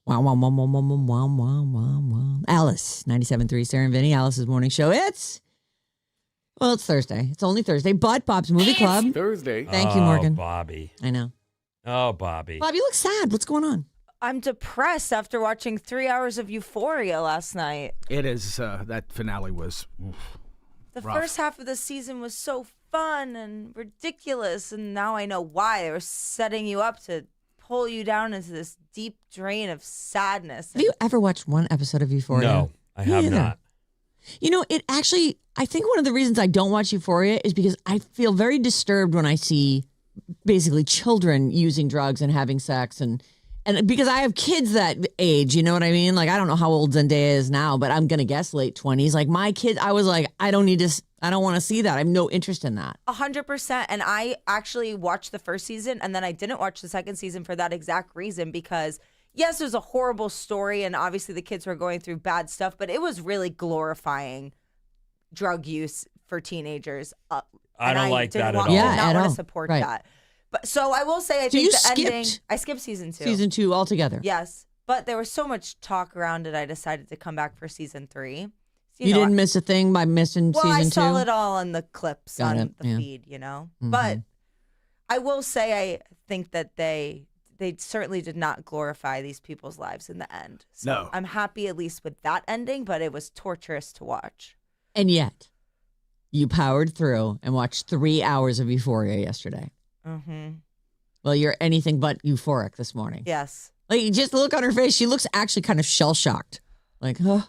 Wow, wow, wow, wow, wow, wow, wow, wow, wow. Alice, 97.3, Sarah Vinnie, Alice's morning show. It's Thursday. It's only Thursday, but Bob's Movie Club. It's Thursday. Thank you, Morgan. Bobby. I know. Oh, Bobby. Bob, you look sad. What's going on? I'm depressed after watching 3 hours of Euphoria last night. It is, that finale was The rough. first half of the season was so fun and ridiculous, and now I know why. They were setting you up to pull you down into this deep drain of sadness. Have you ever watched one episode of Euphoria? No, I have not. You know, it actually, I think one of the reasons I don't watch Euphoria is because I feel very disturbed when I see basically children using drugs and having sex and because I have kids that age, you know what I mean? Like, I don't know how old Zendaya is now, but I'm going to guess late 20s. Like, my kids, I was like, I don't want to see that. I have no interest in that. 100%. And I actually watched the first season, and then I didn't watch the second season for that exact reason, because yes, it was a horrible story, and obviously the kids were going through bad stuff, but it was really glorifying drug use for teenagers. I don't like that at all. I did not at want all. to support Right. that. But so I will say, I So think you the ending. skipped I skipped season 2. Season 2 altogether. Yes, but there was so much talk around it. I decided to come back for season 3. So, You know, didn't miss a thing by missing Well, season 2? I saw it all in the clips Got on it, the yeah. feed, you know. Mhm. But I will say, I think that they certainly did not glorify these people's lives in the end. So No. I'm happy at least with that ending, but it was torturous to watch. And yet, you powered through and watched 3 hours of Euphoria yesterday. Mm-hmm. Well, you're anything but euphoric this morning. Yes. Like, you just look on her face. She looks actually kind of shell-shocked. Like, huh?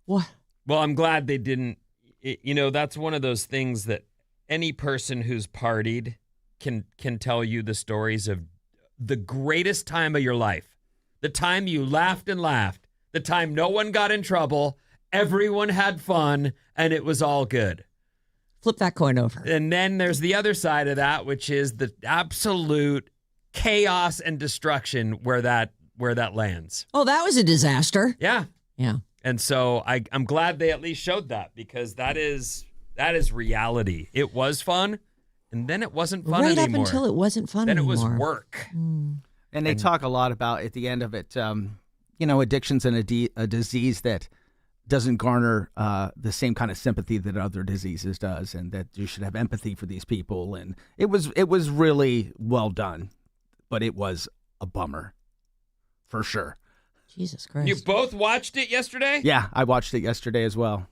What? Well, I'm glad they didn't. You know, that's one of those things that any person who's partied can tell you the stories of the greatest time of your life. The time you laughed and laughed. The time no one got in trouble. Everyone had fun, and it was all good. Flip that coin over. And then there's the other side of that, which is the absolute chaos and destruction where that lands. Oh, that was a disaster. Yeah. Yeah. And so I'm glad they at least showed that, because that is reality. It was fun, and then it wasn't fun right anymore. up until it wasn't fun then anymore. it was work. And they talk a lot about, at the end of it, addiction's and a disease that doesn't garner the same kind of sympathy that other diseases does, and that you should have empathy for these people. And it was really well done, but it was a bummer, for sure. Jesus Christ. You both watched it yesterday? Yeah, I watched it yesterday as well.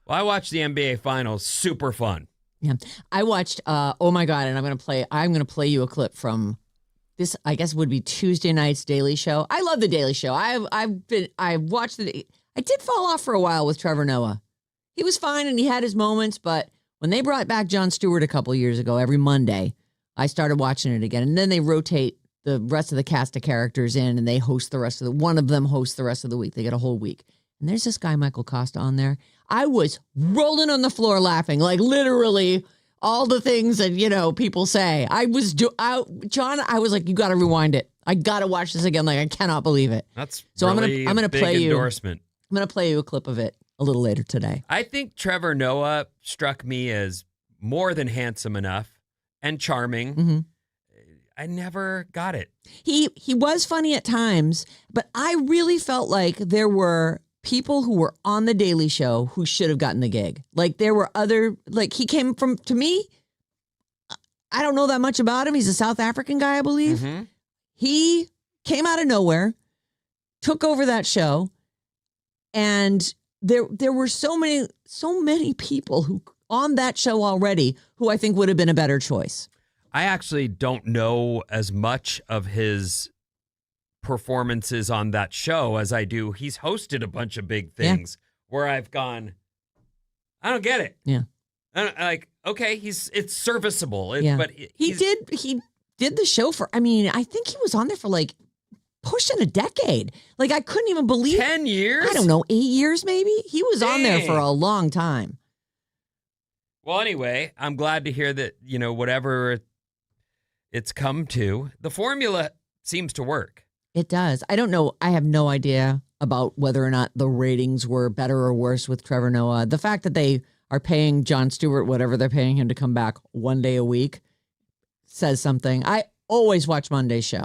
Well, I watched the NBA Finals. Super fun. Yeah. I watched, oh my God, and I'm going to play you a clip from this, I guess would be Tuesday night's Daily Show. I love the Daily Show. I watched I did fall off for a while with Trevor Noah. He was fine and he had his moments, but when they brought back Jon Stewart a couple years ago, every Monday, I started watching it again. And then they rotate the rest of the cast of characters in, and they host one of them hosts the rest of the week. They get a whole week. And there's this guy, Michael Costa, on there. I was rolling on the floor laughing, like literally all the things that, people say. John, I was like, you got to rewind it. I got to watch this again. Like, I cannot believe it. That's so really I'm gonna a big play endorsement. I'm going to play you a clip of it a little later today. I think Trevor Noah struck me as more than handsome enough and charming. Mm-hmm. I never got it. He was funny at times, but I really felt like there were people who were on the Daily Show who should have gotten the gig. Like, there were he came from, to me, I don't know that much about him. So South African guy, I believe. Mm-hmm. He came out of nowhere, took over that show, and there were so many people who on that show already who I think would have been a better choice. I actually don't know as much of his performances on that show as I do. He's hosted a bunch of big things where I've gone, I don't get it. Yeah. Okay, it's serviceable. But he did the show for, I think he was on there for pushing a decade. I couldn't even believe 10 years? I don't know, 8 years maybe? He was on there for a long time. Well, anyway, I'm glad to hear that, whatever it's come to, the formula seems to work. It does. I don't know. I have no idea about whether or not the ratings were better or worse with Trevor Noah. The fact that they are paying Jon Stewart whatever they're paying him to come back one day a week says something. I always watch Monday's show.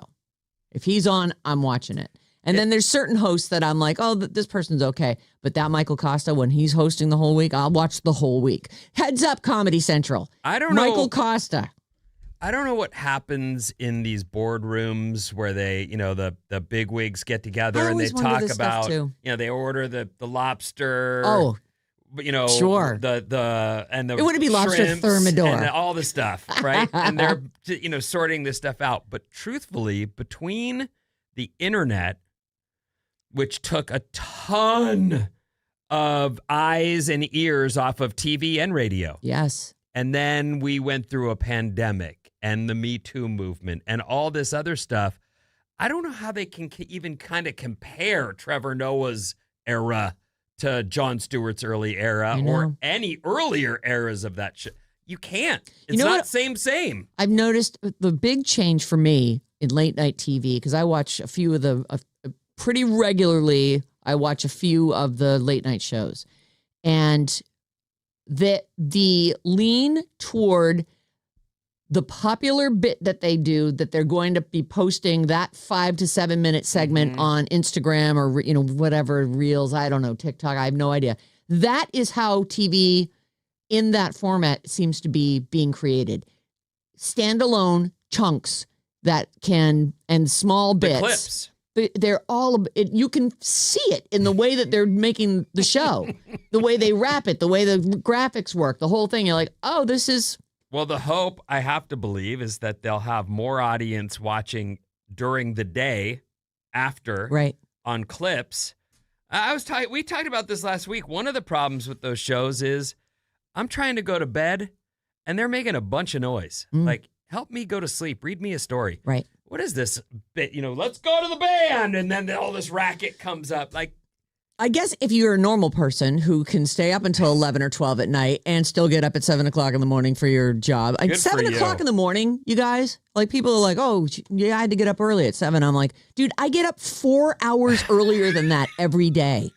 If he's on, I'm watching it. And then there's certain hosts that I'm like, oh, this person's okay. But that Michael Costa, when he's hosting the whole week, I'll watch the whole week. Heads up, Comedy Central. I don't know. Michael Costa. I don't know what happens in these boardrooms where they, the big wigs get together and they talk about, they order the lobster. Oh, sure. It wouldn't be lobster thermidor and all the stuff, right? And they're, sorting this stuff out. But truthfully, between the internet, which took a ton of eyes and ears off of TV and radio. Yes. And then we went through a pandemic and the Me Too movement and all this other stuff. I don't know how they can even kind of compare Trevor Noah's era to Jon Stewart's early era or any earlier eras of that shit. You can't. It's not same. I've noticed the big change for me in late night TV, because I watch a few of pretty regularly, I watch a few of the late night shows. And the lean toward the popular bit that they do, that they're going to be posting that 5 to 7 minute segment on Instagram or, whatever, Reels, I don't know, TikTok, I have no idea. That is how TV in that format seems to be being created. Standalone chunks that and small bits. The clips. They're all, you can see it in the way that they're making the show, the way they wrap it, the way the graphics work, the whole thing. You're like, oh, this is. Well, the hope, I have to believe, is that they'll have more audience watching during the day after on clips. We talked about this last week. One of the problems with those shows is I'm trying to go to bed and they're making a bunch of noise. Like, help me go to sleep. Read me a story. Right. What is this bit? Let's go to the band. And then all this racket comes up. Like, I guess if you're a normal person who can stay up until 11 or 12 at night and still get up at 7 o'clock in the morning for your job. Good 7 o'clock in the morning, you guys, like people are like, oh, yeah, I had to get up early at 7. I'm like, dude, I get up 4 hours earlier than that every day.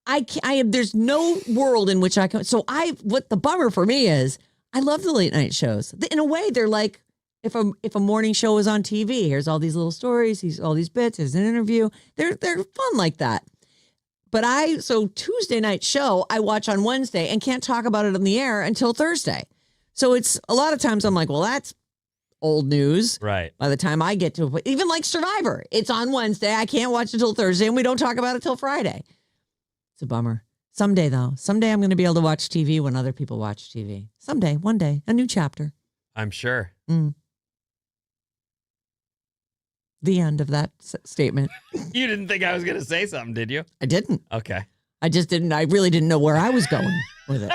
There's no world in which I can. So what the bummer for me is I love the late night shows. In a way, they're like, if a morning show is on TV, here's all these little stories, all these bits, here's an interview. They're fun like that. But so Tuesday night show I watch on Wednesday and can't talk about it on the air until Thursday. So it's a lot of times I'm like, well, that's old news. Right. By the time I get to even like Survivor, it's on Wednesday. I can't watch it until Thursday and we don't talk about it till Friday. It's a bummer. Someday though, I'm going to be able to watch TV when other people watch TV. Someday, one day, a new chapter. I'm sure. The end of that statement. You didn't think I was going to say something, did you? I didn't. Okay. I just didn't. I really didn't know where I was going with it.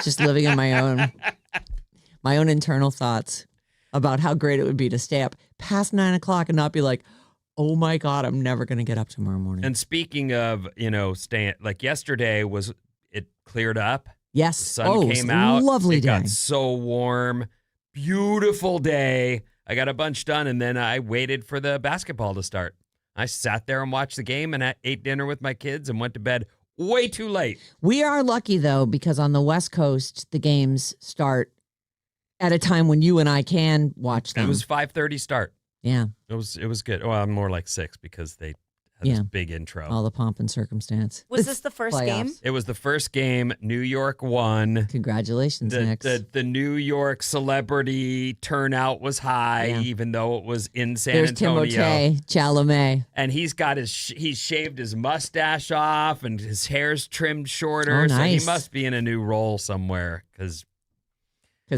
Just living in my own internal thoughts about how great it would be to stay up past 9 o'clock and not be like, oh my God, I'm never going to get up tomorrow morning. And speaking of, staying, like yesterday it cleared up. Yes. The sun came out. Lovely it day. Got so warm. Beautiful day. I got a bunch done, and then I waited for the basketball to start. I sat there and watched the game and ate dinner with my kids and went to bed way too late. We are lucky, though, because on the West Coast, the games start at a time when you and I can watch them. It was 5:30 start. Yeah. It was good. Well, more like 6 because they had this big intro. All the pomp and circumstance. Was this the first game? It was the first game. New York won. Congratulations, Knicks. The New York celebrity turnout was high, even though it was in San Antonio. There's Timothée Chalamet. And he's shaved his mustache off and his hair's trimmed shorter. Oh, nice. So he must be in a new role somewhere because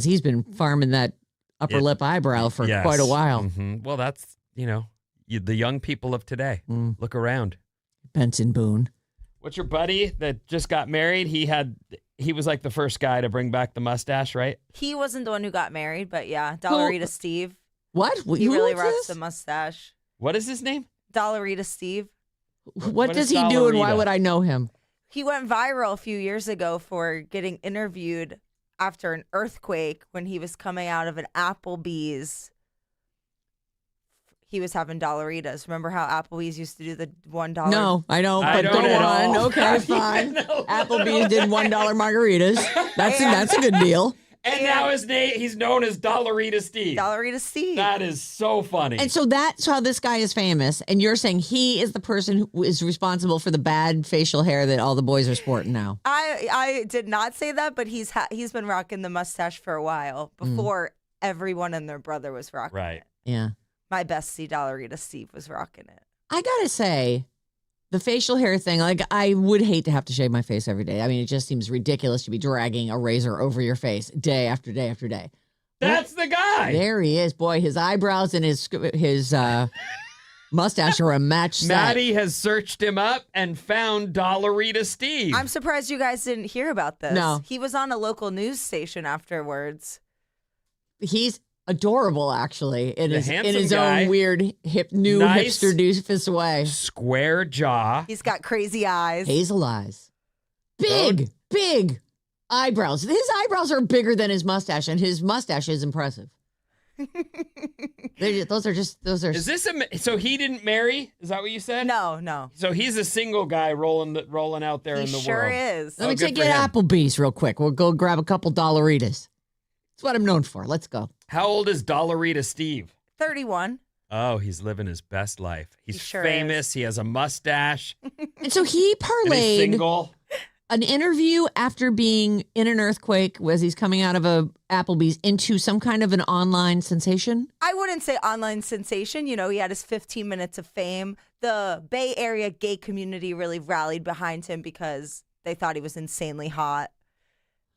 he's been farming that upper lip eyebrow for quite a while. Mm-hmm. Well, that's, the young people of today. Look around. Benson Boone. What's your buddy that just got married? He was like the first guy to bring back the mustache, right? He wasn't the one who got married, but yeah, Dollarita Steve. What? He really rocks the mustache. What is his name? Dollarita Steve. What does he do and why would I know him? He went viral a few years ago for getting interviewed after an earthquake when he was coming out of an Applebee's. He was having Dollaritas. Remember how Applebee's used to do the $1? No, I don't. But go on. Okay, fine. Applebee's did $1 margaritas. That's a good deal. And now he's known as Dollarita Steve. Dollarita Steve. That is so funny. And so that's how this guy is famous. And you're saying he is the person who is responsible for the bad facial hair that all the boys are sporting now. I did not say that, but he's been rocking the mustache for a while before everyone and their brother was rocking it. Yeah. My bestie Dollarita Steve was rocking it. I gotta say, the facial hair thing, like, I would hate to have to shave my face every day. I mean, it just seems ridiculous to be dragging a razor over your face day after day after day. That's the guy. There he is. Boy, his eyebrows and his mustache are a match set. Maddie has searched him up and found Dollarita Steve. I'm surprised you guys didn't hear about this. No. He was on a local news station afterwards. He's adorable, actually, in his guy. own weird, Nice. hipster doofus way. Square jaw. He's got crazy eyes. Hazel eyes. Big eyebrows. His eyebrows are bigger than his mustache, and his mustache is impressive. Those are. Is this so he didn't marry? Is that what you said? No. So he's a single guy rolling out there He in the sure world. is. Let me good take for you to him. Applebee's real quick. We'll go grab a couple Dollaritas. That's what I'm known for. Let's go. How old is Dollarita Steve? 31. Oh, he's living his best life. He's He sure famous. He has a mustache. And so he And he's parlayed single. an interview after being in an earthquake as he's coming out of a Applebee's into some kind of an online sensation. I wouldn't say online sensation. You know, he had his 15 minutes of fame. The Bay Area gay community really rallied behind him because they thought he was insanely hot.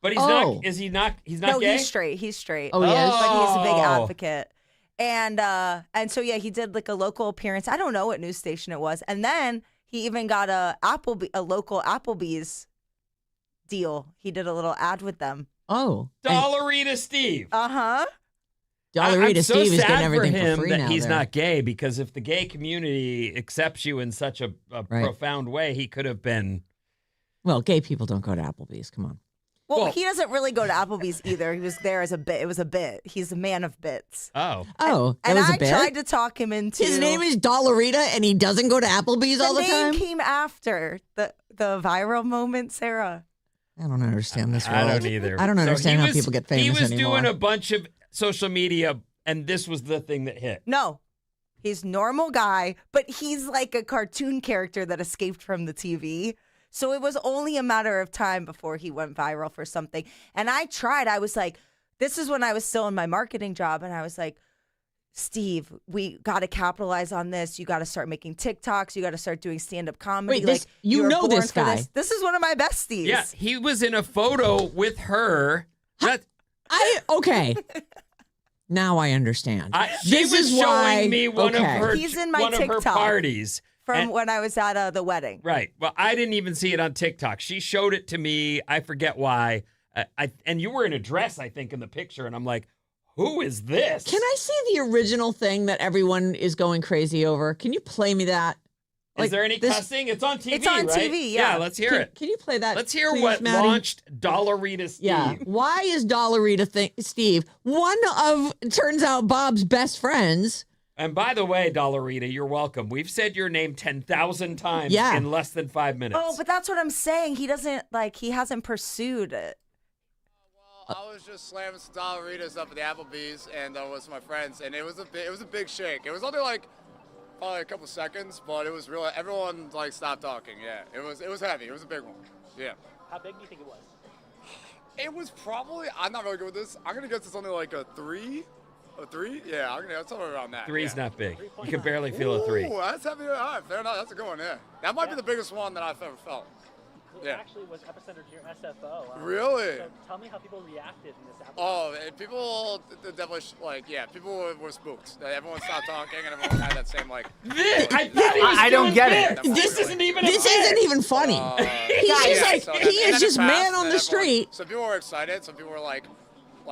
But he's not. Is he not? He's not No, gay. he's straight. He's straight. Oh, he is? But he's a big Oh. advocate. And so yeah, he did like a local appearance. I don't know what news station it was. And then he even got a local Applebee's deal. He did a little ad with them. Oh. Dollarita Steve. Uh-huh. Dollarita I'm so Steve is sad getting everything for him free that now. he's there. not gay, because if the gay community accepts you in such a Right. profound way, he could have been. Well, gay people don't go to Applebee's. Come on. Well, Well- he doesn't really go to Applebee's either. He was there as a bit. It was a bit. He's a man of bits. Oh, Oh, that And was I a bit? tried to talk him into His name is Dollarita, and he doesn't go to Applebee's all the name time? came after the viral moment, Sarah. I don't understand this world. I don't either. I don't So understand he how was- people get famous He was anymore. doing a bunch of social media, and this was the thing that hit. No. He's normal guy, but he's like a cartoon character that escaped from the TV. So it was only a matter of time before he went viral for something. And I tried. I was like, this is when I was still in my marketing job. And I was like, Steve, we got to capitalize on this. You got to start making TikToks. You got to start doing stand-up comedy. Wait, this- you were know born this for guy. This is one of my besties. Yeah, he was in a photo with her. Okay. Now I understand. She This was is showing why- me one okay. of her He's in my one of her TikTok. parties. From And- when I was at the wedding. Right. Well, I didn't even see it on TikTok. She showed it to me. I forget why. And you were in a dress, I think, in the picture. And I'm like, who is this? Can I see the original thing that everyone is going crazy over? Can you play me that? Is there any this- cussing? It's on TV, It's on right? TV, yeah. let's hear Can, it. can you play that? Let's hear please, what Maddie? launched Dollarita Steve. Yeah. Why is Dollarita Steve one of, turns out, Bob's best friends? And by the way, Dollarita, you're welcome. We've said your name 10,000 times Yeah. in less than 5 minutes. Oh, but that's what I'm saying. He hasn't pursued it. Well, I was just slamming some Dollaritas up at the Applebee's and with my friends, and it was a big shake. It was only like probably a couple seconds, but it was real. Everyone like stopped talking. Yeah, it was heavy. It was a big one. Yeah. How big do you think it was? It was probably. I'm not really good with this. I'm gonna guess it's only like a 3. A 3? Yeah, I'm gonna guess somewhere around that. Three's yeah. not big. You can barely feel a 3. Ooh, that's heavy. All right, fair enough. That's a good one. Yeah, that might be the biggest one that I've ever felt. It Yeah. actually was epicentered near SFO. Really? So tell me how people reacted in this Apple. Oh, and people definitely people were spooked. Everyone stopped talking, and everyone had that same like. This, I thought he was I don't doing get bits. it. This isn't even a This bit. isn't even funny. He's just like, so he then- is and then just it passed, man and on then the everyone- street. Some people were excited. Some people were like,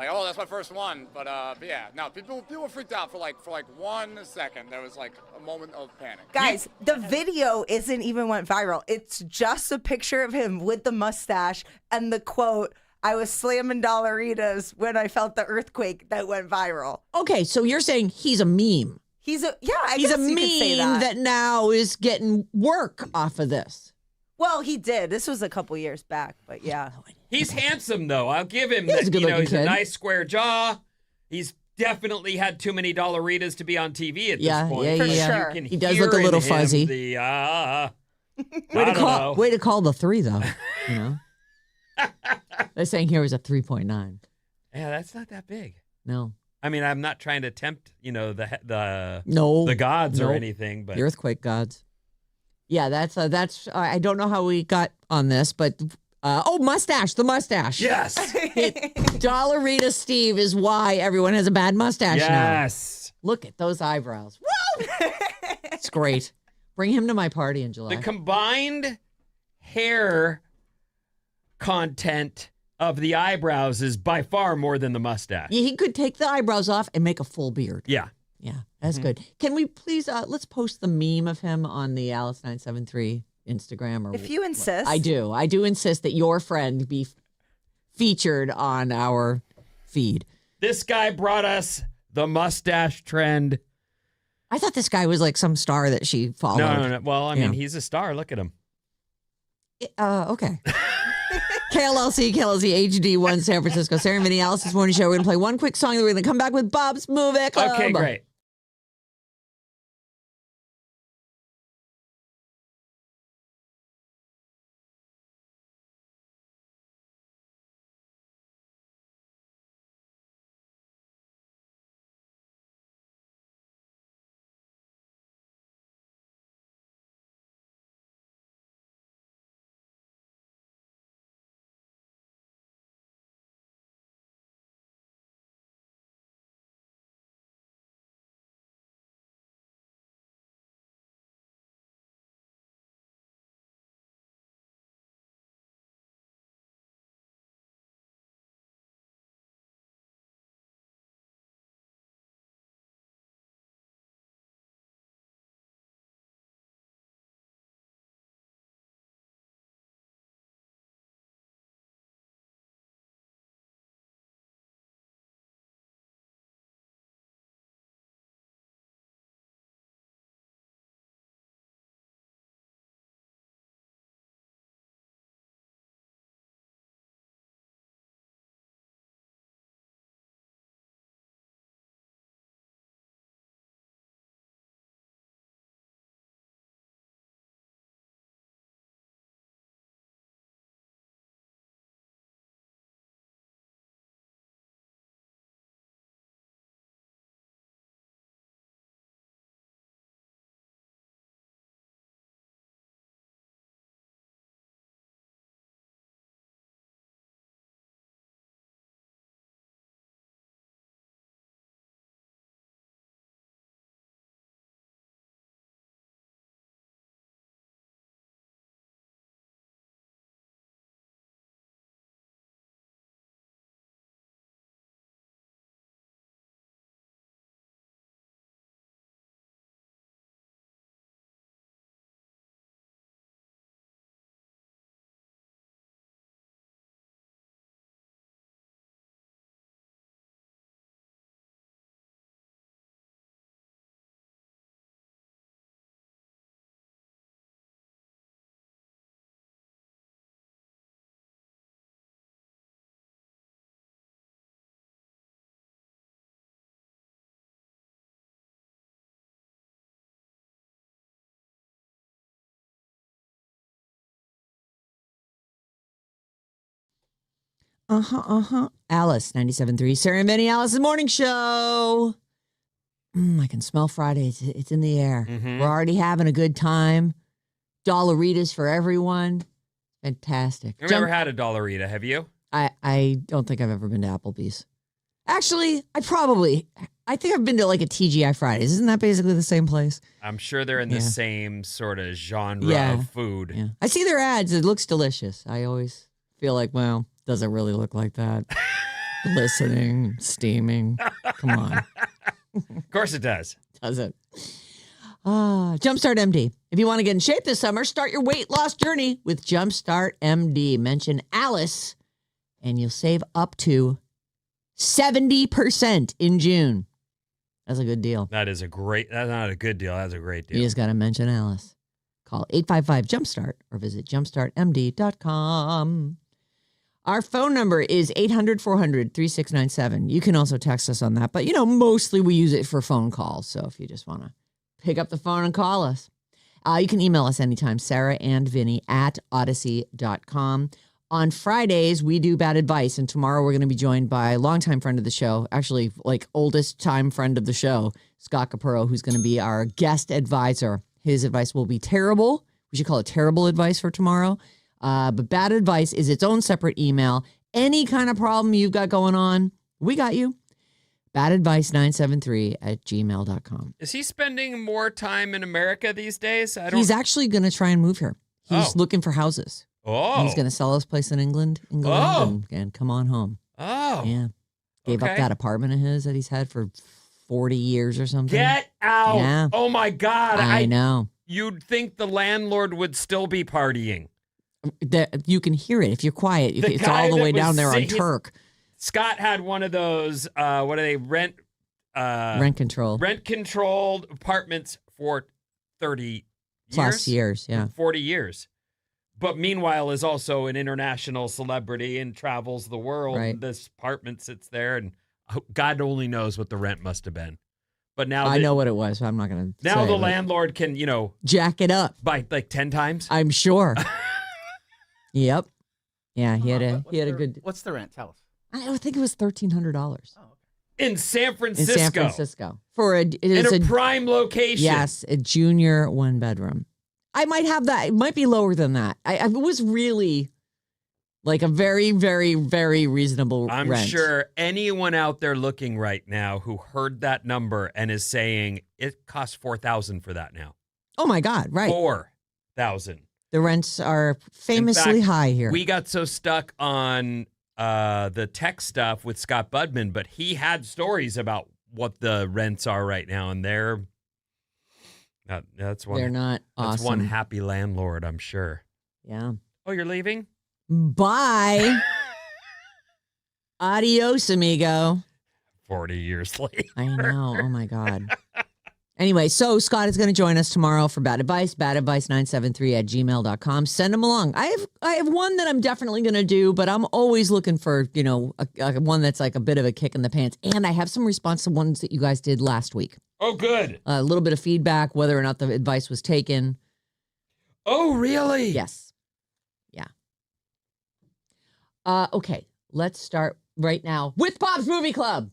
oh, that's my first one. But yeah, no, people were freaked out for like 1 second. There was like a moment of panic. Guys, the video isn't even went viral. It's just a picture of him with the mustache and the quote, I was slamming Dollaritas when I felt the earthquake, that went viral. Okay, so you're saying he's a meme. He's a He's guess a you could say meme that. that now is getting work off of this. Well, he did. This was a couple years back, but yeah. No idea. He's handsome, though. I'll give him He's that. a good-looking He's a kid. nice square jaw. He's definitely had too many dollaritas to be on TV at Yeah, this point. yeah, For yeah. sure. You can He does hear look a in little him fuzzy. The, I Way don't know. to call the 3, though. You know, they're saying here was a 3.9. Yeah, that's not that big. No, I mean, I'm not trying to tempt, the no, gods or Nope. anything, but the earthquake gods. Yeah, that's. I don't know how we got on this, but mustache, the mustache. yes, Dollarita Steve is why everyone has a bad mustache now. yes. Look at those eyebrows. Woo! It's great. Bring him to my party in July. The combined hair content of the eyebrows is by far more than the mustache. Yeah, he could take the eyebrows off and make a full beard. Yeah. Yeah, that's good. Can we please let's post the meme of him on the Alice 973 Instagram or If you insist. I do insist that your friend be featured on our feed. This guy brought us the mustache trend. I thought this guy was like some star that she followed. No. Well, I mean, Yeah. he's a star. Look at him. Okay. KLLC, HD1, San Francisco. Sarah Vinnie, Alice's Morning Show. We're going to play one quick song, then we're going to come back with Bob's Movie Club. Okay, great. Alice, 97.3. Sarah Vinnie, Alice's Morning Show. I can smell Friday. It's in the air. Mhm. We're already having a good time. Dollaritas for everyone. Fantastic. I've never had a Dollarita. Have you? I don't think I've ever been to Applebee's. Actually, I think I've been to like a TGI Fridays. Isn't that basically the same place? I'm sure they're in the Yeah. same sort of genre Yeah. of food. Yeah. I see their ads. It looks delicious. I always feel like, well, doesn't really look like that. Glistening, steaming. Come on. Of course it does. Does it? Jumpstart MD. If you want to get in shape this summer, start your weight loss journey with Jumpstart MD. Mention Alice and you'll save up to 70% in June. That's a good deal. That's not a good deal. That's a great deal. You just got to mention Alice. Call 855-JUMPSTART or visit jumpstartmd.com. Our phone number is 800-400-3697. You can also text us on that. But, mostly we use it for phone calls. So if you just want to pick up the phone and call us. You can email us anytime, Sarah and Vinnie at odyssey.com. On Fridays, we do Bad Advice. And tomorrow we're going to be joined by a longtime friend of the show, actually oldest time friend of the show, Scott Capurro, who's going to be our guest advisor. His advice will be terrible. We should call it terrible advice for tomorrow. But Bad Advice is its own separate email. Any kind of problem you've got going on, we got you. badadvice973@gmail.com. Is he spending more time in America these days? He's actually going to try and move here. He's looking for houses. Oh. He's going to sell his place in England and come on home. Oh. Yeah. Gave up that apartment of his that he's had for 40 years or something. Get out. Yeah. Oh, my God. I know. You'd think the landlord would still be partying. You can hear it if you're quiet. It's all the way down there on Turk. Scott had one of those, what are they, rent controlled apartments for 30 plus years, yeah. 40 years. But meanwhile is also an international celebrity and travels the world. Right. And this apartment sits there, and God only knows what the rent must have been. But now I know what it was, so I'm not going to now the landlord can, jack it up by like 10 times. I'm sure. Yep. Yeah, he had a good. What's the rent? Tell us. I think it was $1,300. Oh, okay. In San Francisco. In San Francisco for in a prime location. Yes, a junior 1-bedroom. I might have that. It might be lower than that. It was really like a very, very, very reasonable I'm rent. sure anyone out there looking right now who heard that number and is saying it costs $4,000 for that now. Oh my God! Right, $4,000. The rents are famously high here. We got so stuck on the tech stuff with Scott Budman, but he had stories about what the rents are right now, and they're not awesome. That's one happy landlord, I'm sure. Yeah. Oh, you're leaving? Bye. Adios, amigo. 40 years later. I know. Oh my God. Anyway, so Scott is going to join us tomorrow for Bad Advice, badadvice973@gmail.com. Send them along. I have one that I'm definitely going to do, but I'm always looking for, one that's like a bit of a kick in the pants. And I have some response to ones that you guys did last week. Oh, good. A little bit of feedback, whether or not the advice was taken. Oh, really? Yes. Yeah. Okay, let's start right now with Bob's Movie Club.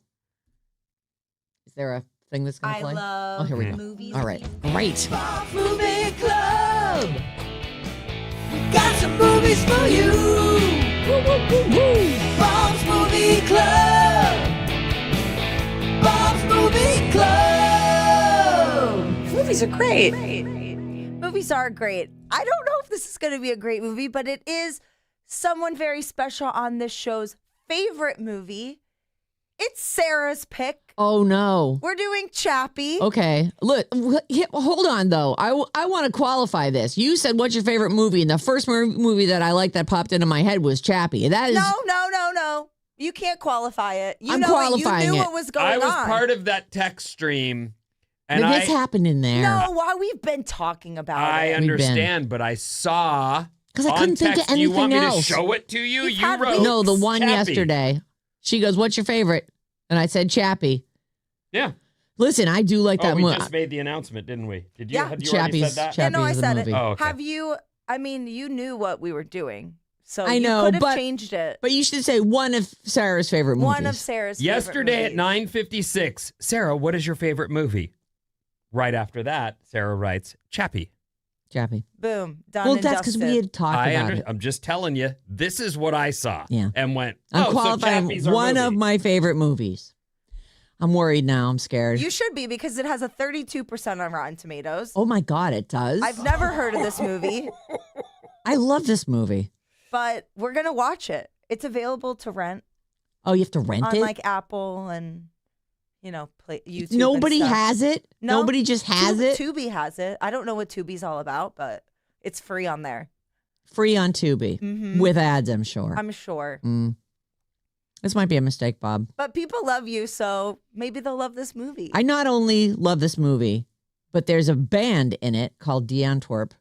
Is there a thing that's going to play? I love here we go. movies. All right, great. Bob's Movie Club. We got some movies for you. Woo, woo, woo, woo. Bob's Movie Club. Bob's Movie Club. Movies are great. Movies are great. I don't know if this is going to be a great movie, but it is someone very special on this show's favorite movie. It's Sarah's pick. Oh, no. We're doing Chappie. Okay. Look, hold on, though. I want to qualify this. You said, what's your favorite movie? And the first movie that I liked that popped into my head was Chappie. That is... No. You can't qualify it. I'm qualifying You knew it. what was going on. I was part of that text stream. And this happened in there. No, we've been talking about I it. understand, but I saw... Because I couldn't think of anything you want else. me to show it to you? You've You had wrote No, the one Chappie. yesterday. She goes, what's your favorite? And I said, Chappie. Yeah. Listen, I do like that we movie. just made the announcement, didn't we? Did you? Yeah. Had you already said that? Yeah, no, I Chappie's the said movie. it. Oh, okay. Have you? I mean, you knew what we were doing, so I know, you could have but- changed it. But you should say one of Sarah's favorite movies. One of Sarah's Yesterday at favorite movies. 9:56, Sarah, what is your favorite movie? Right after that, Sarah writes, Chappie. Chappie. Boom, done. Well, and that's because dusted. we had talked about it. I'm just telling you, this is what I saw. Yeah. And went, I'm so qualifying Chappie's our one of movie. my favorite movies. I'm worried now. I'm scared. You should be because it has a 32% on Rotten Tomatoes. Oh my God, it does. I've never heard of this movie, I love this movie. but we're gonna watch it. It's available to rent Oh, you have to rent on it? like Apple and play YouTube. Nobody and stuff. has it? No, Nobody just has it? Tubi has it. I don't know what Tubi's all about, but it's free on there. Free on Tubi. Mhm. With ads, I'm sure. I'm sure. This might be a mistake, Bob. But people love you, so maybe they'll love this movie. I not only love this movie, but there's a band in it called The Antwerp.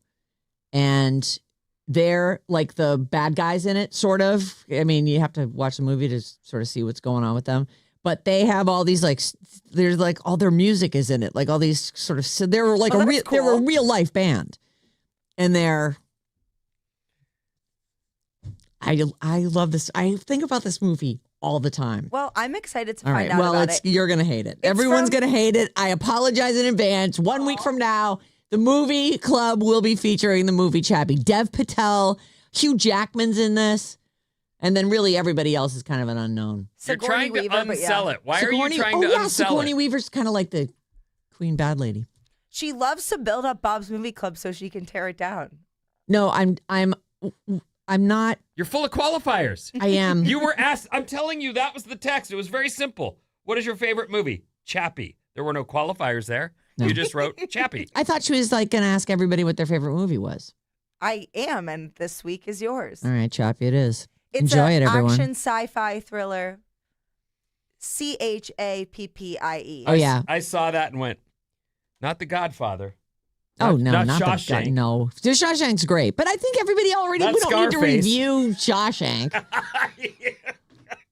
And they're like the bad guys in it, sort of. I mean, you have to watch the movie to sort of see what's going on with them. But they have all these there's like all their music is in it, like all these sort of. So they're like they're a real life band, and I love this. I think about this movie all the time. Well, I'm excited to All find right. out Well, about it. you're gonna hate it. Everyone's gonna hate it. I apologize in advance. 1 week from now, the movie club will be featuring the movie Chappie. Dev Patel, Hugh Jackman's in this, and then really everybody else is kind of an unknown. You're trying to unsell it. Why are you trying to unsell Sigourney it? Weaver's kind of like the Queen Bad Lady. She loves to build up Bob's Movie Club so she can tear it down. No, I'm not. You're full of qualifiers. I am. You were asked. I'm telling you, that was the text. It was very simple. What is your favorite movie? Chappie. There were no qualifiers there. No. You just wrote Chappie. I thought she was like going to ask everybody what their favorite movie was. I am, and this week is yours. All right, Chappie, it is. It's Enjoy an it, everyone. action sci-fi thriller. Chappie. Oh yeah. I saw that and went, not The Godfather. Oh no, not not Shawshank. The, no. The Shawshank's great, but I think everybody already. Not we don't need to Scarface. review Shawshank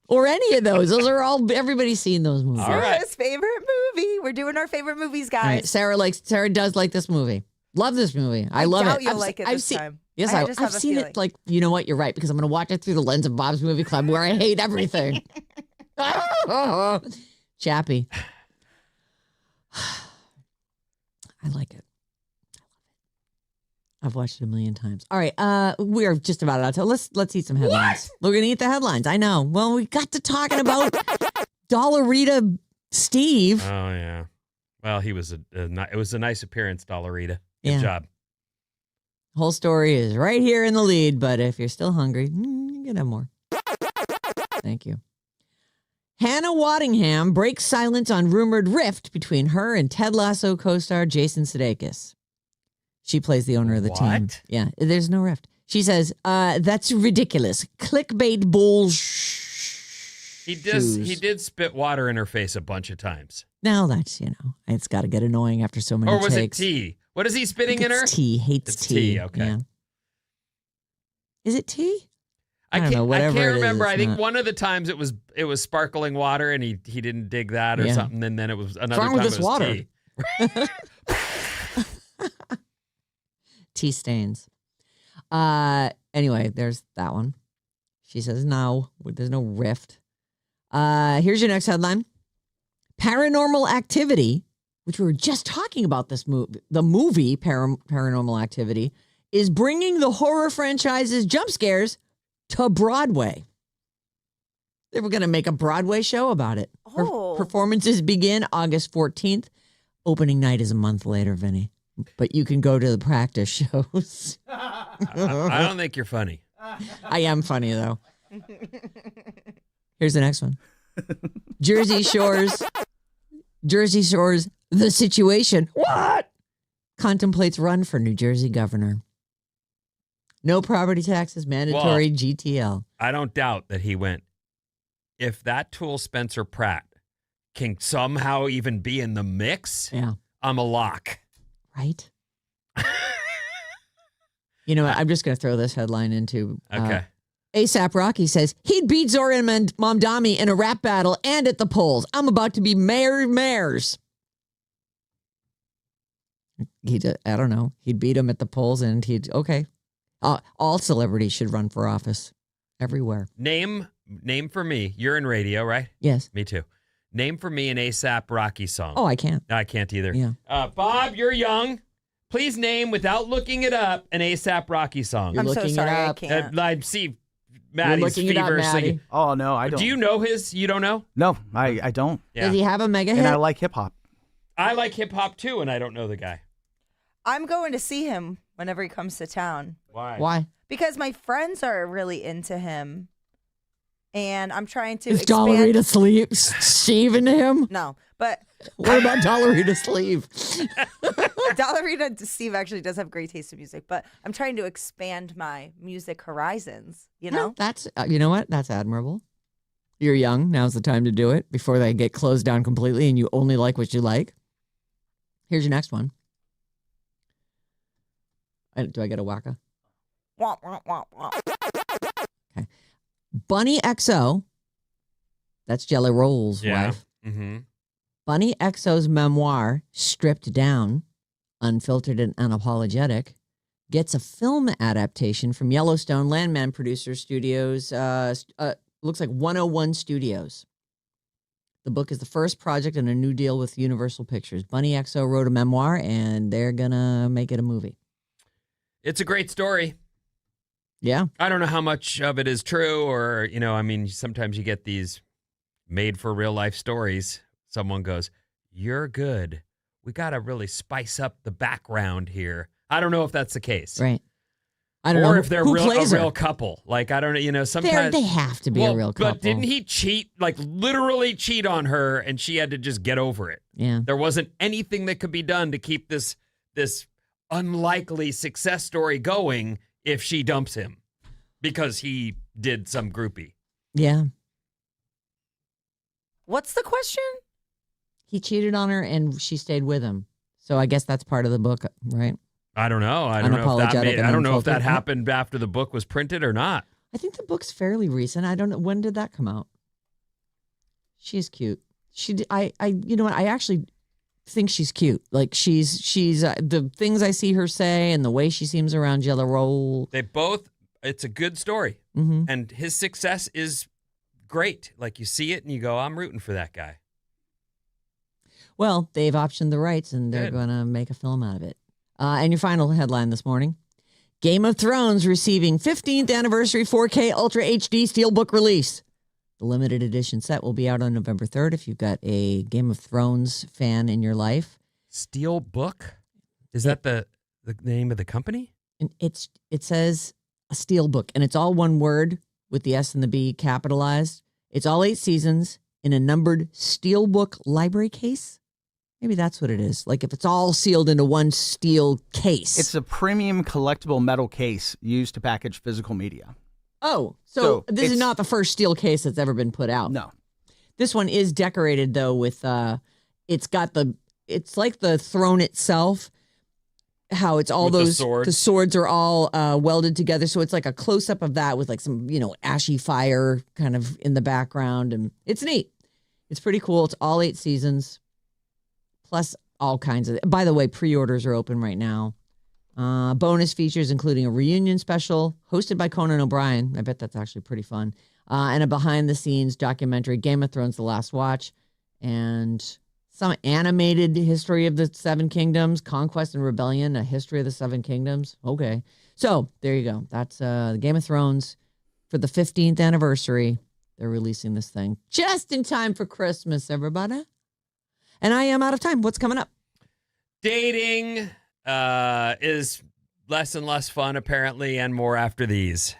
or any of those. Those are all everybody's seen those movies. All right. Sarah's favorite movie. We're doing our favorite movies, All right, guys. Sarah does like this movie. Love this movie. I love doubt it. you'll like it this time. Yes, I just I've have a seen feeling. it. Like, you know what? You're right, because I'm going to watch it through the lens of Bob's Movie Club, where I hate everything. Chappie. I like it. I've watched it a million times. All right, we're just about out. Let's eat some headlines. We're gonna eat the headlines. I know. Well, we got to talking about Dollarita Steve. Oh yeah. Well, he was it was a nice appearance, Dollarita. Good Yeah. job. Whole story is right here in the lead. But if you're still hungry, you can have more. Thank you. Hannah Waddingham breaks silence on rumored rift between her and Ted Lasso co-star Jason Sudeikis. She plays the owner of the team. What? Yeah, there's no rift. She says, that's ridiculous. Clickbait bullshit. He did spit water in her face a bunch of times. Now that's, it's got to get annoying after so many Or was takes. it tea? What is he I spitting think in her? it's tea. Hates It's tea. tea, okay. Yeah. Is it tea? I don't can't, know, whatever I can't it is, remember. it's I think not. one of the times it was sparkling water and he didn't dig that or Yeah. something. And then it was another wrong time with it this was water? tea. Tea stains. Anyway, there's that one. She says no, there's no rift. Here's your next headline. Paranormal Activity, which we were just talking about this movie, the movie Paranormal Activity, is bringing the horror franchise's jump scares to Broadway. They were going to make a Broadway show about it. Oh. Performances begin August 14th. Opening night is a month later, Vinny. But you can go to the practice shows. I don't think you're funny. I am funny, though. Here's the next one. Jersey Shores, The Situation. What? Contemplates run for New Jersey governor. No property taxes, mandatory GTL. I don't doubt that he went, if that tool Spencer Pratt can somehow even be in the mix, Yeah. I'm a lock. Right? You know what? I'm just going to throw this headline into. Okay. ASAP Rocky says he'd beat Zora and Mamdani in a rap battle and at the polls. I'm about to be mayors. I don't know. He'd beat him at the polls and okay. All celebrities should run for office everywhere. Name for me. You're in radio, right? Yes. Me too. Name for me an ASAP Rocky song. Oh, I can't. No, I can't either. Yeah. Bob, you're young. Please name, without looking it up, an ASAP Rocky song. You're I'm so looking it sorry, I up. can't. I see Maddie's looking it up, fever Maddie. singing. Oh no, I don't. Do you know his? You don't know? No, I don't. Yeah. Does he have a mega And hit? I like hip hop. I like hip hop too, and I don't know the guy. I'm going to see him whenever he comes to town Why? Why? because my friends are really into him, and I'm trying to Is expand. Dollarita Steve into him? No, but What about Dollarita Sleeve? Dollarita Steve actually does have great taste in music. But I'm trying to expand my music horizons. You know, That's, you know what? That's admirable. You're young. Now's the time to do it before they get closed down completely and you only like what you like. Here's your next one. Do I get a waka? Wah, wah, wah, wah. Bunny XO, that's Jelly Roll's wife. Mm-hmm. Bunny XO's memoir, Stripped Down, Unfiltered and Unapologetic, gets a film adaptation from Yellowstone Landman Producer Studios. Looks like 101 Studios. The book is the first project in a new deal with Universal Pictures. Bunny XO wrote a memoir, and they're going to make it a movie. It's a great story. Yeah. I don't know how much of it is true or, I mean, sometimes you get these made for real life stories. Someone goes, "You're good. We got to really spice up the background here." I don't know if that's the case. Right. I don't know. Or if they're who a plays her? real couple. Like, I don't know, sometimes. They have to be a real couple. But didn't he cheat, like literally cheat on her and she had to just get over it? Yeah. There wasn't anything that could be done to keep this unlikely success story going if she dumps him because he did some groupie. Yeah. What's the question? He cheated on her and she stayed with him. So I guess that's part of the book, right? I don't know. I don't know if Unapologetic and I don't know if unfiltered. that happened after the book was printed or not. I think the book's fairly recent. I don't know. When did that come out? She's cute. You know what? I actually think she's cute. Like she's the things I see her say and the way she seems around Jello Roll. It's a good story. Mm-hmm. And his success is great. Like you see it and you go, I'm rooting for that guy. Well, they've optioned the rights and they're Good. going to make a film out of it. And your final headline this morning. Game of Thrones receiving 15th anniversary 4K Ultra HD Steelbook release. The limited edition set will be out on November 3rd if you've got a Game of Thrones fan in your life. Steel Book? Is that the name of the company? And it says a Steelbook, and it's all one word with the S and the B capitalized. It's all 8 seasons in a numbered Steelbook library case. Maybe that's what it is. Like if it's all sealed into one steel case. It's a premium collectible metal case used to package physical media. Oh, so this is it's- not the first steel case that's ever been put out. No. This one is decorated though with it's like the throne itself, how it's all With the those swords. the swords are all welded together, so it's like a close up of that with like some, ashy fire kind of in the background, and it's neat. It's pretty cool. It's all 8 seasons. Plus all kinds of, by the way, pre-orders are open right now. Bonus features including a reunion special hosted by Conan O'Brien. I bet that's actually pretty fun. And a behind-the-scenes documentary, Game of Thrones: The Last Watch, and some animated history of the Seven Kingdoms, Conquest and Rebellion, a history of the Seven Kingdoms. Okay. So there you go. That's Game of Thrones for the 15th anniversary. They're releasing this thing just in time for Christmas, everybody. And I am out of time. What's coming up? Dating is less and less fun, apparently, and more after these.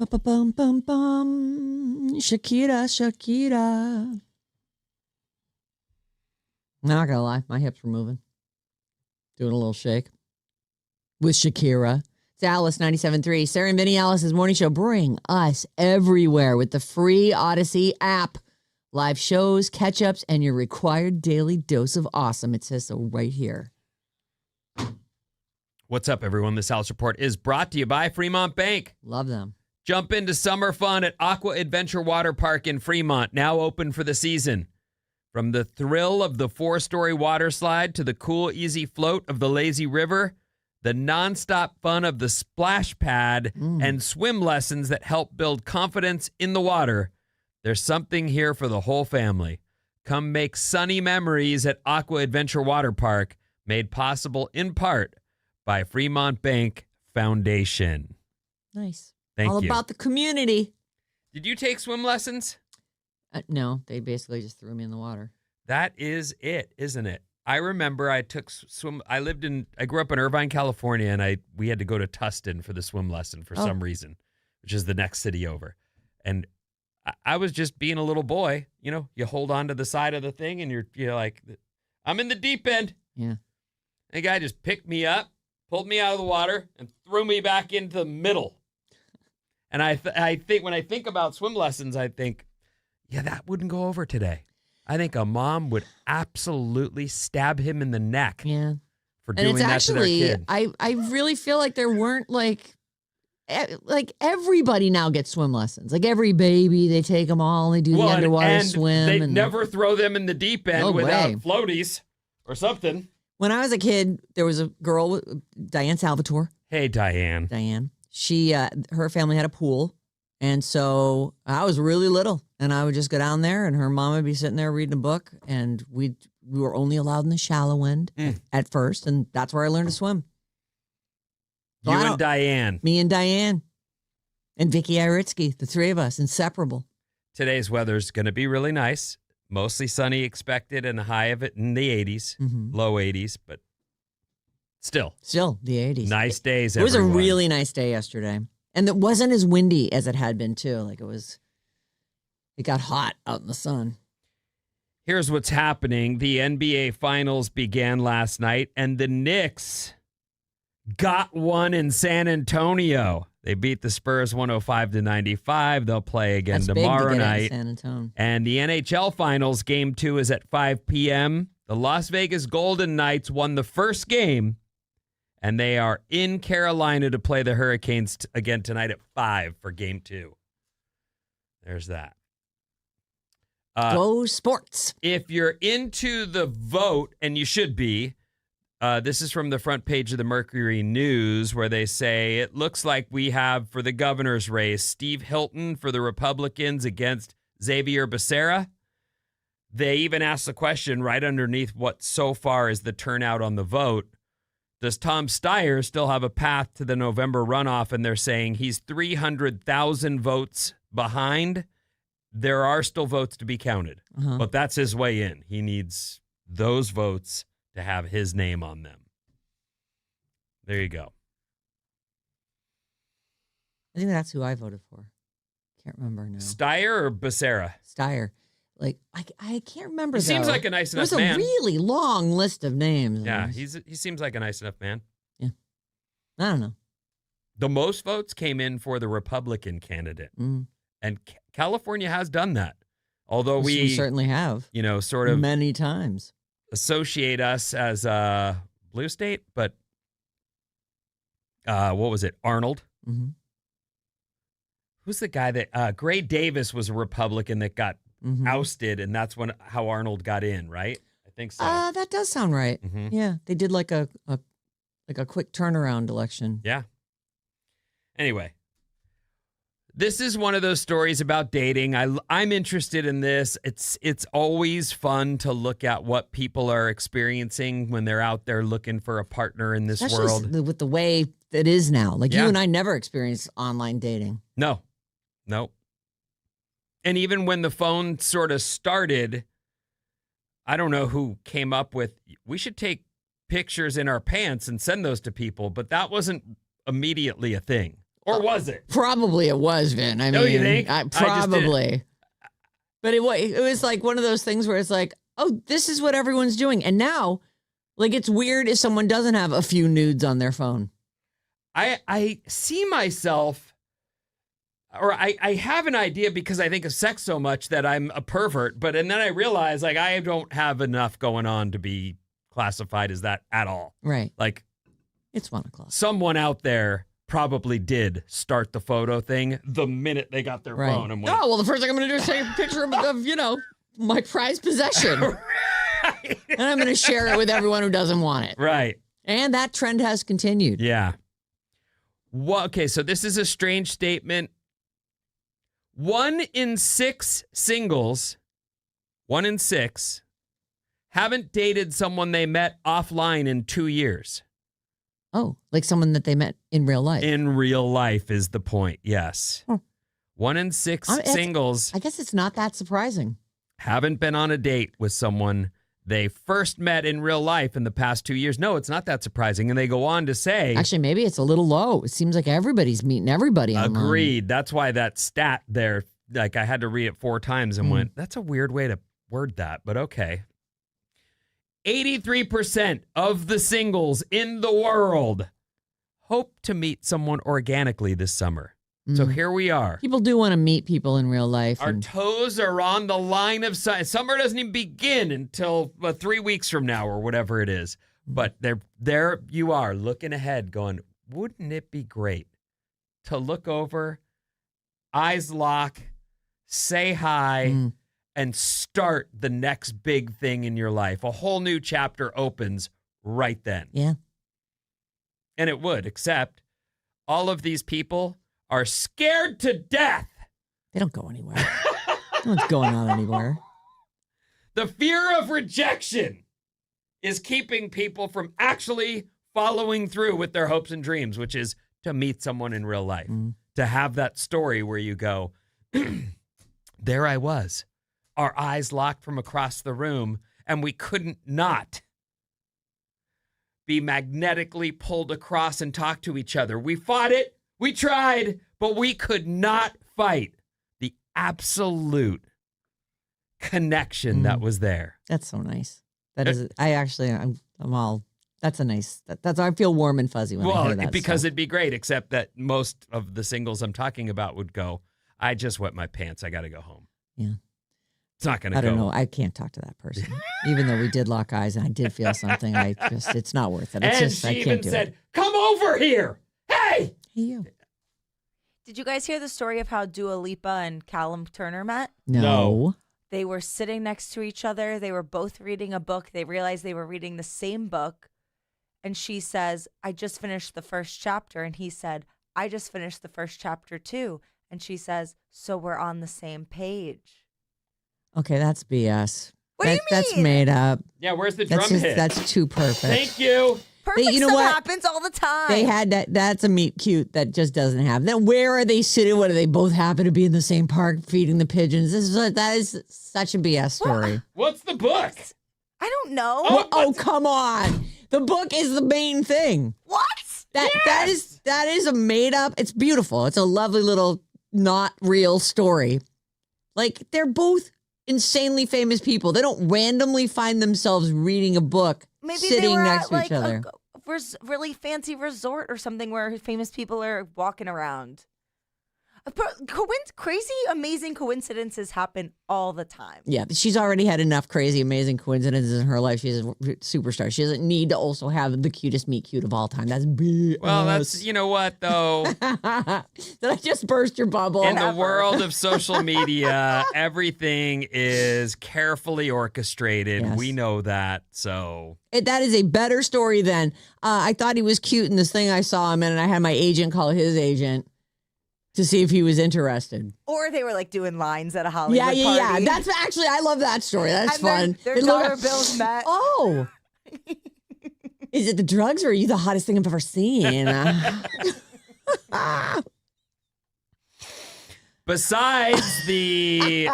Bum, bum, bum. Shakira, Shakira. Not gonna lie, my hips were moving. Doing a little shake with Shakira. It's Alice 97.3. Sarah Vinnie, Alice's morning show. Bring us everywhere with the free Odyssey app. Live shows, catch-ups, and your required daily dose of awesome. It says so right here. What's up, everyone? This Alice Report is brought to you by Fremont Bank. Love them. Jump into summer fun at Aqua Adventure Water Park in Fremont, now open for the season. From the thrill of the 4-story water slide to the cool, easy float of the lazy river, the nonstop fun of the splash pad and swim lessons that help build confidence in the water, there's something here for the whole family. Come make sunny memories at Aqua Adventure Water Park, made possible in part by Fremont Bank Foundation. Nice. Thank All you. about the community. Did you take swim lessons? No, they basically just threw me in the water. That is it, isn't it? I remember I took swim. I grew up in Irvine, California, and we had to go to Tustin for the swim lesson for some reason, which is the next city over. And I was just being a little boy. You know, you hold on to the side of the thing and you're like, I'm in the deep end. Yeah. And the guy just picked me up, pulled me out of the water, and threw me back into the middle. And I think when I think about swim lessons, I think, yeah, that wouldn't go over today. I think a mom would absolutely stab him in the neck for doing that to their kid. I really feel like there weren't like everybody now gets swim lessons. Like every baby, they take them all. They do the underwater swim. They never throw them in the deep end without floaties or something. When I was a kid, there was a girl, Diane Salvatore. Hey, Diane. She, her family had a pool. And so I was really little, and I would just go down there, and her mom would be sitting there reading a book, and we were only allowed in the shallow end at first, and that's where I learned to swim. You and Diane. Me and Diane. And Vicky Iritsky, the three of us, inseparable. Today's weather's going to be really nice. Mostly sunny expected, and a high of it in the 80s, low 80s, but still the 80s. Nice days, It was a really nice day yesterday. And it wasn't as windy as it had been, too. Like it got hot out in the sun. Here's what's happening. The NBA Finals began last night, and the Knicks got one in San Antonio. They beat the Spurs 105-95. They'll play again tomorrow night. San Antonio. And the NHL Finals, Game 2 is at 5 p.m. The Las Vegas Golden Knights won the first game, and they are in Carolina to play the Hurricanes again tonight at 5 for Game 2. There's that. Go sports. If you're into the vote, and you should be, this is from the front page of the Mercury News, where they say, it looks like we have for the governor's race, Steve Hilton for the Republicans against Xavier Becerra. They even asked the question right underneath what so far is the turnout on the vote. Does Tom Steyer still have a path to the November runoff? And they're saying he's 300,000 votes behind. There are still votes to be counted, but that's his way in. He needs those votes to have his name on them. There you go. I think that's who I voted for. Can't remember now. Steyer or Becerra? Steyer. Like I can't remember. He seems like a nice enough man. There's a really long list of names. Yeah, he seems like a nice enough man. Yeah, I don't know. The most votes came in for the Republican candidate, and California has done that. Although we certainly have, sort of many times associate us as a blue state, but what was it? Arnold. Mm-hmm. Who's the guy that Gray Davis was a Republican that got ousted, and that's how Arnold got in, right? I think so. That does sound right. Yeah, they did like a quick turnaround election. Yeah. Anyway, this is one of those stories about dating. I'm interested in this. It's always fun to look at what people are experiencing when they're out there looking for a partner in this world. With the way it is now. Like you and I never experienced online dating. No. And even when the phone sort of started, I don't know who came up with, we should take pictures in our pants and send those to people, but that wasn't immediately a thing. Or was it? Probably it was, Vin. I No, mean, you think? probably. But it was like one of those things where it's like, oh, this is what everyone's doing. And now, like, it's weird if someone doesn't have a few nudes on their phone. I see myself, or I have an idea because I think of sex so much that I'm a pervert, and then I realize, like, I don't have enough going on to be classified as that at all. Right. Like, it's 1 o'clock. Someone out there probably did start the photo thing the minute they got their phone and went, oh, well, the first thing I'm going to do is take a picture of my prized possession. Right. And I'm going to share it with everyone who doesn't want it. Right. And that trend has continued. Yeah. Well, okay, so this is a strange statement. 1 in 6 singles, 1 in 6, haven't dated someone they met offline in 2 years. Oh, like someone that they met in real life. In real life is the point, yes. 1 in 6 singles I guess it's not that surprising. haven't been on a date with someone they first met in real life in the past 2 years. No, it's not that surprising. And they go on to say... Actually, maybe it's a little low. It seems like everybody's meeting everybody online. Agreed. That's why that stat there, like I had to read it 4 times and went, that's a weird way to word that, but okay. 83% of the singles in the world hope to meet someone organically this summer. So here we are. People do want to meet people in real life. Our toes are on the line of sight. Summer doesn't even begin until 3 weeks from now or whatever it is. But there you are looking ahead going, wouldn't it be great to look over, eyes lock, say hi, and start the next big thing in your life? A whole new chapter opens right then. Yeah. And it would, except all of these people are scared to death. They don't go anywhere. No one's going on anywhere. The fear of rejection is keeping people from actually following through with their hopes and dreams, which is to meet someone in real life, to have that story where you go, there I was, our eyes locked from across the room, and we couldn't not be magnetically pulled across and talk to each other. We fought it. We tried, but we could not fight the absolute connection that was there. That's so nice. That is, I'm all, that's a nice, that's, I feel warm and fuzzy when I hear that. Because stuff. it'd be great, except that most of the singles I'm talking about would go, I just wet my pants. I got to go home. Yeah. It's not going to go. I don't know. I can't talk to that person. Even though we did lock eyes and I did feel something, it's not worth it. It's and just, she I can't even do said, it. come over here. Hey! Hey, you. Did you guys hear the story of how Dua Lipa and Callum Turner met? No. They were sitting next to each other. They were both reading a book. They realized they were reading the same book. And she says, I just finished the first chapter. And he said, I just finished the first chapter too. And she says, so we're on the same page. Okay, that's BS. What do you That's mean? made up. Yeah, where's the drum hit? That's too perfect. Thank you. Perfect you know stuff what? happens all the time. They had that. That's a meet cute that just doesn't happen. Then where are they sitting? What do they both happen to be in the same park feeding the pigeons? That is such a BS story. What's the book? I don't know. Oh, come on! The book is the main thing. What? That is a made up. It's beautiful. It's a lovely little not real story. Like they're both insanely famous people. They don't randomly find themselves reading a book Maybe sitting they were next at to each other. a really fancy resort or something where famous people are walking around. Crazy, amazing coincidences happen all the time. Yeah, but she's already had enough crazy, amazing coincidences in her life. She's a superstar. She doesn't need to also have the cutest meet cute of all time. That's BS. Well, that's, you know what, though? Did I just burst your bubble? In the world of social media, everything is carefully orchestrated. Yes. We know that, so... That is a better story than, I thought he was cute in this thing I saw him in, and I had my agent call his agent to see if he was interested. Or they were like doing lines at a Hollywood Yeah. party. That's actually, I love that story. That's And fun. Their They look- dollar bills met. Oh. Is it the drugs or are you the hottest thing I've ever seen? Besides the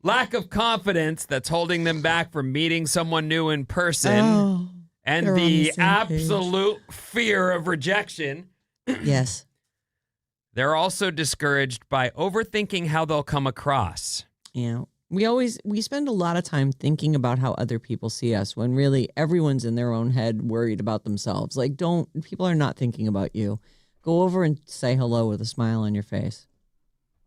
lack of confidence that's holding them back from meeting someone new in person Oh, and they're on the the same page. absolute fear of rejection, yes. They're also discouraged by overthinking how they'll come across. Yeah. We spend a lot of time thinking about how other people see us when really everyone's in their own head worried about themselves. Like, people are not thinking about you. Go over and say hello with a smile on your face.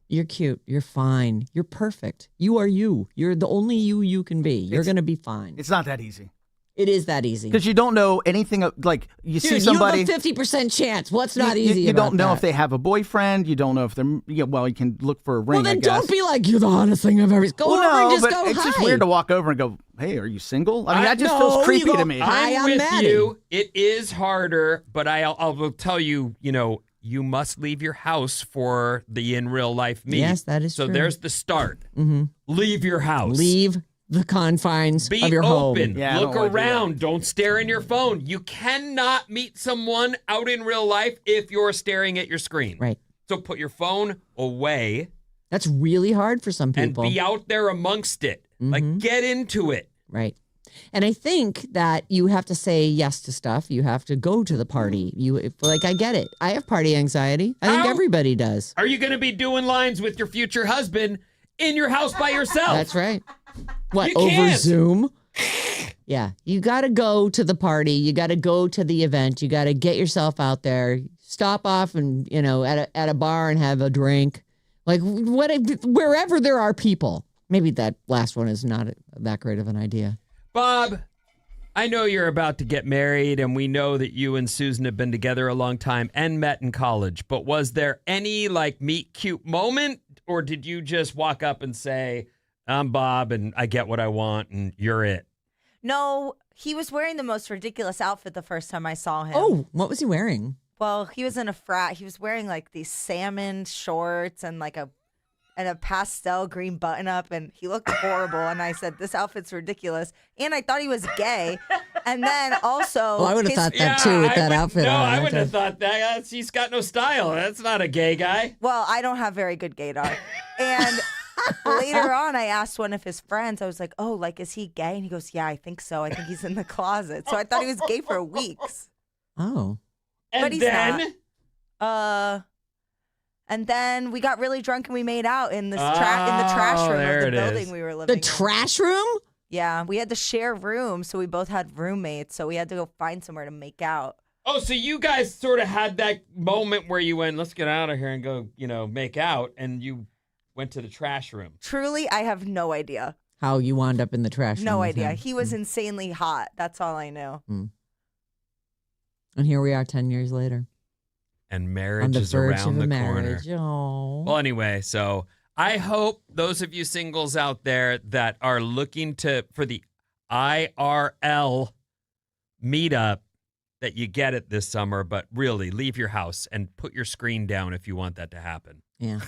You're cute. You're fine. You're perfect. You are you. You're the only you can be. You're going to be fine. It's not that easy. It is that easy. Because you don't know anything. Like, you see somebody. You have a 50% chance. What's not easy You about don't know that? if they have a boyfriend. You don't know if they're. Well, you can look for a ring. Well, then I guess. don't be like, you're the hottest thing I've ever seen. Go over and just but go, it's hi. just weird to walk over and go, "Hey, are you single?" I mean, that just no, feels you creepy go, to me. Hi, I'm with Maddie. you. It is harder, but I will tell you, you must leave your house for the in real life meet. Yes, that is so true. there's the start. Mm-hmm. Leave your house. Leave the confines Be of your open. home. Yeah, I Look don't wanna do around. Don't stare in your phone. You cannot meet someone out in real life if you're staring at your screen. Right. So put your phone away That's really hard for some and people. be out there amongst it. Like, get into it. Right. And I think that you have to say yes to stuff. You have to go to the party. I get it. I have party anxiety. I think How? everybody does. Are you going to be doing lines with your future husband in your house by yourself? That's right. What, You over can't. Zoom? Yeah. You got to go to the party. You got to go to the event. You got to get yourself out there. Stop off and, at a bar and have a drink. Like, wherever there are people. Maybe that last one is not that great of an idea. Bob, I know you're about to get married, and we know that you and Susan have been together a long time and met in college. But was there any, meet cute moment, or did you just walk up and say, I'm Bob, and I get what I want, and you're it? No, he was wearing the most ridiculous outfit the first time I saw him. Oh, what was he wearing? Well, he was in a frat. He was wearing these salmon shorts and a pastel green button up, and he looked horrible. And I said, this outfit's ridiculous. And I thought he was gay. And then also, Well, I would have thought that too with that outfit on. I wouldn't have thought that. He's got no style. That's not a gay guy. well, I don't have very good gaydar. And later on, I asked one of his friends, I was like, oh, is he gay? And he goes, yeah, I think so. I think he's in the closet. So I thought he was gay for weeks. Oh. And But he's then, And then we got really drunk and we made out in the trash room there of the it building is. we were living The in. trash room? Yeah, we had to share rooms, so we both had roommates, so we had to go find somewhere to make out. oh, so you guys sort of had that moment where you went, let's get out of here and go, make out, and you went to the trash room. Truly, I have no idea. How you wound up in the trash room. No with idea. him. He was insanely hot. That's all I knew. And here we are 10 years later. And On marriage the is verge around of a the corner. marriage. Oh. Well, anyway, so I hope those of you singles out there that are looking for the IRL meetup that you get it this summer, but really leave your house and put your screen down if you want that to happen. Yeah.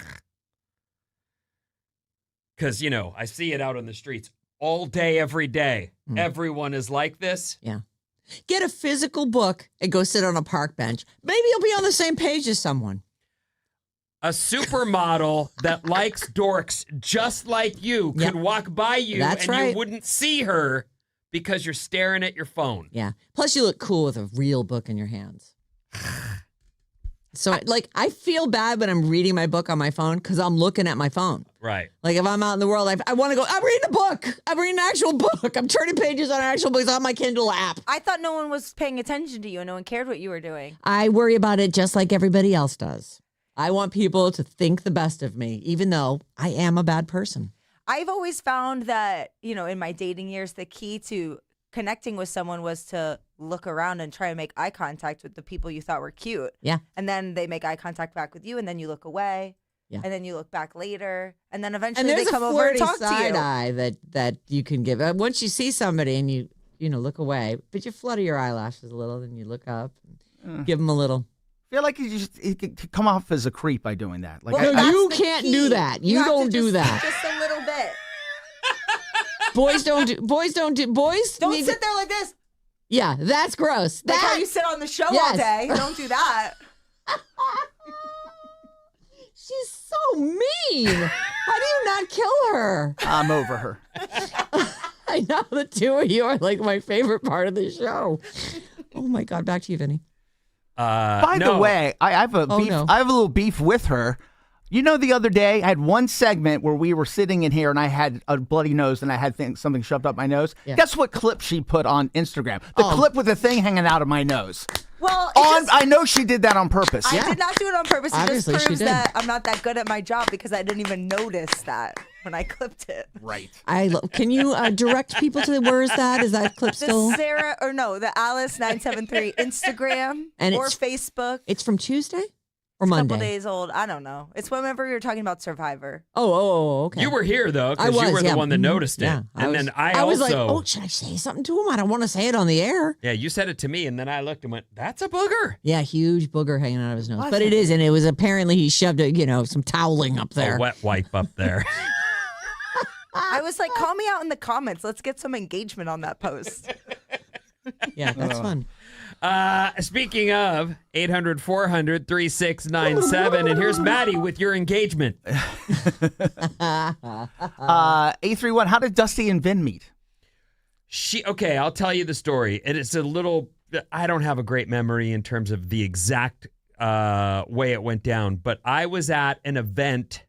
Because, I see it out on the streets all day, every day. Mm. Everyone is like this. Yeah. Get a physical book and go sit on a park bench. Maybe you'll be on the same page as someone. A supermodel that likes dorks just like you could Yep. walk by you That's and right. you wouldn't see her because you're staring at your phone. Yeah. Plus, you look cool with a real book in your hands. So, I feel bad when I'm reading my book on my phone because I'm looking at my phone. Right. Like, if I'm out in the world, I want to go, I'm reading a book. I'm reading an actual book. I'm turning pages on an actual book. It's on my Kindle app. I thought no one was paying attention to you and no one cared what you were doing. I worry about it just like everybody else does. I want people to think the best of me, even though I am a bad person. I've always found that, in my dating years, the key to connecting with someone was to look around and try and make eye contact with the people you thought were cute. Yeah. And then they make eye contact back with you, and then you look away. Yeah. And then you look back later, and then eventually And they there's come a over and flirty talk to side you. eye that you can give. Once you see somebody and you look away, but you flutter your eyelashes a little, then you look up, and give them a little. I feel like you could come off as a creep by doing that. Like, Well, No, that's you the can't key. do that. You have to don't do just- that. Just a little bit. Boys don't do. Boys Don't need sit there like this. Yeah, that's gross. Like how That you sit on the show all Yes. day. Don't do that. she's so mean. How do you not kill her? I'm over her. I know the two of you are like my favorite part of the show. Oh my God, back to you, Vinny. By the no. way, I have a Oh, beef. no. I have a little beef with her. You know, the other day I had one segment where we were sitting in here and I had a bloody nose and I had something shoved up my nose. Yeah. Guess what clip she put on Instagram? The clip with the thing hanging out of my nose. Well, I know she did that on purpose. I did not do it on purpose. It Obviously, she just proves did. that I'm not that good at my job because I didn't even notice that when I clipped it. Right. Can you direct people to where is that? Is that clip The still? Sarah, or no, the Alice973 Instagram And or it's- Facebook. It's from Tuesday or It's a Monday? couple days old. I don't know. It's whenever you're talking about Survivor. Oh, okay. You were here though, I because was, you were the yeah. one that Mhm. noticed it. Yeah, And then I was also, like, oh, should I say something to him? I don't want to say it on the air. yeah, you said it to me, and then I looked and went, "That's a booger." Yeah, huge booger hanging out of his nose. What? But it is, and it was apparently he shoved some toweling up there. A wet wipe up there. I was like, call me out in the comments. Let's get some engagement on that post. Yeah, that's fun. Speaking of 800-400-3697, and here's Maddie with your engagement. A31, how did Dusty and Vin meet? Okay, I'll tell you the story. And it's a little, I don't have a great memory in terms of the exact way it went down, but I was at an event.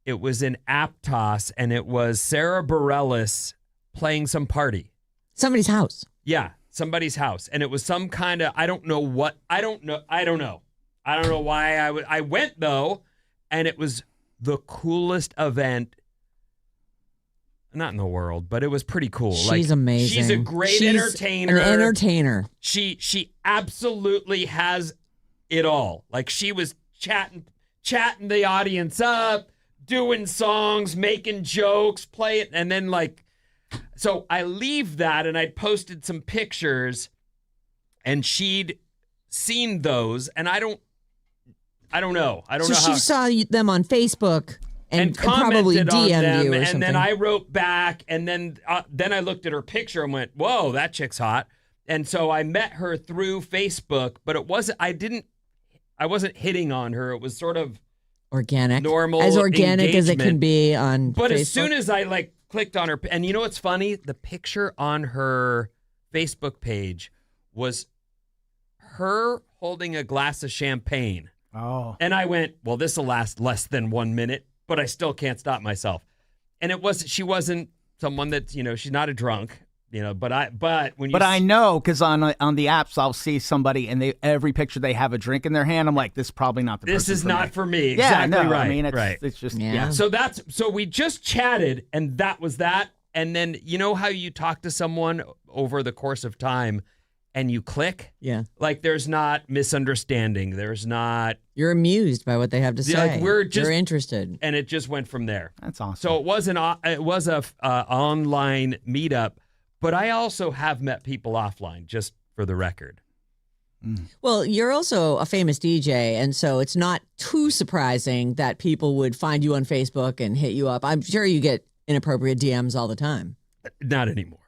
It was in Aptos, and it was Sarah Bareilles playing some party. Somebody's house. Yeah, somebody's house. And it was some kind of, I don't know why I went, though, and it was the coolest event. Not in the world, but it was pretty cool. She's amazing. She's a great She's entertainer. An entertainer. She absolutely has it all. Like, she was chatting the audience up, doing songs, making jokes, playing, and then so I leave that, and I posted some pictures, and she'd seen those, and I don't know. I don't So know she how. saw them on Facebook and probably commented on DM'd them, you or and something. then I wrote back, and then I looked at her picture and went, "Whoa, that chick's hot." And so I met her through Facebook, but it wasn't. I wasn't hitting on her. It was sort of organic, normal, as organic as it engagement. can be on. But Facebook. as soon as I clicked on her, and you know what's funny? The picture on her Facebook page was her holding a glass of champagne. Oh. And I went, well, this will last less than 1 minute, but I still can't stop myself. And she wasn't someone that, she's not a drunk, but I know because on the apps I'll see somebody and every picture they have a drink in their hand. I'm like, this is probably not the this person is for not me. for me. Yeah, Exactly no, right. I mean, right. it's just Yeah. So we just chatted, and that was that. And then you know how you talk to someone over the course of time and you click? Yeah. Like, there's not misunderstanding. There's not, You're amused by what they have to say. like, You're interested. and it just went from there. That's awesome. So it was a online meetup, but I also have met people offline, just for the record. Well, you're also a famous DJ, and so it's not too surprising that people would find you on Facebook and hit you up. I'm sure you get inappropriate DMs all the time. Not anymore.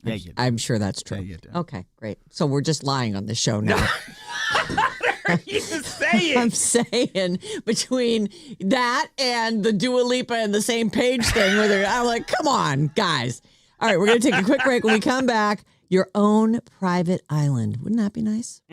Yeah, you do. I'm sure that's true. Yeah, you do. Okay, great. So we're just lying on this show now. What are you saying? I'm saying between that and the Dua Lipa and the same page thing, I'm like, come on, guys. All right, we're going to take a quick break. When we come back, your own private island. Wouldn't that be nice?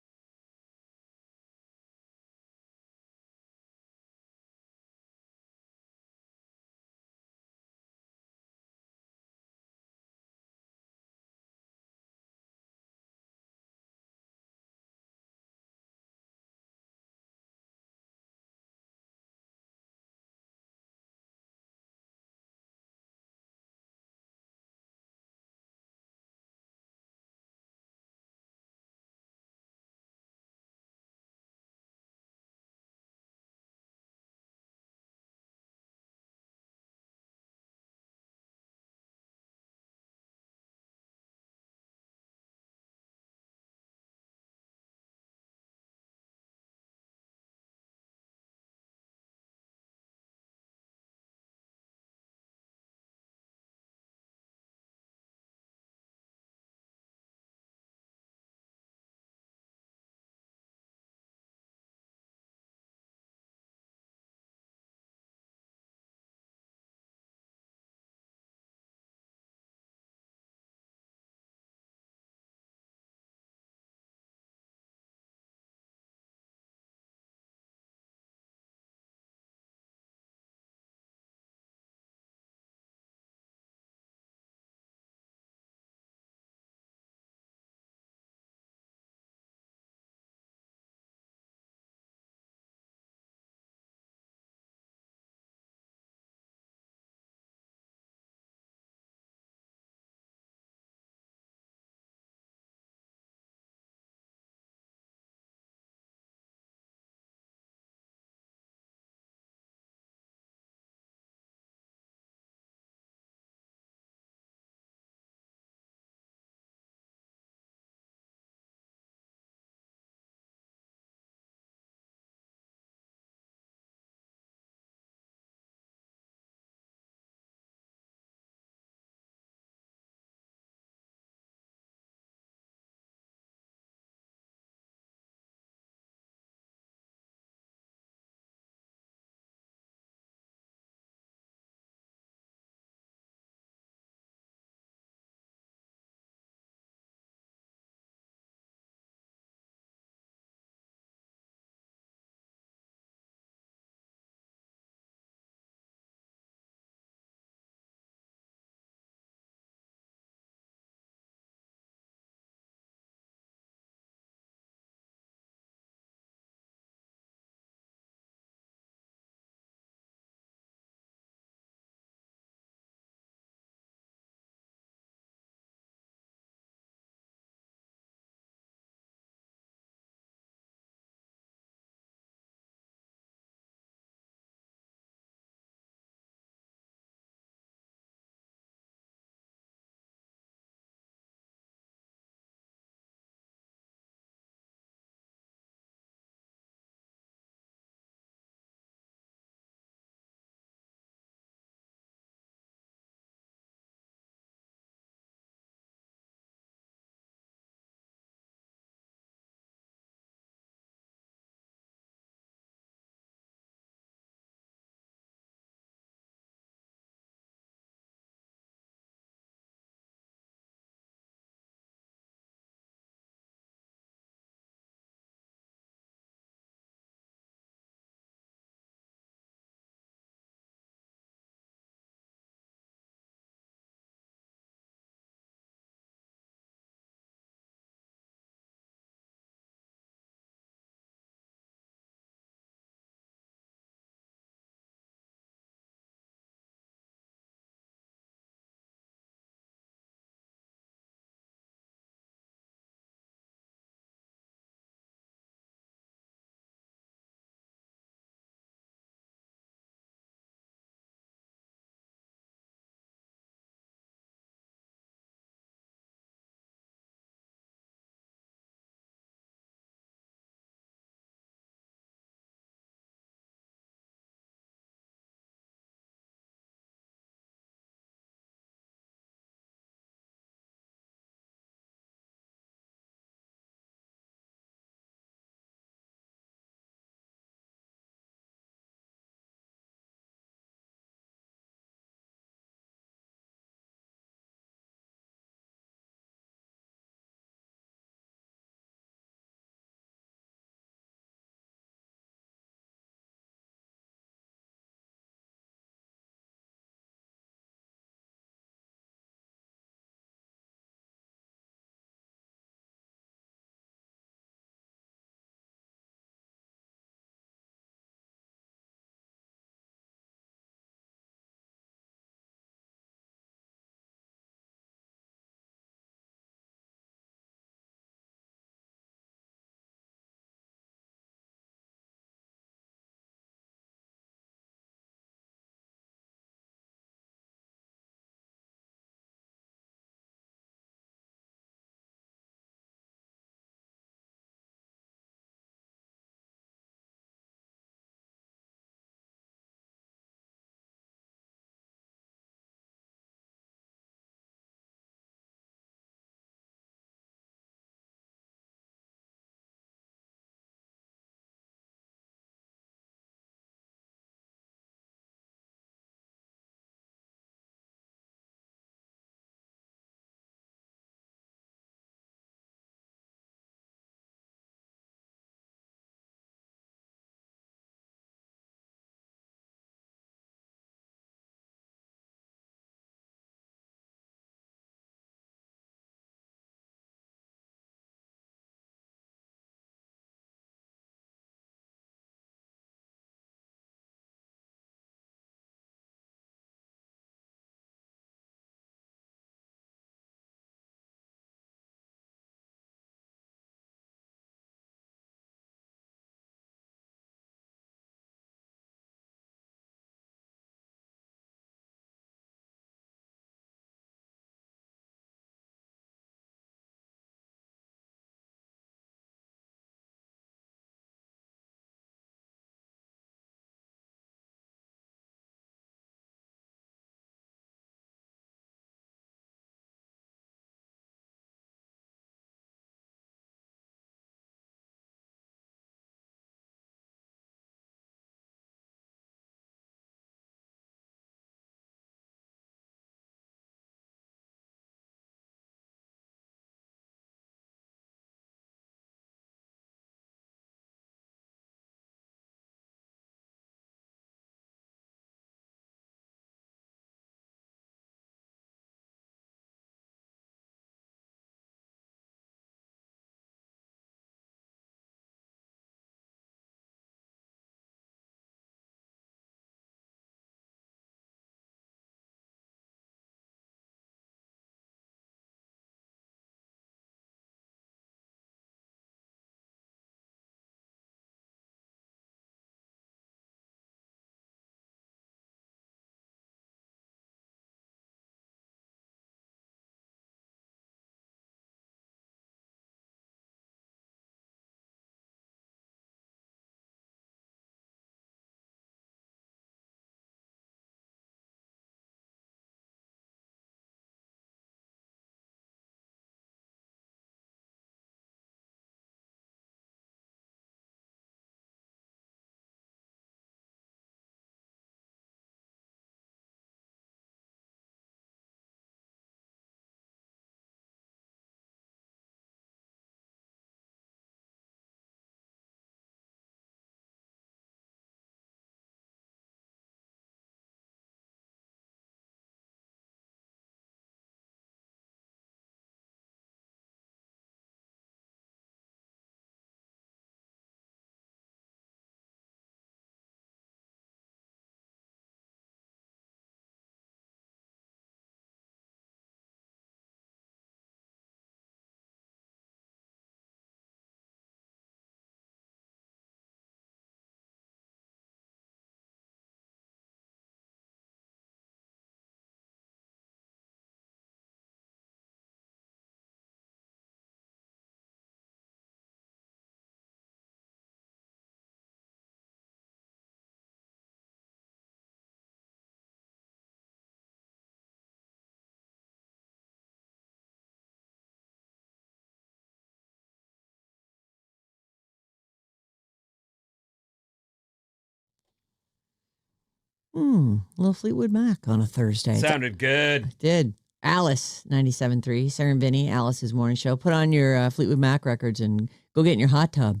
little Fleetwood Mac on a Thursday. Sounded good. It did. Alice, 97.3, Sarah Vinnie, Alice's morning show. Put on your Fleetwood Mac records and go get in your hot tub.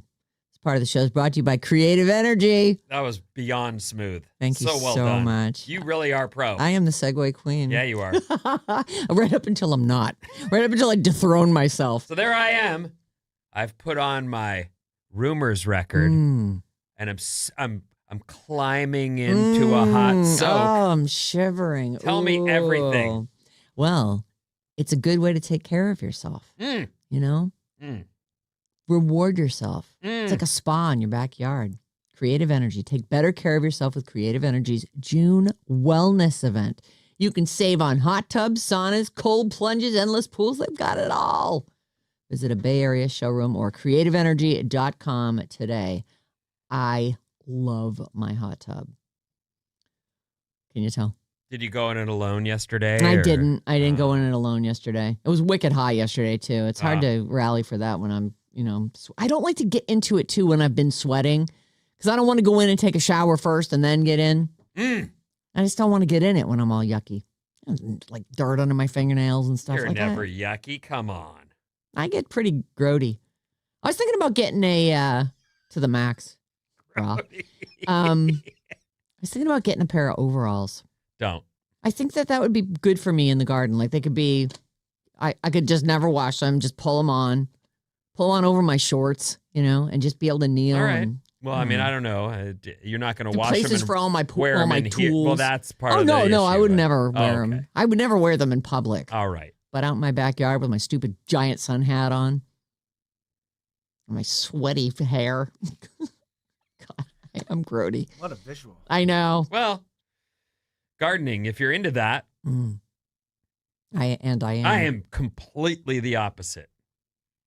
This part of the show is brought to you by Creative Energy. That was beyond smooth. Thank you so well so done. much. You really are pro. I am the Segway queen. Yeah, you are. Right up until I'm not. Right up until I dethrone myself. So there I am. I've put on my rumors record, and I'm climbing into a hot soak. Oh, I'm shivering. Tell me everything. Well, it's a good way to take care of yourself. You know? Reward yourself. It's like a spa in your backyard. Creative Energy. Take better care of yourself with Creative Energy's June Wellness event. You can save on hot tubs, saunas, cold plunges, endless pools. They've got it all. Visit a Bay Area showroom or creativeenergy.com today. I love my hot tub. Can you tell? Did you go in it alone yesterday? I didn't. I didn't go in it alone yesterday. It was wicked hot yesterday, too. It's hard to rally for that when I'm, I don't like to get into it, too, when I've been sweating because I don't want to go in and take a shower first and then get in. I just don't want to get in it when I'm all yucky. Like dirt under my fingernails and stuff You're like that. never yucky. Come on. I get pretty grody. I was thinking about getting a to the max bra. I was thinking about getting a pair of overalls. Don't. I think that would be good for me in the garden. Like they could be, I could just never wash them, just pull on over my shorts, and just be able to kneel. All right. And, Well, I mean, I don't know. You're not going to wash places them and for all my wear all them my in tools. here. Well, that's part of the no, issue. I would but- never wear okay. them. I would never wear them in public. All right. But out in my backyard with my stupid giant sun hat on, and my sweaty hair. God, I'm grody. What a visual. I know. Well, gardening, if you're into that, I am. I am completely the opposite.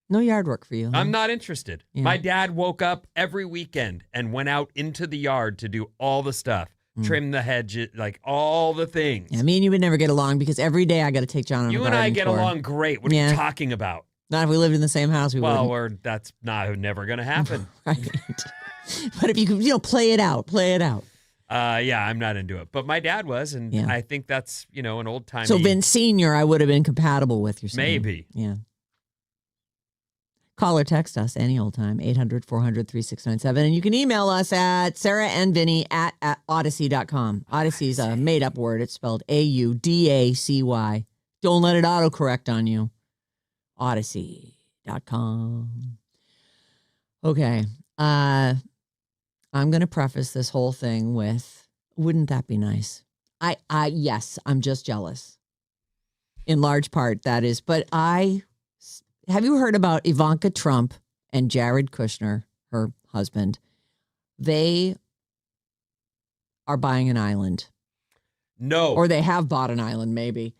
No yard work for you. Huh? I'm not interested. Yeah. My dad woke up every weekend and went out into the yard to do all the stuff, trim the hedges, like all the things. Yeah, me and you would never get along because every day I got to take John on a You garden and I get tour. along great. What are you talking about? Not if we lived in the same house, we Well, wouldn't. that's never going to happen. Right. But if you could, play it out. Yeah, I'm not into it. But my dad was, and Yeah. I think that's, an old time. So Vince Senior, I would have been compatible with. You're saying. Maybe. Yeah. Call or text us any old time, 800-400-3697. And you can email us at sarahandvinny at odyssey.com. Odyssey's a made-up word. It's spelled Audacy. Don't let it autocorrect on you. Odyssey.com. Okay. I'm going to preface this whole thing with, wouldn't that be nice? Yes, I'm just jealous. In large part, that is. But have you heard about Ivanka Trump and Jared Kushner, her husband? They are buying an island. No. Or they have bought an island, maybe.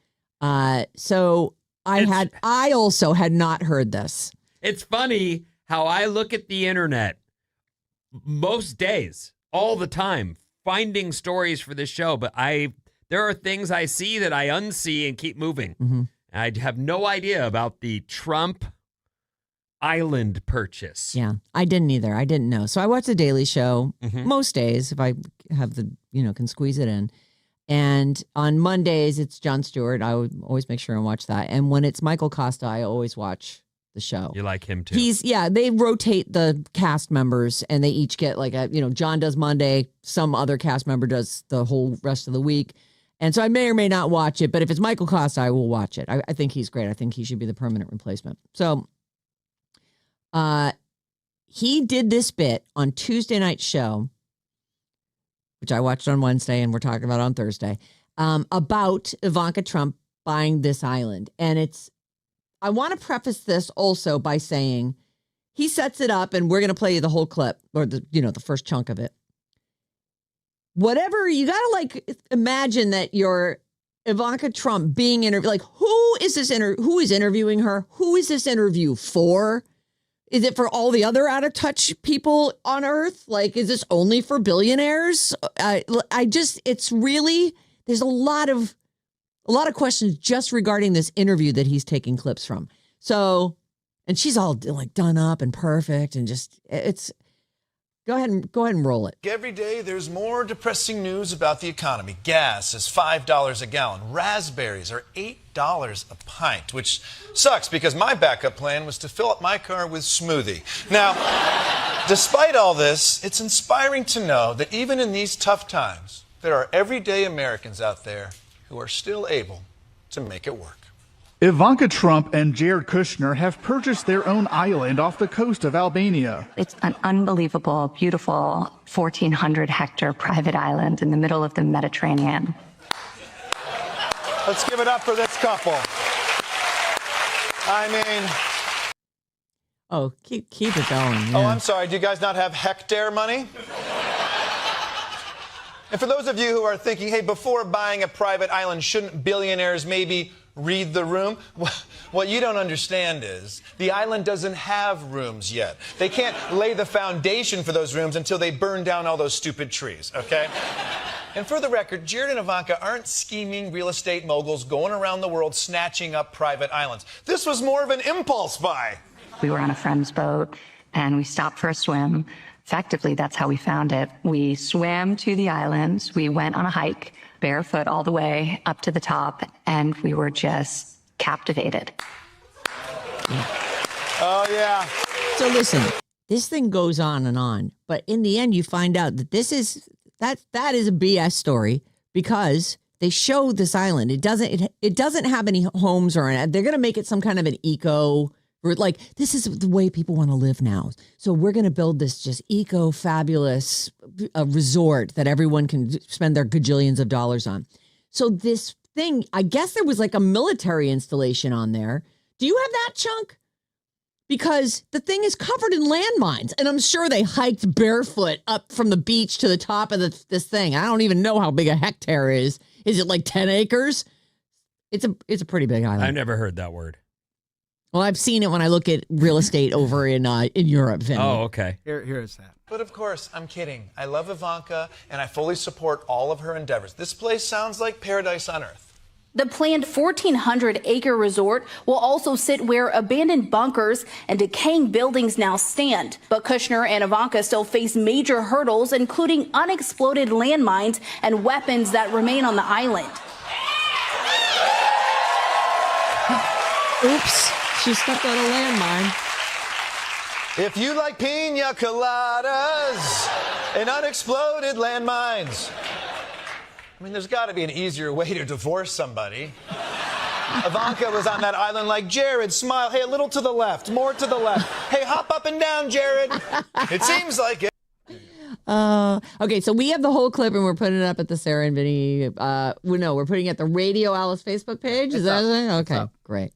So I also had not heard this. It's funny how I look at the internet most days, all the time, finding stories for this show, but there are things I see that I unsee and keep moving. Mm-hmm. I have no idea about the Trump island purchase. Yeah, I didn't either. I didn't know. So I watch The Daily Show most days if I have can squeeze it in. And on Mondays, it's Jon Stewart. I would always make sure and watch that. And when it's Michael Costa, I always watch the show. You like him too. They rotate the cast members and they each get like John does Monday, some other cast member does the whole rest of the week. And so I may or may not watch it, but if it's Michael Costa, I will watch it. I think he's great. I think he should be the permanent replacement. So he did this bit on Tuesday night's show, which I watched on Wednesday and we're talking about on Thursday, about Ivanka Trump buying this island. And I want to preface this also by saying he sets it up and we're going to play you the whole clip or the first chunk of it. Whatever, you got to imagine that you're Ivanka Trump being interviewed. Who is interviewing her? Who is this interview for? Is it for all the other out of touch people on earth? Is this only for billionaires? It's really, there's a lot of questions just regarding this interview that he's taking clips from. So, and she's all done up and perfect and just, Go ahead and roll it. Every day there's more depressing news about the economy. Gas is $5 a gallon. Raspberries are $8 a pint, which sucks because my backup plan was to fill up my car with smoothie. Now, despite all this, it's inspiring to know that even in these tough times, there are everyday Americans out there who are still able to make it work. Ivanka Trump and Jared Kushner have purchased their own island off the coast of Albania. It's an unbelievable, beautiful 1,400-hectare private island in the middle of the Mediterranean. Let's give it up for this couple. I mean... Oh, keep it going. Oh, Yeah. I'm sorry. Do you guys not have hectare money? And for those of you who are thinking, hey, before buying a private island, shouldn't billionaires maybe read the room? What you don't understand is the island doesn't have rooms yet. They can't lay the foundation for those rooms until they burn down all those stupid trees, okay? And for the record, Jared and Ivanka aren't scheming real estate moguls going around the world snatching up private islands. This was more of an impulse buy. We were on a friend's boat, and we stopped for a swim. Effectively, that's how we found it. We swam to the island. We went on a hike, barefoot all the way up to the top, and we were just captivated. Oh, yeah. So listen, this thing goes on, but in the end, you find out that that is a BS story because they show this island. It doesn't have any homes or anything. They're going to make it some kind of an eco. Like, this is the way people want to live now. So we're going to build this just eco-fabulous resort that everyone can spend their gajillions of dollars on. So this thing, I guess there was like a military installation on there. Do you have that, Chunk? Because the thing is covered in landmines. And I'm sure they hiked barefoot up from the beach to the top of this thing. I don't even know how big a hectare is. Is it like 10 acres? It's a pretty big island. I've never heard that word. Well, I've seen it when I look at real estate over in Europe, Vinny. Oh, okay. Here's that. But of course, I'm kidding. I love Ivanka, and I fully support all of her endeavors. This place sounds like paradise on earth. The planned 1,400-acre resort will also sit where abandoned bunkers and decaying buildings now stand. But Kushner and Ivanka still face major hurdles, including unexploded landmines and weapons that remain on the island. Oops. She stepped on a landmine. If you like pina coladas and unexploded landmines, I mean, there's got to be an easier way to divorce somebody. Ivanka was on that island like, Jared, smile. Hey, a little to the left, more to the left. Hey, hop up and down, Jared. It seems like it. Okay, so we have the whole clip and we're putting it up at the Sarah and Vinnie. We're putting it at the Radio Alice Facebook page. Is that it? Okay, great.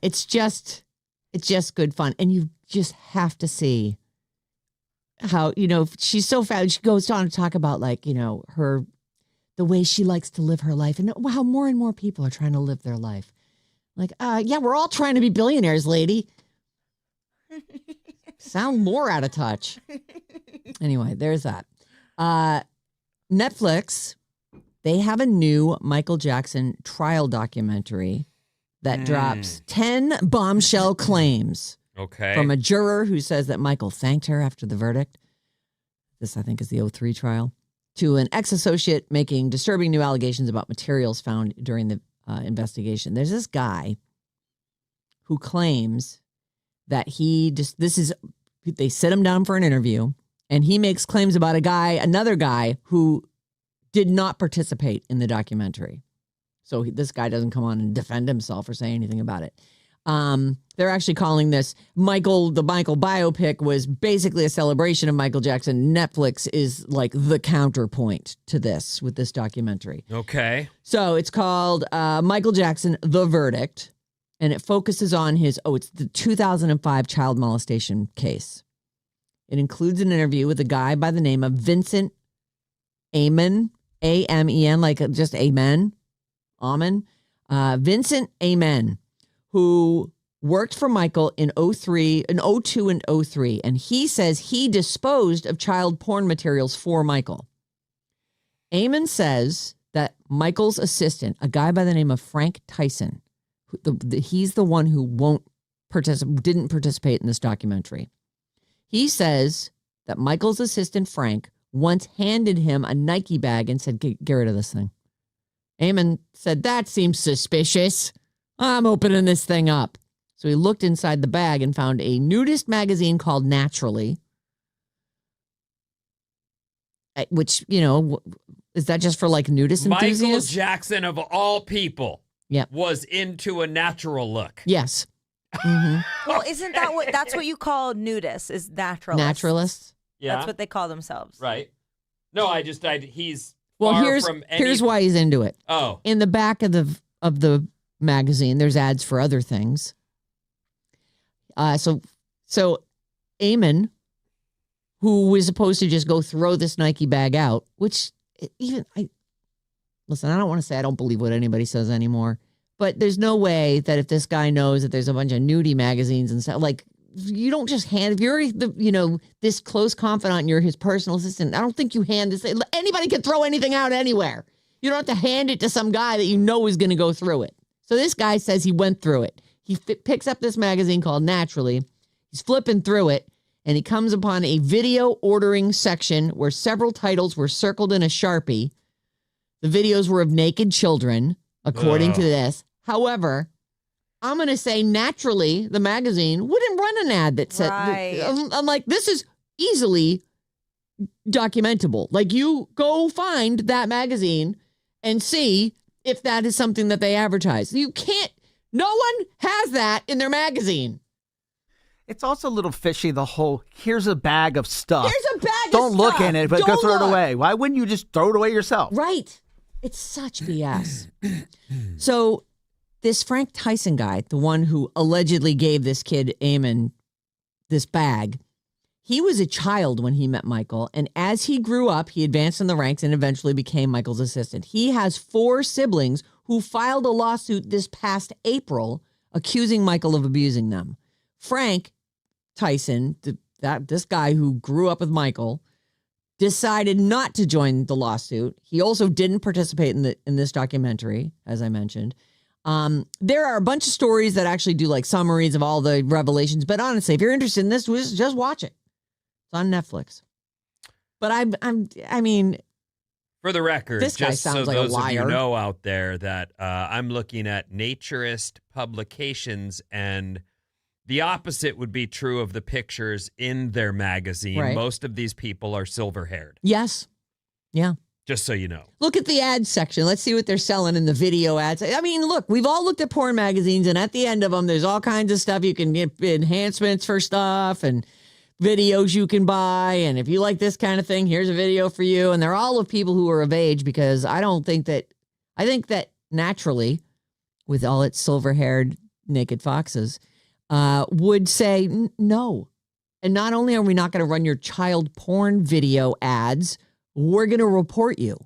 It's just good fun. And you just have to see how, she's so fast. She goes on to talk about the way she likes to live her life and how more and more people are trying to live their life. Like, yeah, we're all trying to be billionaires, lady. Sound more out of touch. Anyway, there's that. Netflix, they have a new Michael Jackson trial documentary that drops 10 bombshell claims from a juror who says that Michael thanked her after the verdict. This, I think, is the 2003 trial. To an ex-associate making disturbing new allegations about materials found during the investigation. There's this guy who claims that they sit him down for an interview, and he makes claims about another guy who did not participate in the documentary. So this guy doesn't come on and defend himself or say anything about it. They're actually calling this the Michael biopic was basically a celebration of Michael Jackson. Netflix is like the counterpoint to this with this documentary. Okay. So it's called Michael Jackson, The Verdict, and it focuses on it's the 2005 child molestation case. It includes an interview with a guy by the name of Vincent Amen, A-M-E-N, like just Amen. Vincent Amen, who worked for Michael in 02 and 03. And he says he disposed of child porn materials for Michael. Amen says that Michael's assistant, a guy by the name of Frank Tyson, he's the one who didn't participate in this documentary. He says that Michael's assistant, Frank, once handed him a Nike bag and said, get rid of this thing. Eamon said, that seems suspicious. I'm opening this thing up. So he looked inside the bag and found a nudist magazine called Naturally, which, is that just for like nudist enthusiasts? Michael Jackson, of all people, Yep. was into a natural look. Yes. Mm-hmm. Well, isn't that that's what you call nudists, is naturalists? Naturalists. Yeah. That's what they call themselves. Right. No, he's Well, far here's from any... here's why he's into it. Oh. In the back of the magazine, there's ads for other things. So Eamon, who was supposed to just go throw this Nike bag out, which listen, I don't want to say I don't believe what anybody says anymore, but there's no way that if this guy knows that there's a bunch of nudie magazines and stuff, like, you don't just hand, if you're this close confidant and you're his personal assistant, I don't think you hand this. Anybody can throw anything out anywhere. You don't have to hand it to some guy that you know is going to go through it. So this guy says he went through it. He picks up this magazine called Naturally. He's flipping through it, and he comes upon a video ordering section where several titles were circled in a Sharpie. The videos were of naked children, according to this. However, I'm going to say Naturally, the magazine, wouldn't run an ad that said, Right. I'm like, this is easily documentable. Like, you go find that magazine and see if that is something that they advertise. You can't, no one has that in their magazine. It's also a little fishy, the whole, here's a bag of stuff. Here's a bag of stuff. Don't look in it, but go Don't throw it look. away. Why wouldn't you just throw it away yourself? Right. It's such BS. So this Frank Tyson guy, the one who allegedly gave this kid Eamon this bag, he was a child when he met Michael. And as he grew up, he advanced in the ranks and eventually became Michael's assistant. He has 4 siblings who filed a lawsuit this past April accusing Michael of abusing them. Frank Tyson, this guy who grew up with Michael, decided not to join the lawsuit. He also didn't participate in this documentary, as I mentioned. There are a bunch of stories that actually do like summaries of all the revelations. But honestly, if you're interested in this, just watch it. It's on Netflix. But I mean, for the record, this guy just sounds so like a those of you liar. know out there that I'm looking at Naturist publications, and the opposite would be true of the pictures in their magazine. Right. Most of these people are silver-haired. Yes. Yeah. Just so you know. Look at the ad section. Let's see what they're selling in the video ads. I mean, look, we've all looked at porn magazines, and at the end of them, there's all kinds of stuff. You can get enhancements for stuff and videos you can buy. And if you like this kind of thing, here's a video for you. And they're all of people who are of age, because I think that Naturally, with all its silver-haired naked foxes, would say no. And not only are we not going to run your child porn video ads, we're going to report you.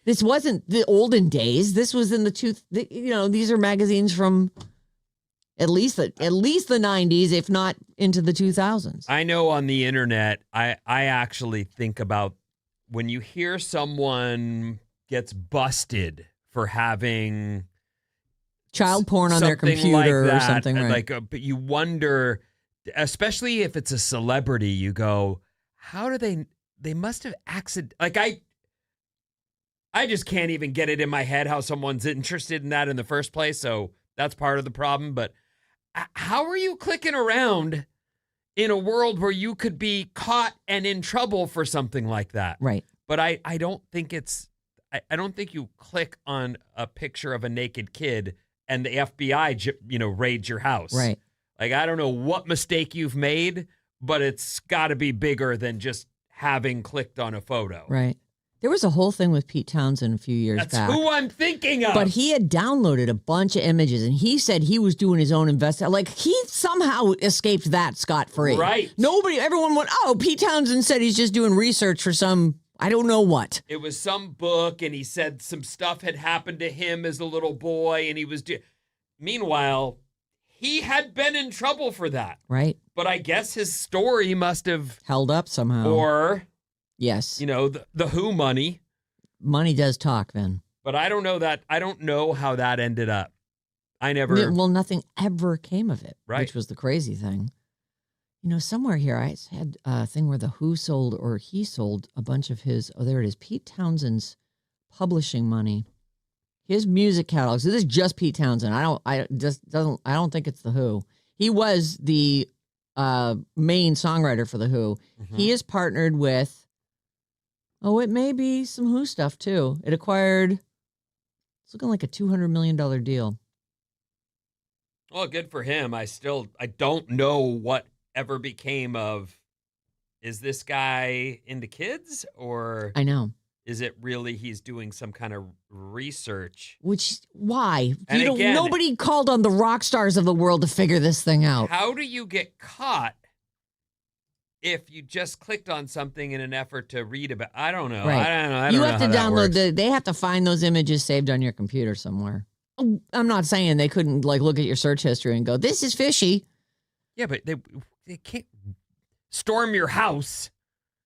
This wasn't the olden days. This was in these are magazines from at least the 90s, if not into the 2000s. I know on the internet, I actually think about when you hear someone gets busted for having child porn on their something computer like or that, something, right? But you wonder, especially if it's a celebrity, you go, how do they must have I just can't even get it in my head how someone's interested in that in the first place. So that's part of the problem. But how are you clicking around in a world where you could be caught and in trouble for something like that? Right. But I don't think I don't think you click on a picture of a naked kid and the FBI, raids your house. Right. Like, I don't know what mistake you've made, but it's got to be bigger than just having clicked on a photo. Right. There was a whole thing with Pete Townsend a few years That's back. who I'm thinking of. But he had downloaded a bunch of images, and he said he was doing his own investigation. Like, he somehow escaped that scot-free. Right. Everyone went, oh, Pete Townsend said he's just doing research for some, I don't know what. It was some book, and he said some stuff had happened to him as a little boy, and he was Meanwhile, he had been in trouble for that. Right. But I guess his story must have held up somehow. Or, yes, the Who money. Money does talk, then. But I don't know that. I don't know how that ended up. I never. Well, nothing ever came of it, Right. which was the crazy thing. Somewhere here I had a thing where the Who sold or he sold a bunch of his. Oh, there it is. Pete Townshend's publishing money, his music catalog. So this is just Pete Townsend. I don't think it's the Who. He was the main songwriter for the Who. Mm-hmm. He is partnered with. Oh, it may be some Who stuff too. It acquired. It's looking like a $200 million deal. Well, good for him. I don't know what ever became of, is this guy into kids, or I know. Is it really he's doing some kind of research? Why? And again, nobody called on the rock stars of the world to figure this thing out. How do you get caught if you just clicked on something in an effort to read about? I don't know. Right. I don't know. You have to download they have to find those images saved on your computer somewhere. I'm not saying they couldn't look at your search history and go, this is fishy. Yeah, but they can't storm your house.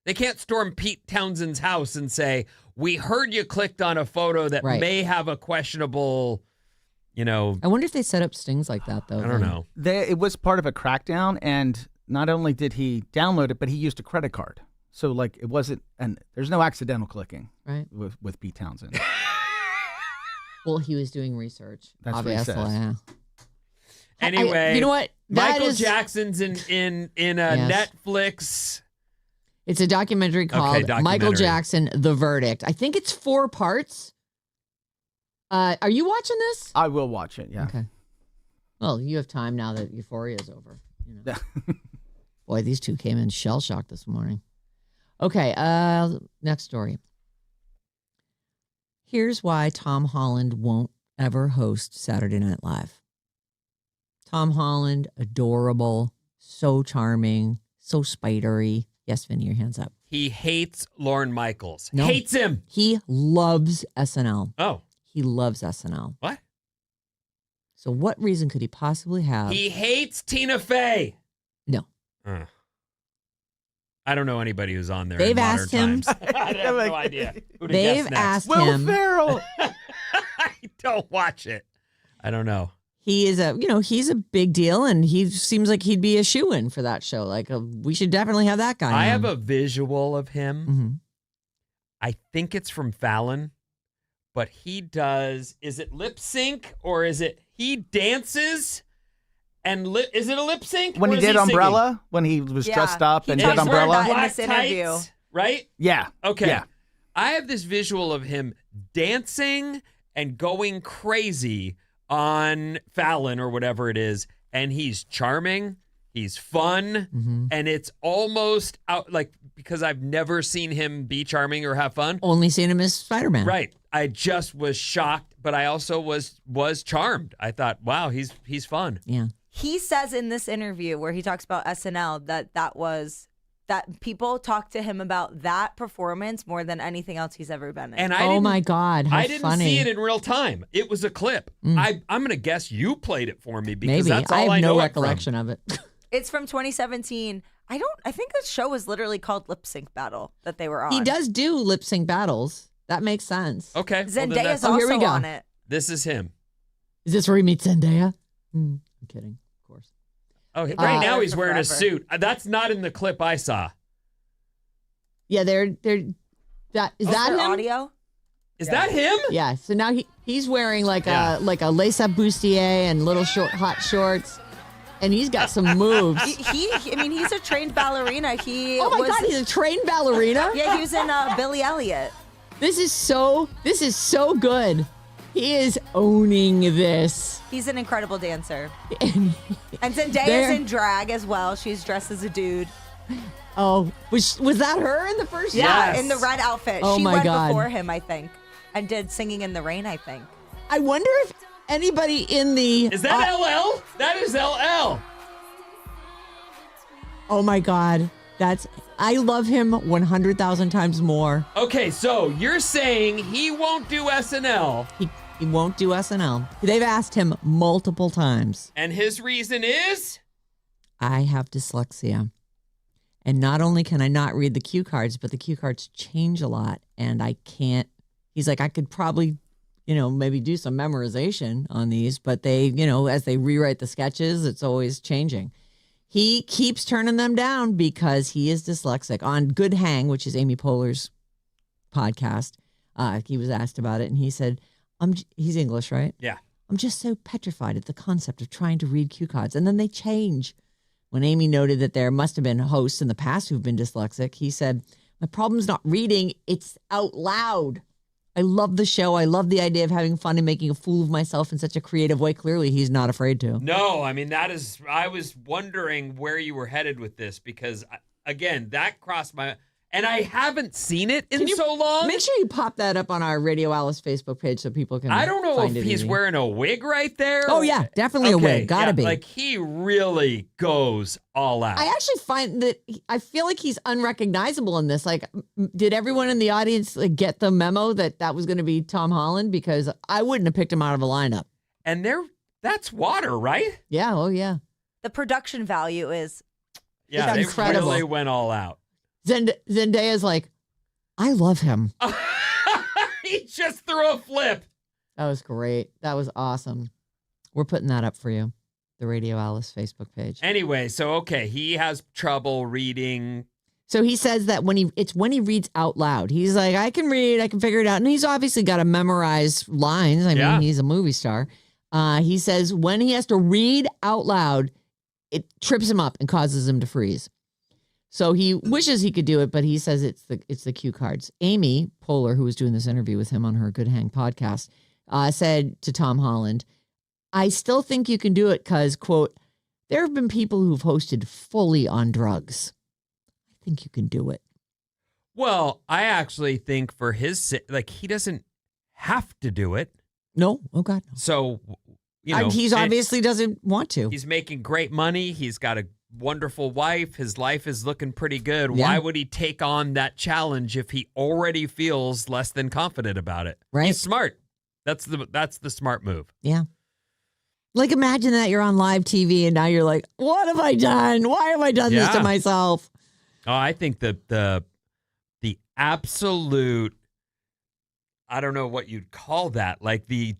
They can't storm Pete Townshend's house and say, we heard you clicked on a photo that may have a questionable, I wonder if they set up stings like that, though. I don't know. It was part of a crackdown, and not only did he download it, but he used a credit card. So, it wasn't, and there's no accidental clicking with Pete Townsend. Well, he was doing research. That's obviously. what he says. Yeah. Anyway, you know what? Michael Jackson's in Netflix. It's a documentary called Michael Jackson, The Verdict. I think it's 4 parts. Are you watching this? I will watch it, yeah. Okay. Well, you have time now that Euphoria is over. Boy, these two came in shell-shocked this morning. Okay, next story. Here's why Tom Holland won't ever host Saturday Night Live. Tom Holland, adorable, so charming, so spidery. Yes, Vinny, your hands up. He hates Lorne Michaels. No. Hates him. He loves SNL. Oh. He loves SNL. What? So what reason could he possibly have? He hates Tina Fey. No. I don't know anybody who's on there. They've in modern asked him. times. I have no idea. Who to They've guess next. asked Will him. Ferrell. I don't watch it. I don't know. He is he's a big deal, and he seems like he'd be a shoo-in for that show. We should definitely have that guy I on. have a visual of him. Mm-hmm. I think it's from Fallon, but he does, is it lip sync or is it, he dances and is it a lip sync? When he did Umbrella, when he was dressed up and did Umbrella. In this interview. Tights, right? Yeah. Okay. Yeah. I have this visual of him dancing and going crazy on Fallon or whatever it is, and he's charming, he's fun, and it's almost out because I've never seen him be charming or have fun. Only seen him as Spider-Man. Right. I just was shocked, but I also was charmed. I thought, wow, he's fun. Yeah. He says in this interview where he talks about SNL that people talk to him about that performance more than anything else he's ever been in. And oh my God, how I didn't funny. see it in real time. It was a clip. I'm going to guess you played it for me because Maybe. that's all I have no know recollection of it. It's from 2017. I think the show was literally called Lip Sync Battle that they were on. He does do lip sync battles. That makes sense. Okay. Zendaya's here we also go. on it. This is him. Is this where he meets Zendaya? I'm kidding, of course. Oh, right now he's for wearing a forever. suit. That's not in the clip I saw. Yeah, they're that is that For him? audio? Is that him? Yeah. So now he's wearing a lace-up bustier and little hot shorts, and he's got some moves. He's a trained ballerina. Oh my God, he's a trained ballerina. Yeah, he was in Billy Elliot. This is so good. He is owning this. He's an incredible dancer. And Zendaya's in drag as well. She's dressed as a dude. Oh, was that her in the first? Yeah, Yes. in the red outfit. Oh she my went God. before him, I think, and did Singing in the Rain, I think. I wonder if anybody in the Is that LL? That is LL. Oh my God, I love him 100,000 times more. Okay, so you're saying he won't do SNL, He won't do SNL. They've asked him multiple times. and his reason is? I have dyslexia. And not only can I not read the cue cards, but the cue cards change a lot. And I can't. He's like, I could probably, maybe do some memorization on these. But they, as they rewrite the sketches, it's always changing. He keeps turning them down because he is dyslexic. On Good Hang, which is Amy Poehler's podcast, he was asked about it, and he said, he's English, right? Yeah. I'm just so petrified at the concept of trying to read cue cards. And then they change. When Amy noted that there must have been hosts in the past who've been dyslexic, he said, my problem's not reading, it's out loud. I love the show. I love the idea of having fun and making a fool of myself in such a creative way. Clearly, he's not afraid to. No, I mean, I was wondering where you were headed with this because, again, that crossed my, and I haven't seen it in so long. Make sure you pop that up on our Radio Alice Facebook page so people can I don't know find if it he's easy. wearing a wig right there. Oh, yeah, definitely a wig. Gotta be. Like, he really goes all out. I actually find that I feel like he's unrecognizable in this. Like, did everyone in the audience get the memo that was going to be Tom Holland? Because I wouldn't have picked him out of a lineup. And that's water, right? Yeah. Oh, yeah. The production value is Yeah, It's they incredible. really went all out. Zendaya's like, I love him. He just threw a flip. That was great. That was awesome. We're putting that up for you, the Radio Alice Facebook page. Anyway, so okay, he has trouble reading. So he says that when he reads out loud, he's like, I can read, I can figure it out. And he's obviously got to memorize lines. I mean, he's a movie star. He says when he has to read out loud, it trips him up and causes him to freeze. So he wishes he could do it, but he says it's the cue cards. Amy Poehler, who was doing this interview with him on her Good Hang podcast, said to Tom Holland, I still think you can do it because, quote, there have been people who've hosted fully on drugs. I think you can do it. Well, I actually think for his, like, he doesn't have to do it. No. Oh, God. No. So, you know. He's obviously doesn't want to. He's making great money. He's got a wonderful wife. His life is looking pretty good. Yeah. Why would he take on that challenge if he already feels less than confident about it? Right. He's smart. That's the smart move. Yeah. Like, imagine that you're on live TV and now you're like, what have I done? Why have I done this to myself? Oh, I think the absolute, I don't know what you'd call that. Like the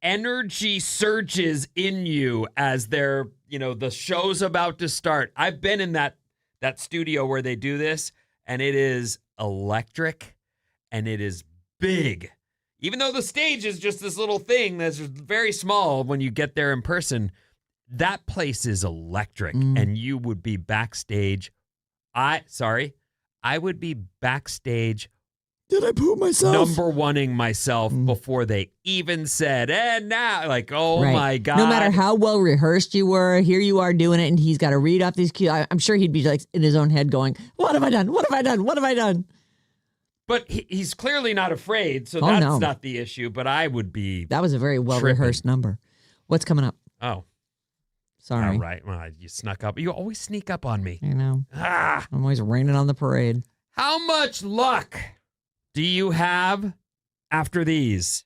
energy surges in you as they're, the show's about to start. I've been in that studio where they do this, and it is electric and it is big. Even though the stage is just this little thing that's very small when you get there in person, that place is electric, and you would be backstage. I would be backstage. Did I poop myself? Number oneing myself before they even said, and now, like, oh Right. my God. No matter how well rehearsed you were, here you are doing it, and he's got to read off these cues. I'm sure he'd be like in his own head going, what have I done? What have I done? What have I done? But he's clearly not afraid, so Oh, that's no. not the issue. But I would be. That was a very well rehearsed number. What's coming up? Oh. Sorry. All right. Well, you snuck up. You always sneak up on me. I know. Ah. I'm always raining on the parade. How much luck do you have after these?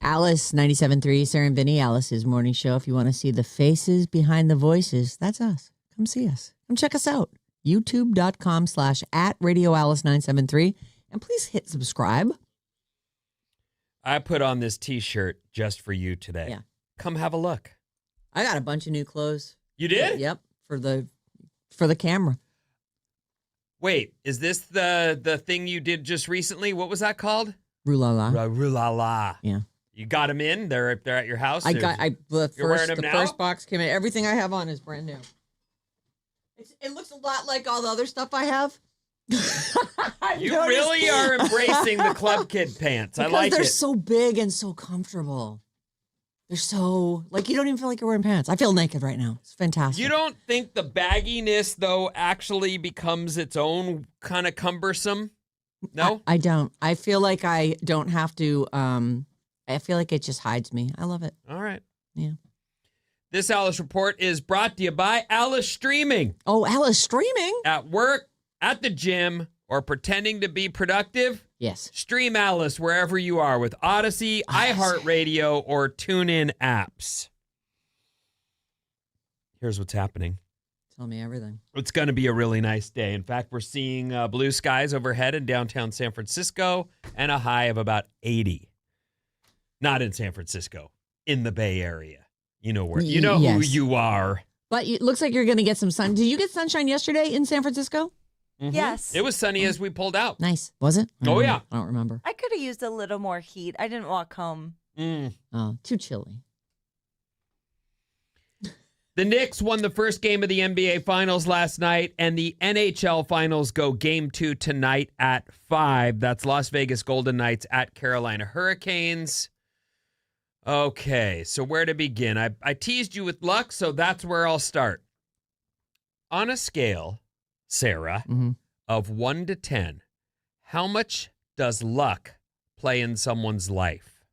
Alice 97.3, Sarah and Vinnie, Alice's morning show. If you want to see the faces behind the voices, that's us. Come see us. Come check us out. YouTube.com/@RadioAlice973. And please hit subscribe. I put on this T-shirt just for you today. Yeah. Come have a look. I got a bunch of new clothes. You did? Yep. For the camera. Wait, is this the thing you did just recently? What was that called? Rue la la. Rue la la. Yeah. You got them in? They're at your house? The wearing them now? first box came in. Everything I have on is brand new. It looks a lot like all the other stuff I have. You really are embracing the club kid pants. I like it. They're so big and so comfortable. They're so, you don't even feel like you're wearing pants. I feel naked right now. It's fantastic. You don't think the bagginess, though, actually becomes its own kind of cumbersome? No? I don't. I feel like I don't have to, I feel like it just hides me. I love it. All right. Yeah. This Alice Report is brought to you by Alice Streaming. Oh, Alice Streaming? At work, at the gym, or pretending to be productive? Yes. Stream Alice wherever you are with Odyssey, iHeartRadio, or TuneIn apps. Here's what's happening. Tell me everything. It's going to be a really nice day. In fact, we're seeing blue skies overhead in downtown San Francisco and a high of about 80. Not in San Francisco, in the Bay Area. You know where. You know who you are. But it looks like you're going to get some sun. Did you get sunshine yesterday in San Francisco? Mm-hmm. Yes. It was sunny as we pulled out. Nice. Was it? Oh, yeah. I don't remember. I could have used a little more heat. I didn't walk home. Oh, too chilly. The Knicks won the first game of the NBA Finals last night, and the NHL Finals go Game 2 tonight at 5. That's Las Vegas Golden Knights at Carolina Hurricanes. Okay, so where to begin? I teased you with luck, so that's where I'll start. On a scale, Sarah, of 1 to 10, how much does luck play in someone's life?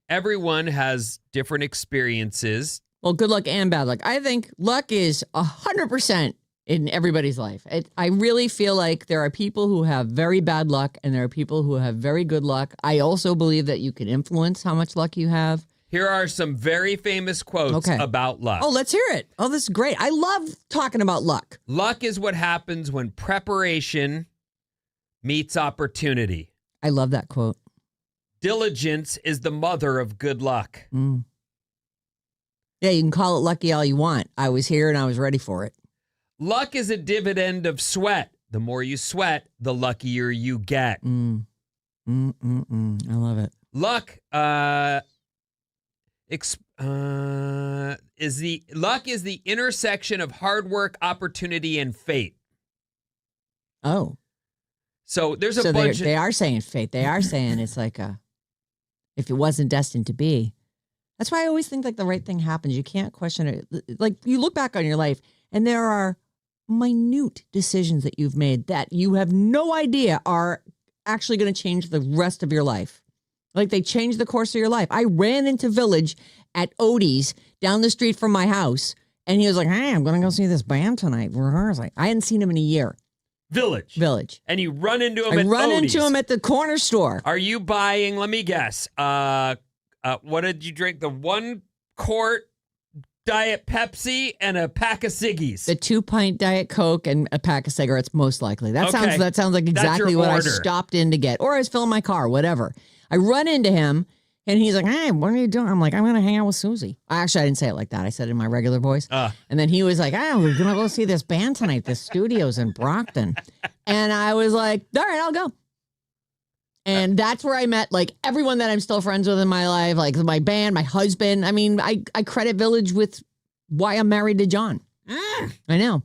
Everyone has different experiences. Well, good luck and bad luck. I think luck is 100% in everybody's life. I really feel like there are people who have very bad luck and there are people who have very good luck. I also believe that you can influence how much luck you have. Here are some very famous quotes about luck. Oh, let's hear it. Oh, this is great. I love talking about luck. Luck is what happens when preparation meets opportunity. I love that quote. Diligence is the mother of good luck. Yeah, you can call it lucky all you want. I was here and I was ready for it. Luck is a dividend of sweat. The more you sweat, the luckier you get. I love it. Luck is the intersection of hard work, opportunity, and fate. Oh. So there's a bunch. They are saying fate. They are saying it's like if it wasn't destined to be. That's why I always think the right thing happens. You can't question it. You look back on your life and there are minute decisions that you've made that you have no idea are actually going to change the rest of your life. They changed the course of your life. I ran into Village at Odie's down the street from my house and he was like, hey, I'm going to go see this band tonight. I hadn't seen him in a year. Village. And you run into him I at run Odie's. into him at the corner store. Are you buying, let me guess, what did you drink? The 1 quart Diet Pepsi and a pack of ciggies. The 2-pint Diet Coke and a pack of cigarettes, most likely. That sounds like exactly what order. I stopped in to get. Or I was filling my car, whatever. I run into him and he's like, hey, what are you doing? I'm like, I'm going to hang out with Susie. Actually, I didn't say it like that. I said it in my regular voice. And then he was like, we're going to go see this band tonight. The studio's in Brockton. And I was like, all right, I'll go. And that's where I met everyone that I'm still friends with in my life, my band, my husband. I mean, I credit Village with why I'm married to John. I know.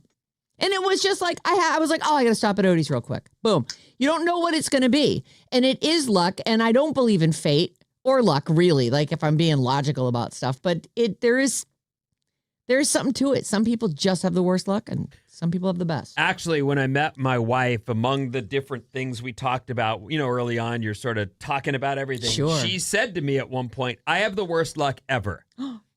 And it was just I was like, I got to stop at Odie's real quick. Boom. You don't know what it's going to be. And it is luck. And I don't believe in fate or luck, really, if I'm being logical about stuff. But there is something to it. Some people just have the worst luck and some people have the best. Actually, when I met my wife, among the different things we talked about, early on, you're sort of talking about everything. Sure. She said to me at one point, I have the worst luck ever.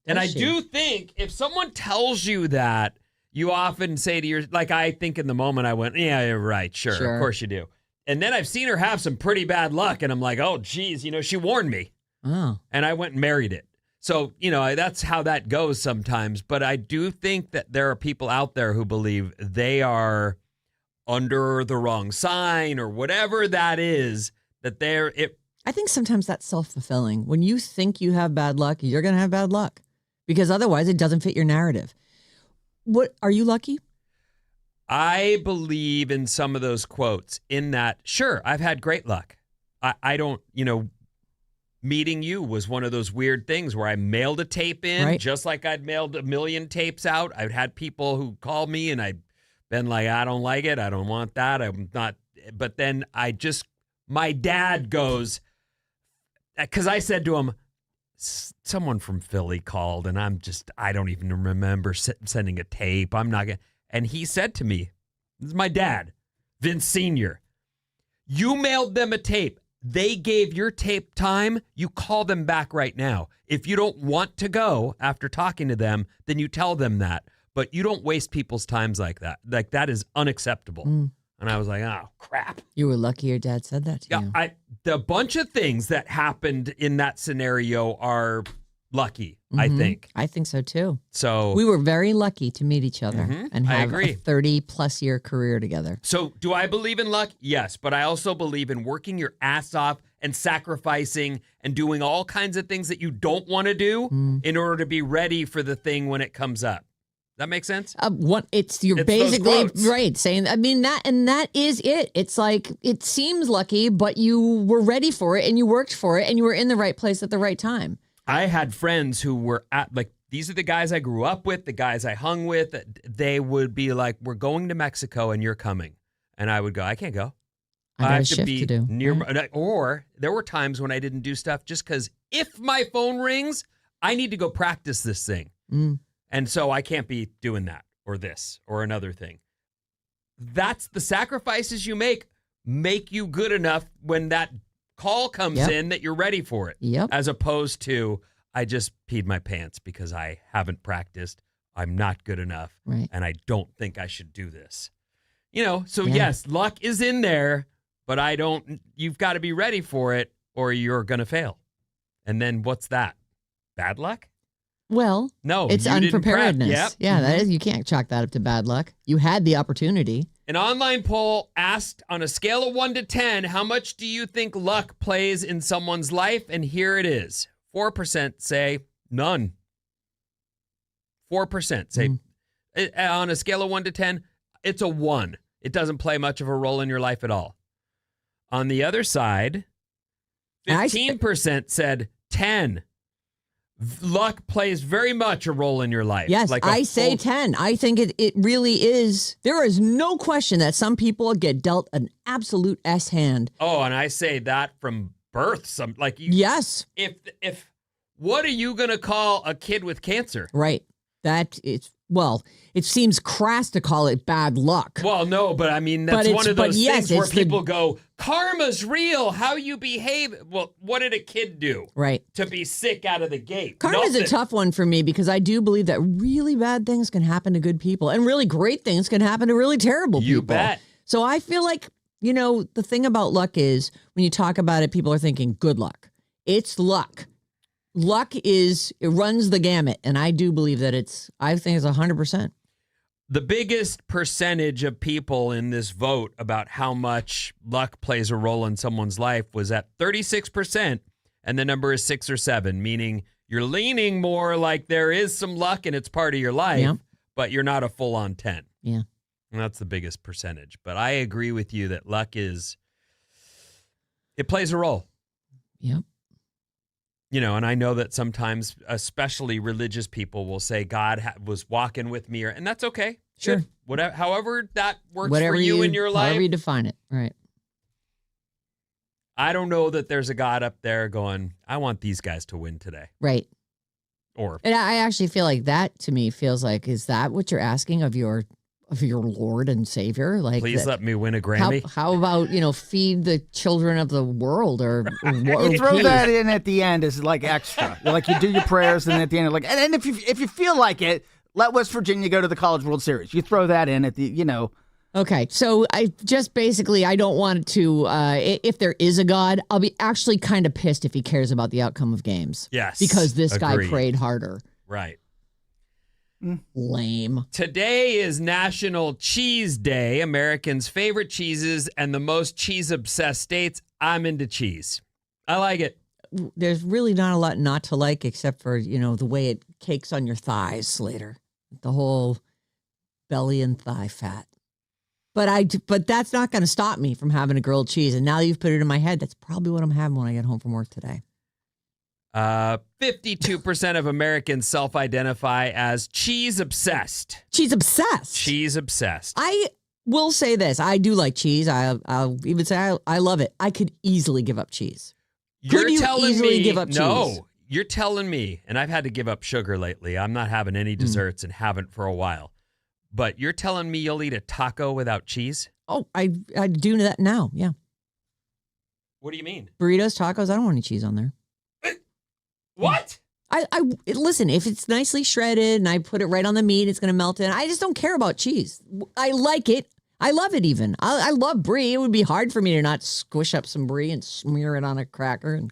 And I do think if someone tells you that, you often say to I think in the moment I went, yeah, you're right. Sure. Of course you do. And then I've seen her have some pretty bad luck. And I'm like, oh, geez, she warned me. Oh. And I went and married it. So, that's how that goes sometimes. But I do think that there are people out there who believe they are under the wrong sign or whatever that is, that I think sometimes that's self-fulfilling. When you think you have bad luck, you're going to have bad luck because otherwise it doesn't fit your narrative. What are you lucky? I believe in some of those quotes in that, sure, I've had great luck. I don't, meeting you was one of those weird things where I mailed a tape in, right, just like I'd mailed a million tapes out. I've had people who called me and I'd been like, I don't like it. I don't want that. I'm not. But then my dad goes, because I said to him, someone from Philly called and I don't even remember sending a tape. I'm not going to. And he said to me, this is my dad, Vince Sr., you mailed them a tape. They gave your tape time. You call them back right now. If you don't want to go after talking to them, then you tell them that. But you don't waste people's times like that. Like, that is unacceptable. And I was like, oh, crap. You were lucky your dad said that to you. The bunch of things that happened in that scenario are lucky, I think. I think so, too. So we were very lucky to meet each other and have a 30-plus year career together. So do I believe in luck? Yes, but I also believe in working your ass off and sacrificing and doing all kinds of things that you don't want to do in order to be ready for the thing when it comes up. That make sense? You're basically right saying. I mean that is it. It's like it seems lucky, but you were ready for it and you worked for it and you were in the right place at the right time. I had friends who were these are the guys I grew up with, the guys I hung with. They would be like, "We're going to Mexico and you're coming," and I would go, "I can't go. I have to be do. Near." Right. Or there were times when I didn't do stuff just because if my phone rings, I need to go practice this thing. And so I can't be doing that or this or another thing. That's the sacrifices you make you good enough when that call comes in that you're ready for it. As opposed to, I just peed my pants because I haven't practiced. I'm not good enough. Right. And I don't think I should do this. Yes, luck is in there, but you've got to be ready for it or you're going to fail. And then what's that? Bad luck? Well, no, it's unpreparedness. Yep. Yeah, that is. You can't chalk that up to bad luck. You had the opportunity. An online poll asked on a scale of 1 to 10, how much do you think luck plays in someone's life? And here it is. 4% say none. 4% say on a scale of 1 to 10, it's a 1. It doesn't play much of a role in your life at all. On the other side, 15% said 10. Luck plays very much a role in your life. Yes, I say 10. I think it really is. There is no question that some people get dealt an absolute S hand. Oh, and I say that from birth. Yes. If what are you going to call a kid with cancer? Right. It seems crass to call it bad luck. Well, no, but I mean, that's one of those things where people go, karma's real, how you behave. Well, what did a kid do? Right. To be sick out of the gate? Karma's a tough one for me because I do believe that really bad things can happen to good people and really great things can happen to really terrible people. You bet. So I feel like, the thing about luck is when you talk about it, people are thinking good luck. It's luck. Luck it runs the gamut. And I do believe that I think it's 100%. The biggest percentage of people in this vote about how much luck plays a role in someone's life was at 36%, and the number is 6 or 7, meaning you're leaning more like there is some luck and it's part of your life, but you're not a full-on 10. Yeah. And that's the biggest percentage. But I agree with you that luck it plays a role. Yep. And I know that sometimes, especially religious people, will say God was walking with me, and that's okay. Sure. Whatever, however that works for you in your life. However you define it, right. I don't know that there's a God up there going, I want these guys to win today. Right. And I actually feel like that, to me, feels like, is that what you're asking of your Lord and Savior? Like, please let me win a Grammy. How about, feed the children of the world or you throw that in at the end as like extra. You do your prayers and at the end, and then if you feel like it, let West Virginia go to the College World Series. You throw that in at the, Okay, so I just basically I don't want to. If there is a God, I'll be actually kind of pissed if he cares about the outcome of games. Yes, because this guy agreed. prayed harder. Right. Lame. Today is National Cheese Day, Americans' favorite cheeses and the most cheese-obsessed states. I'm into cheese. I like it. There's really not a lot not to like except for, the way it cakes on your thighs later. The whole belly and thigh fat. But that's not going to stop me from having a grilled cheese. And now that you've put it in my head, that's probably what I'm having when I get home from work today. 52% of Americans self-identify as cheese-obsessed. Cheese obsessed. Cheese obsessed. I will say this. I do like cheese. I'll even say I love it. I could easily give up cheese. Could you telling easily me, give up cheese? No, you're telling me, and I've had to give up sugar lately. I'm not having any desserts and haven't for a while. But you're telling me you'll eat a taco without cheese? Oh, I do that now. Yeah. What do you mean? Burritos, tacos. I don't want any cheese on there. What? I listen, if it's nicely shredded and I put it right on the meat, it's going to melt in. I just don't care about cheese. I like it. I love it even. I love brie. It would be hard for me to not squish up some brie and smear it on a cracker. And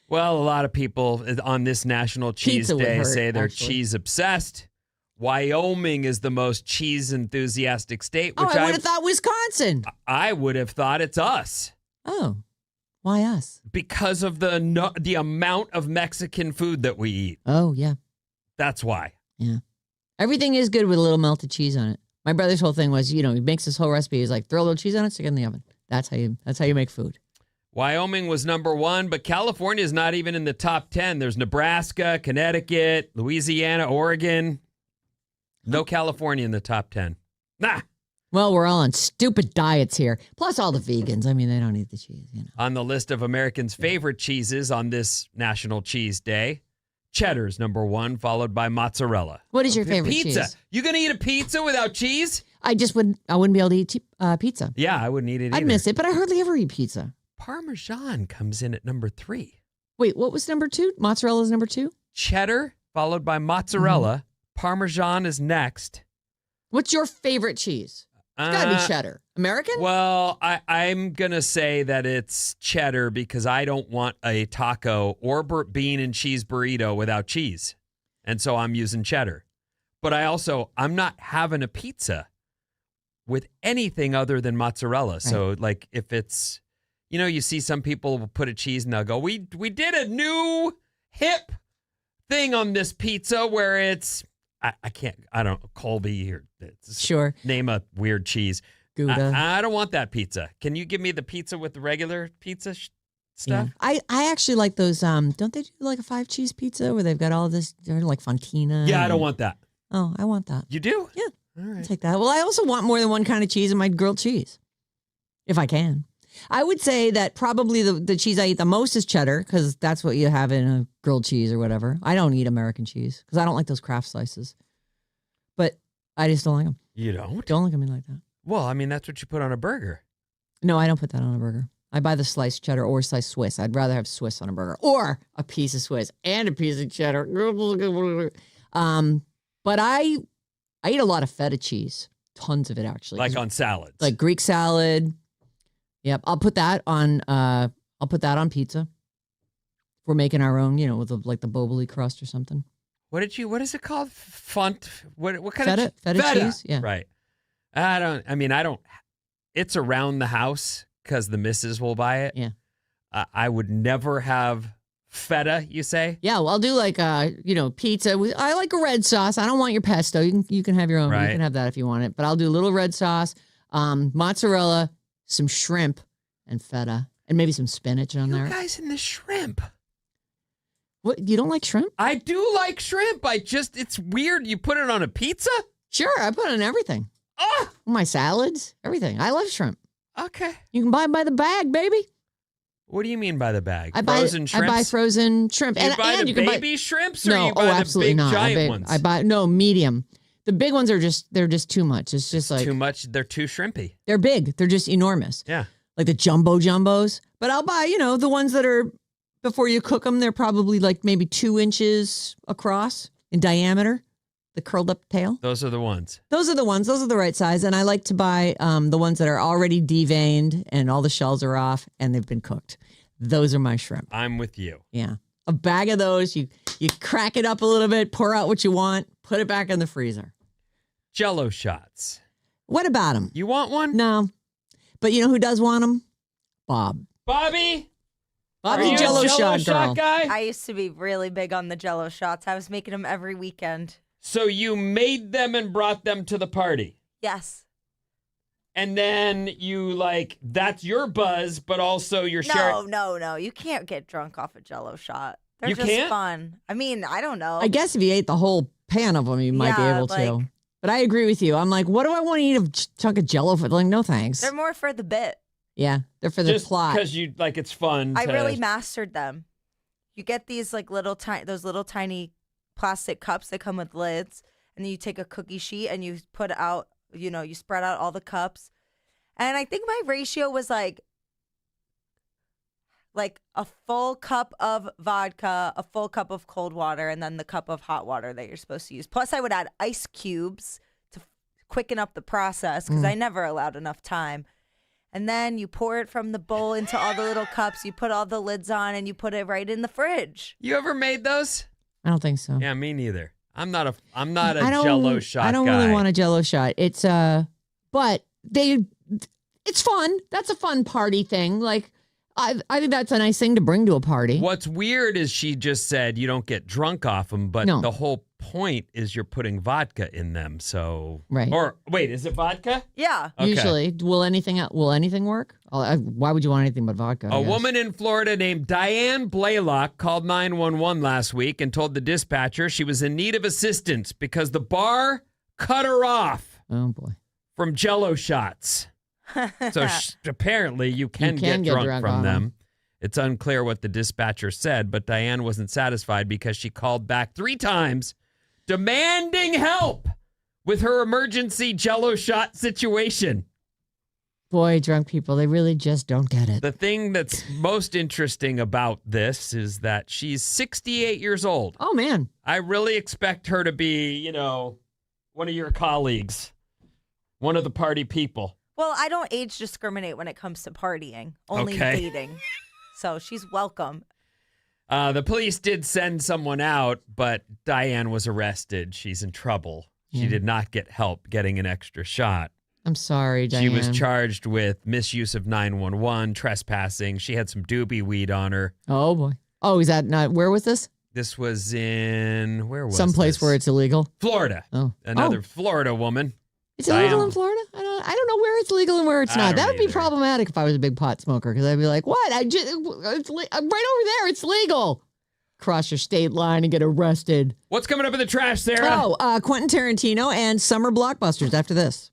Well, a lot of people on this National Cheese Pizza would Day hurt, say they're actually. cheese obsessed. Wyoming is the most cheese enthusiastic state, which I would have thought Wisconsin. I would have thought it's us. Oh, why us? Because of the amount of Mexican food that we eat. Oh, yeah. That's why. Yeah. Everything is good with a little melted cheese on it. My brother's whole thing was, he makes this whole recipe. He's like, throw a little cheese on it, stick it in the oven. That's how you make food. Wyoming was number 1, but California is not even in the top 10. There's Nebraska, Connecticut, Louisiana, Oregon. No California in the top 10. Nah. Well, we're all on stupid diets here. Plus all the vegans. I mean, they don't eat the cheese, On the list of Americans' favorite cheeses on this National Cheese Day, cheddar's number 1, followed by mozzarella. What is your favorite pizza. cheese? You gonna eat a pizza without cheese? I wouldn't be able to eat pizza. Yeah, I wouldn't eat it either. I'd miss it, but I hardly ever eat pizza. Parmesan comes in at number 3. Wait, what was number 2? Mozzarella's number 2? Cheddar, followed by mozzarella. Parmesan is next. What's your favorite cheese? It's got to be cheddar. American? Well, I'm going to say that it's cheddar because I don't want a taco or bean and cheese burrito without cheese. And so I'm using cheddar. But I'm not having a pizza with anything other than mozzarella. Right. So like if it's, you see some people will put a cheese and they'll go, we did a new hip thing on this pizza where it's, I don't know, Colby or sure. Name a weird cheese. Gouda. I don't want that pizza. Can you give me the pizza with the regular pizza stuff? Yeah. I actually like those, don't they do like a 5-cheese pizza where they've got all this, like Fontina? Yeah, I don't want that. Oh, I want that. You do? Yeah. All right. I'll take that. Well, I also want more than one kind of cheese in my grilled cheese, if I can. I would say that probably the cheese I eat the most is cheddar because that's what you have in a grilled cheese or whatever. I don't eat American cheese because I don't like those Kraft slices. But I just don't like them. You don't? Don't look at me like that. Well, I mean, that's what you put on a burger. No, I don't put that on a burger. I buy the sliced cheddar or sliced Swiss. I'd rather have Swiss on a burger or a piece of Swiss and a piece of cheddar. But I eat a lot of feta cheese. Tons of it, actually. Like on salads. Like Greek salad. Yep, I'll put that on pizza. We're making our own, with the boboli crust or something. What is it called? What kind of feta cheese? Yeah. Right. It's around the house because the missus will buy it. Yeah. I would never have feta, you say? Yeah, well, I'll do like pizza. I like a red sauce. I don't want your pesto. You can have your own. Right. You can have that if you want it. But I'll do a little red sauce, mozzarella, some shrimp, and feta, and maybe some spinach on there. You guys in the shrimp. What? You don't like shrimp? I do like shrimp. It's weird. You put it on a pizza? Sure, I put it in everything. Oh, my salads, everything. I love shrimp. Okay. You can buy them by the bag, baby. What do you mean by the bag? Frozen shrimps? I buy frozen shrimp. You buy the baby shrimps, or no, you buy the absolutely big not. giant ones? I buy medium. The big ones are just too much. It's just like too much. They're too shrimpy. They're big. They're just enormous. Yeah. Like the jumbos. But I'll buy, the ones that are, before you cook them, they're probably like maybe 2 inches across in diameter. the curled up tail. Those are the ones. Those are the ones. Those are the right size. And I like to buy the ones that are already deveined and all the shells are off and they've been cooked. Those are my shrimp. I'm with you. Yeah. A bag of those. You crack it up a little bit, pour out what you want, put it back in the freezer. Jello shots. What about them? You want one? No. But you know who does want them? Bob. Bobby? Bob's Are a you Jello shot girl. guy? I used to be really big on the Jello shots. I was making them every weekend. So you made them and brought them to the party. Yes. And then you that's your buzz, but also you're sharing. No. You can't get drunk off a Jello shot. They're You just can't? fun. I mean, I don't know. I guess if you ate the whole pan of them, you might be Yeah, able to. But I agree with you. I'm like, what do I want to eat a chunk of Jello for? Like, no thanks. They're more for the bit. Yeah, they're for the Just plot. because you it's fun. I to- really mastered them. You get these those little tiny plastic cups that come with lids, and then you take a cookie sheet and you put out, you spread out all the cups. And I think my ratio was like a full cup of vodka, a full cup of cold water, and then the cup of hot water that you're supposed to use. Plus, I would add ice cubes to quicken up the process because I never allowed enough time. And then you pour it from the bowl into all the little cups. You put all the lids on, and you put it right in the fridge. You ever made those? I don't think so. Yeah, me neither. I'm not a I don't- Jello shot I don't guy. really want a Jello shot. It's but it's fun. That's a fun party thing. Like I think that's a nice thing to bring to a party. What's weird is she just said you don't get drunk off them, but No. the whole point is you're putting vodka in them. So Right. Or wait, is it vodka? Yeah. Okay. Usually, will anything work? Why would you want anything but vodka? I A guess? woman in Florida named Diane Blaylock called 911 last week and told the dispatcher she was in need of assistance because the bar cut her off Oh boy. from Jello shots. So apparently you can get drunk on from them. 'em. It's unclear what the dispatcher said, but Diane wasn't satisfied because she called back 3 times demanding help with her emergency Jello shot situation. Boy, drunk people, they really just don't get it. The thing that's most interesting about this is that she's 68 years old. Oh man. I really expect her to be, one of your colleagues, one of the party people. Well, I don't age discriminate when it comes to partying, only Okay. dating. So she's welcome. The police did send someone out, but Diane was arrested. She's in trouble. She Yeah. did not get help getting an extra shot. I'm sorry, Diane. She was charged with misuse of 911, trespassing. She had some doobie weed on her. Oh boy. Oh, is that not? Where was this? This was in, where was Someplace this? where it's illegal. Florida. Oh, Another Florida woman. It's illegal Diane- in Florida. I don't know where it's legal and where it's I not. don't That would be either. problematic if I was a big pot smoker because I'd be like, "What? I'm right over there. It's legal." Cross your state line and get arrested. What's coming up in the trash, Sarah? Oh, Quentin Tarantino and summer blockbusters after this.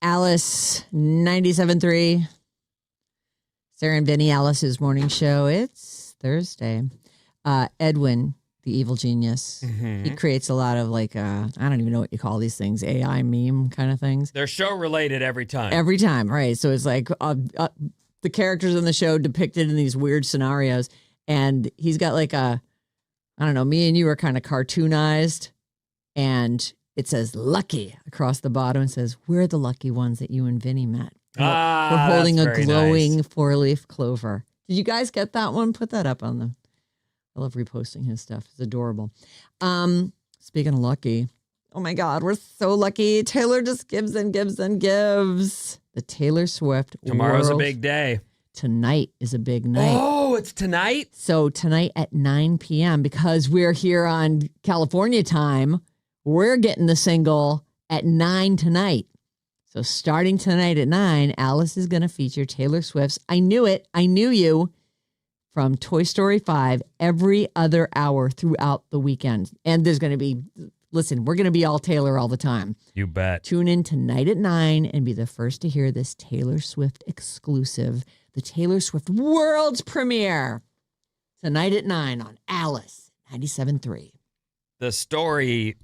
Alice 97.3. Sarah and Vinnie, Alice's morning show. It's Thursday. Edwin, the evil genius, he creates a lot of like, I don't even know what you call these things, AI meme kind of things. They're show related every time. Every time, right? So it's like the characters in the show depicted in these weird scenarios. And he's got like I don't know, me and you are kind of cartoonized. And it says lucky across the bottom. It says, we're the lucky ones that you and Vinny met. We're holding a glowing 4-leaf clover. Did you guys get that one? Put that up on the... I love reposting his stuff. It's adorable. Speaking of lucky, oh my God, we're so lucky. Taylor just gives and gives and gives. The Taylor Swift Tomorrow's world. a big day. Tonight is a big night. Oh, it's tonight? So tonight at 9 p.m., because we're here on California time, we're getting the single at 9 tonight. So starting tonight at 9, Alice is going to feature Taylor Swift's I Knew It, I Knew You from Toy Story 5 every other hour throughout the weekend. And there's going to be, listen, we're going to be all Taylor all the time. You bet. Tune in tonight at 9 and be the first to hear this Taylor Swift exclusive, the Taylor Swift world's premiere. Tonight at 9 on Alice 97.3. The story,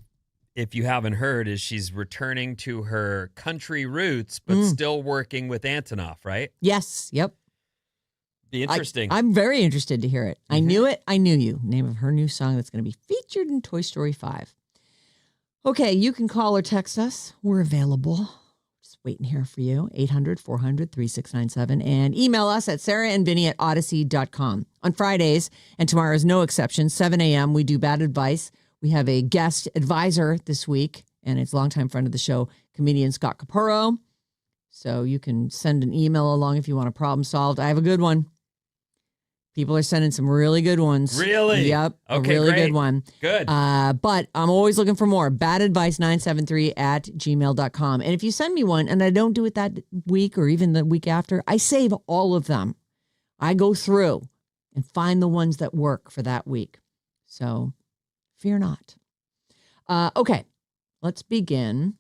if you haven't heard, is she's returning to her country roots, but still working with Antonoff, right? Yes. Yep. Be interesting. I'm very interested to hear it. I Knew It, I Knew You. Name of her new song that's going to be featured in Toy Story 5. Okay, you can call or text us. We're available. Just waiting here for you. 800-400-3697. And email us at sarahandvinny@odyssey.com. On Fridays, and tomorrow is no exception, 7 a.m., we do Bad Advice. We have a guest advisor this week, and it's longtime friend of the show, comedian Scott Capurro. So you can send an email along if you want a problem solved. I have a good one. People are sending some really good ones. Really? Yep. Okay, a really great. good one. Good. But I'm always looking for more. badadvice973@gmail.com. And if you send me one and I don't do it that week or even the week after, I save all of them. I go through and find the ones that work for that week. So fear not. Okay. Let's begin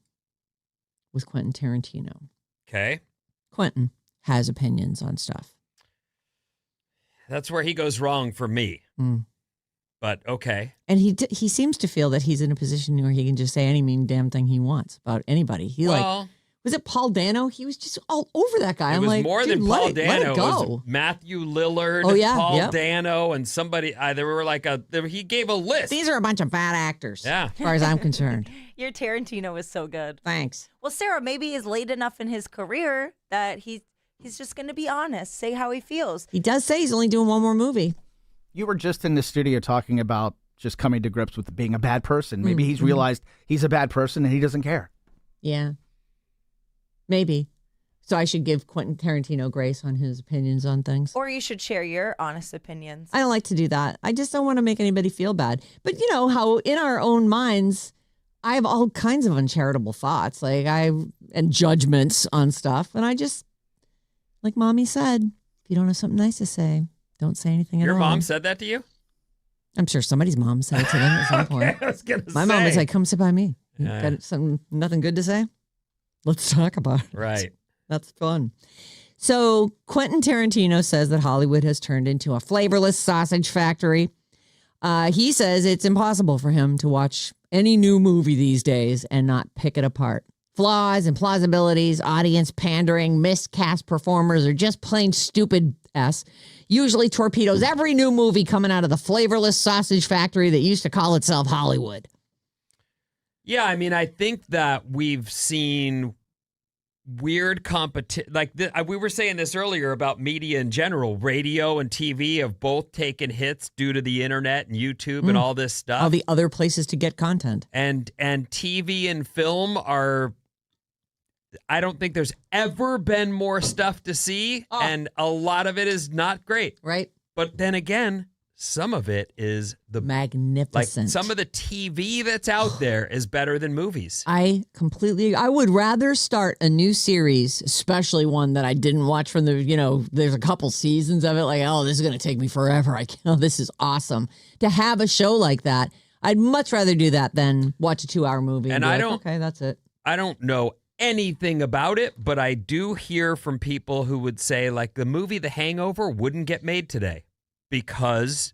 with Quentin Tarantino. Okay. Quentin has opinions on stuff. That's where he goes wrong for me. But okay. And he seems to feel that he's in a position where he can just say any mean damn thing he wants about anybody. Was it Paul Dano? He was just all over that guy. It I'm was like, more dude, than Paul let Dano. it It go. was Matthew Lillard, Paul Dano, and somebody. There were he gave a list. These are a bunch of bad actors. Yeah. As far as I'm concerned. Your Tarantino is so good. Thanks. Well, Sarah, maybe he's late enough in his career that he's just going to be honest, say how he feels. He does say he's only doing one more movie. You were just in the studio talking about just coming to grips with being a bad person. Maybe he's realized he's a bad person and he doesn't care. Yeah. Maybe. So I should give Quentin Tarantino grace on his opinions on things. Or you should share your honest opinions. I don't like to do that. I just don't want to make anybody feel bad. But you know how in our own minds, I have all kinds of uncharitable thoughts, and judgments on stuff. And I just, like Mommy said, if you don't have something nice to say, don't say anything at all. Your mom said that to you? I'm sure somebody's mom said it to them at some point. I was gonna My mom was like, come sit by me. You got nothing good to say? Let's talk about it. Right. That's fun. So Quentin Tarantino says that Hollywood has turned into a flavorless sausage factory. He says it's impossible for him to watch any new movie these days and not pick it apart. Flaws and plausibilities, audience pandering, miscast performers, or just plain stupid S usually torpedoes every new movie coming out of the flavorless sausage factory that used to call itself Hollywood. Yeah, I mean, I think that we've seen weird competition. We were saying this earlier about media in general. Radio and TV have both taken hits due to the internet and YouTube and all this stuff. All the other places to get content. And TV and film are... I don't think there's ever been more stuff to see, and a lot of it is not great. Right. But then again, some of it is magnificent. Like some of the TV that's out there is better than movies. I would rather start a new series, especially one that I didn't watch from there's a couple seasons of it. Like, this is going to take me forever. This is awesome. To have a show like that, I'd much rather do that than watch a 2-hour movie. And be I like, don't. okay, that's it. I don't know anything about it, but I do hear from people who would say, like, the movie The Hangover wouldn't get made today because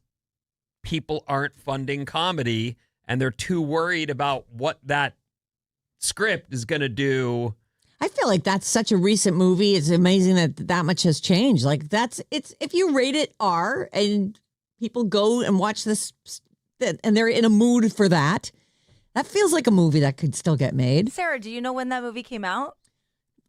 people aren't funding comedy and they're too worried about what that script is going to do. I feel like that's such a recent movie. It's amazing that much has changed. Like it's if you rate it R and people go and watch this and they're in a mood for that, that feels like a movie that could still get made. Sarah, do you know when that movie came out?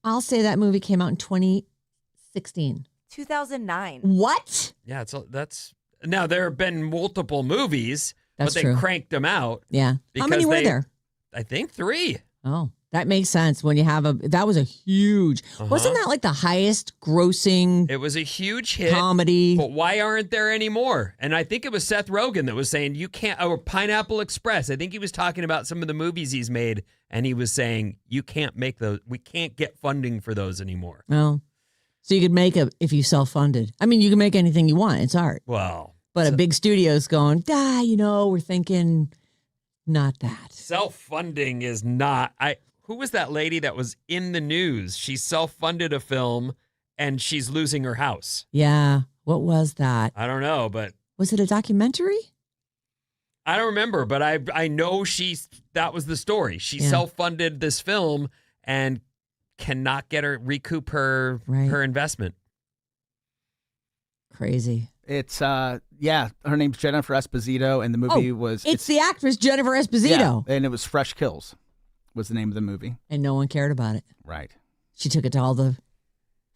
I'll say that movie came out in 2016. 2009. What? Yeah, that's now there have been multiple movies, That's but they true. cranked them out. Yeah. How because many were they- there? I think 3. Oh, that makes sense. When you have that was a huge, wasn't that like the highest grossing It was a huge hit. comedy? But why aren't there any more? And I think it was Seth Rogen that was saying you can't, or Pineapple Express. I think he was talking about some of the movies he's made, and he was saying you can't make those. We can't get funding for those anymore. Oh, so you could make if you self-funded. I mean, you can make anything you want. It's art. Well, But a big studio's going, we're thinking not that. self-funding is not. Who was that lady that was in the news? She self-funded a film, and she's losing her house. Yeah. What was that? I don't know, but Was it a documentary? I don't remember. But I know that was the story. She Yeah. self-funded this film and cannot recoup her investment. Crazy. It's her name's Jennifer Esposito, and the movie was It's the actress Jennifer Esposito. and it was Fresh Kills was the name of the movie. And no one cared about it. Right. She took it to all the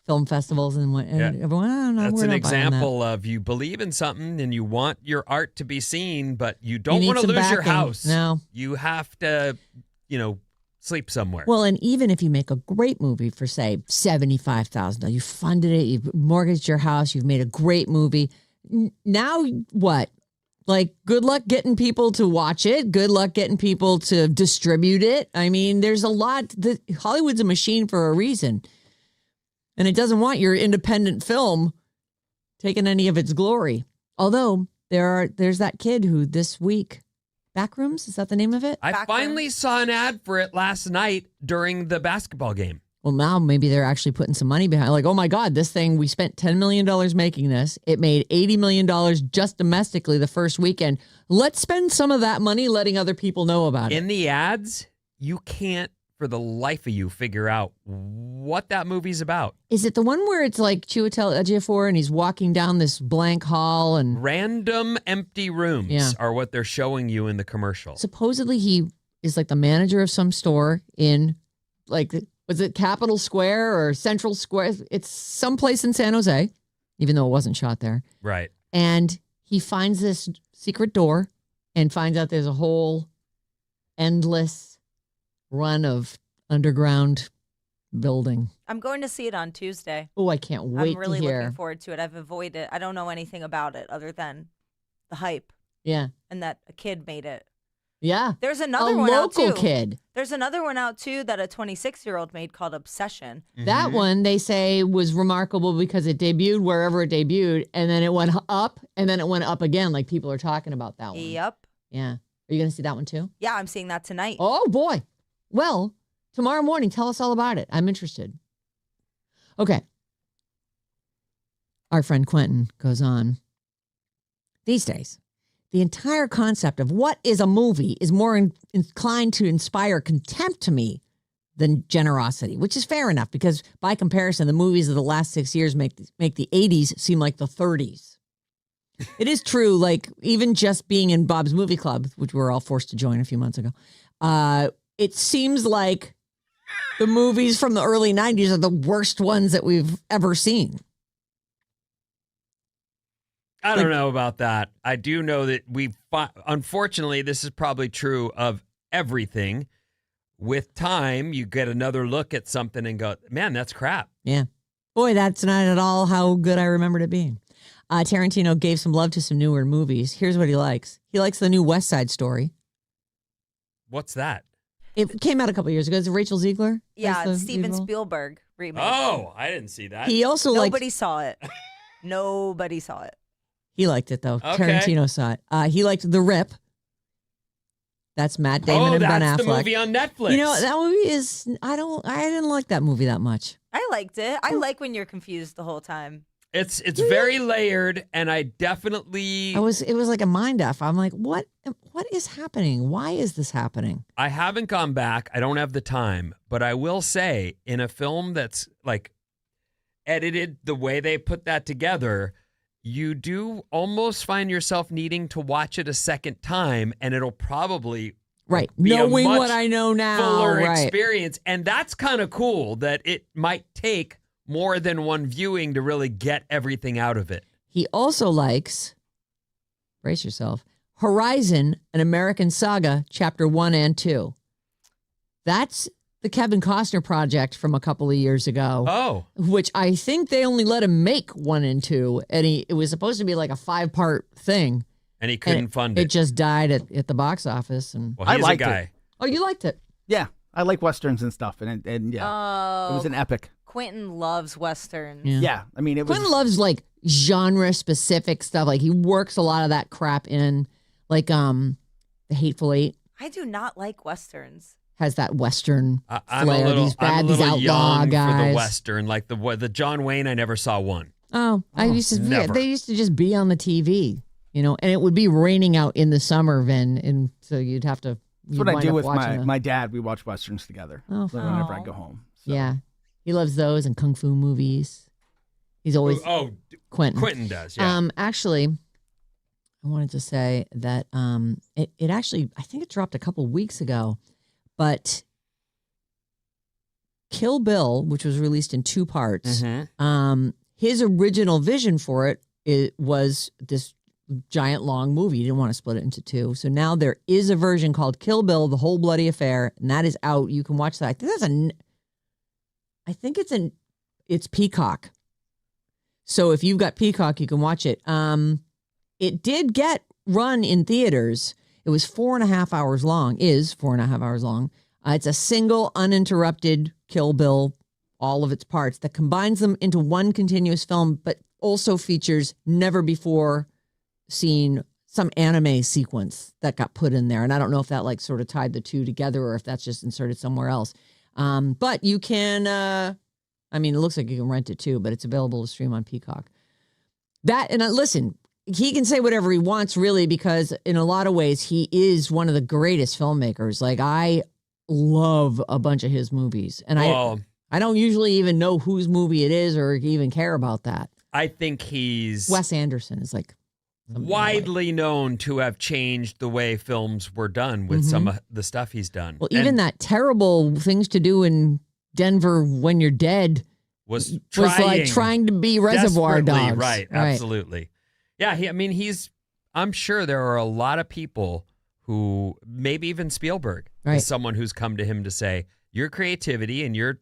film festivals and went, and Yeah. everyone, oh, no, That's we're an not buying that. example of you believe in something and you want your art to be seen, but you don't need want to some lose your backing. house. No. You have to, sleep somewhere. Well, and even if you make a great movie for, say, $75,000, you funded it, you've mortgaged your house, you've made a great movie. Now what? Like, good luck getting people to watch it. Good luck getting people to distribute it. I mean, there's a lot. Hollywood's a machine for a reason. And it doesn't want your independent film taking any of its glory. Although there's that kid who this week, Backrooms, is that the name of it? I finally saw an ad for it last night during the basketball game. Well, now maybe they're actually putting some money behind. Like, oh my God, this thing, we spent $10 million making this. It made $80 million just domestically the first weekend. Let's spend some of that money letting other people know about it. In the ads, you can't, for the life of you, figure out what that movie's about. Is it the one where it's like Chiwetel Ejiofor and he's walking down this blank hall and Random empty rooms are what they're showing you in the commercial. supposedly he is like the manager of some store in, like, was it Capitol Square or Central Square? It's someplace in San Jose, even though it wasn't shot there. Right. And he finds this secret door and finds out there's a whole endless run of underground building. I'm going to see it on Tuesday. Oh, I can't wait I'm really to hear. looking forward to it. I've avoided. I don't know anything about it other than the hype Yeah. and that a kid made it. Yeah. There's another a one out local too. kid. There's another one out too that a 26-year-old made called Obsession. That one, they say, was remarkable because it debuted wherever it debuted, and then it went up, and then it went up again. Like, people are talking about that one. Yep. Yeah. Are you going to see that one too? Yeah, I'm seeing that tonight. Oh, boy. Well, tomorrow morning, tell us all about it. I'm interested. Okay. Our friend Quentin goes on. These days, the entire concept of what is a movie is more inclined to inspire contempt to me than generosity, which is fair enough because by comparison, the movies of the last 6 years make the 80s seem like the 30s. It is true, like even just being in Bob's Movie Club, which we were all forced to join a few months ago, it seems like the movies from the early 90s are the worst ones that we've ever seen. I don't know about that. I do know that unfortunately, this is probably true of everything. With time, you get another look at something and go, man, that's crap. Yeah. Boy, that's not at all how good I remembered it being. Tarantino gave some love to some newer movies. Here's what he likes. He likes the new West Side Story. What's that? It came out a couple years ago. Is it Rachel Ziegler? Yeah, That's it's the Steven evil? Spielberg remake. Oh, I didn't see that. He also Nobody saw it. Nobody saw it. He liked it, though. Okay. Tarantino saw it. He liked The Rip. That's Matt Damon and Ben Affleck. That's the movie on Netflix. You know, that movie is, I didn't like that movie that much. I liked it. I like when you're confused the whole time. It's very layered, and I definitely... It was like a mind F. I'm like, what is happening? Why is this happening? I haven't gone back. I don't have the time, but I will say, in a film that's like edited the way they put that together, you do almost find yourself needing to watch it a second time, and it'll probably right be knowing a much what I know now, fuller right. experience, and that's kind of cool that it might take more than one viewing to really get everything out of it. He also likes, brace yourself, Horizon, an American Saga, Chapter 1 and 2. That's the Kevin Costner project from a couple of years ago. Oh. Which I think they only let him make 1 and 2. And it was supposed to be like a 5-part thing. And he couldn't fund it. It just died at the box office. And well, he's I liked a guy. it. Oh, you liked it? Yeah, I like Westerns and stuff. And yeah, it was an epic. Quentin loves Westerns. Yeah, I mean, it was... Quentin loves like genre-specific stuff. Like he works a lot of that crap in. Like The Hateful Eight I do not like Westerns. has that Western I'm flair. a little, these I'm a these little outlaw young guys. for the Western. Like the John Wayne, I never saw one. Oh, I used to. never. They used to just be on the TV, you know, and it would be raining out in the summer, Vin, and so you'd have to. That's what I do with my dad. We watch Westerns together whenever I go home. So. Yeah, he loves those and kung fu movies. He's always Quentin does. Yeah. Actually, I wanted to say that it actually, I think it dropped a couple weeks ago, but Kill Bill, which was released in 2 parts, his original vision for it was this giant long movie. He didn't want to split it into 2. So now there is a version called Kill Bill, The Whole Bloody Affair, and that is out. You can watch that. It's Peacock. So if you've got Peacock, you can watch it. It did get run in theaters. It was 4.5 hours long, is 4.5 hours long. It's a single uninterrupted Kill Bill, all of its parts, that combines them into one continuous film, but also features never before seen some anime sequence that got put in there. And I don't know if that like sort of tied the 2 together or if that's just inserted somewhere else. But you can, it looks like you can rent it too, but it's available to stream on Peacock. Listen, he can say whatever he wants really, because in a lot of ways he is one of the greatest filmmakers. Like I love a bunch of his movies, and I don't usually even know whose movie it is or even care about that. I think he's Wes Anderson is like widely known to have changed the way films were done with some of the stuff he's done. Well, even that terrible Things to Do in Denver When You're Dead was like trying to be Reservoir Dogs. Right, absolutely. Yeah, I'm sure there are a lot of people who, maybe even Spielberg, is someone who's come to him to say, your creativity and your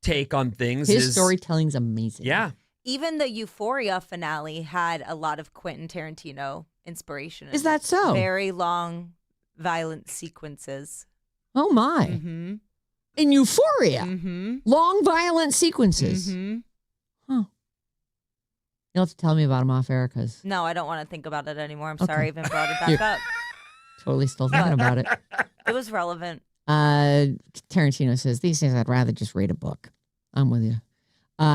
take on things His storytelling's amazing. Yeah. Even the Euphoria finale had a lot of Quentin Tarantino inspiration. Is that so? Very long, violent sequences. Oh, my. Mm-hmm. In Euphoria? Mm-hmm. Long, violent sequences? Mm-hmm. Huh. You'll have to tell me about them off air, because... No, I don't want to think about it anymore. I'm sorry I even brought it back up. Totally still thinking about it. It was relevant. Tarantino says, these days I'd rather just read a book. I'm with you.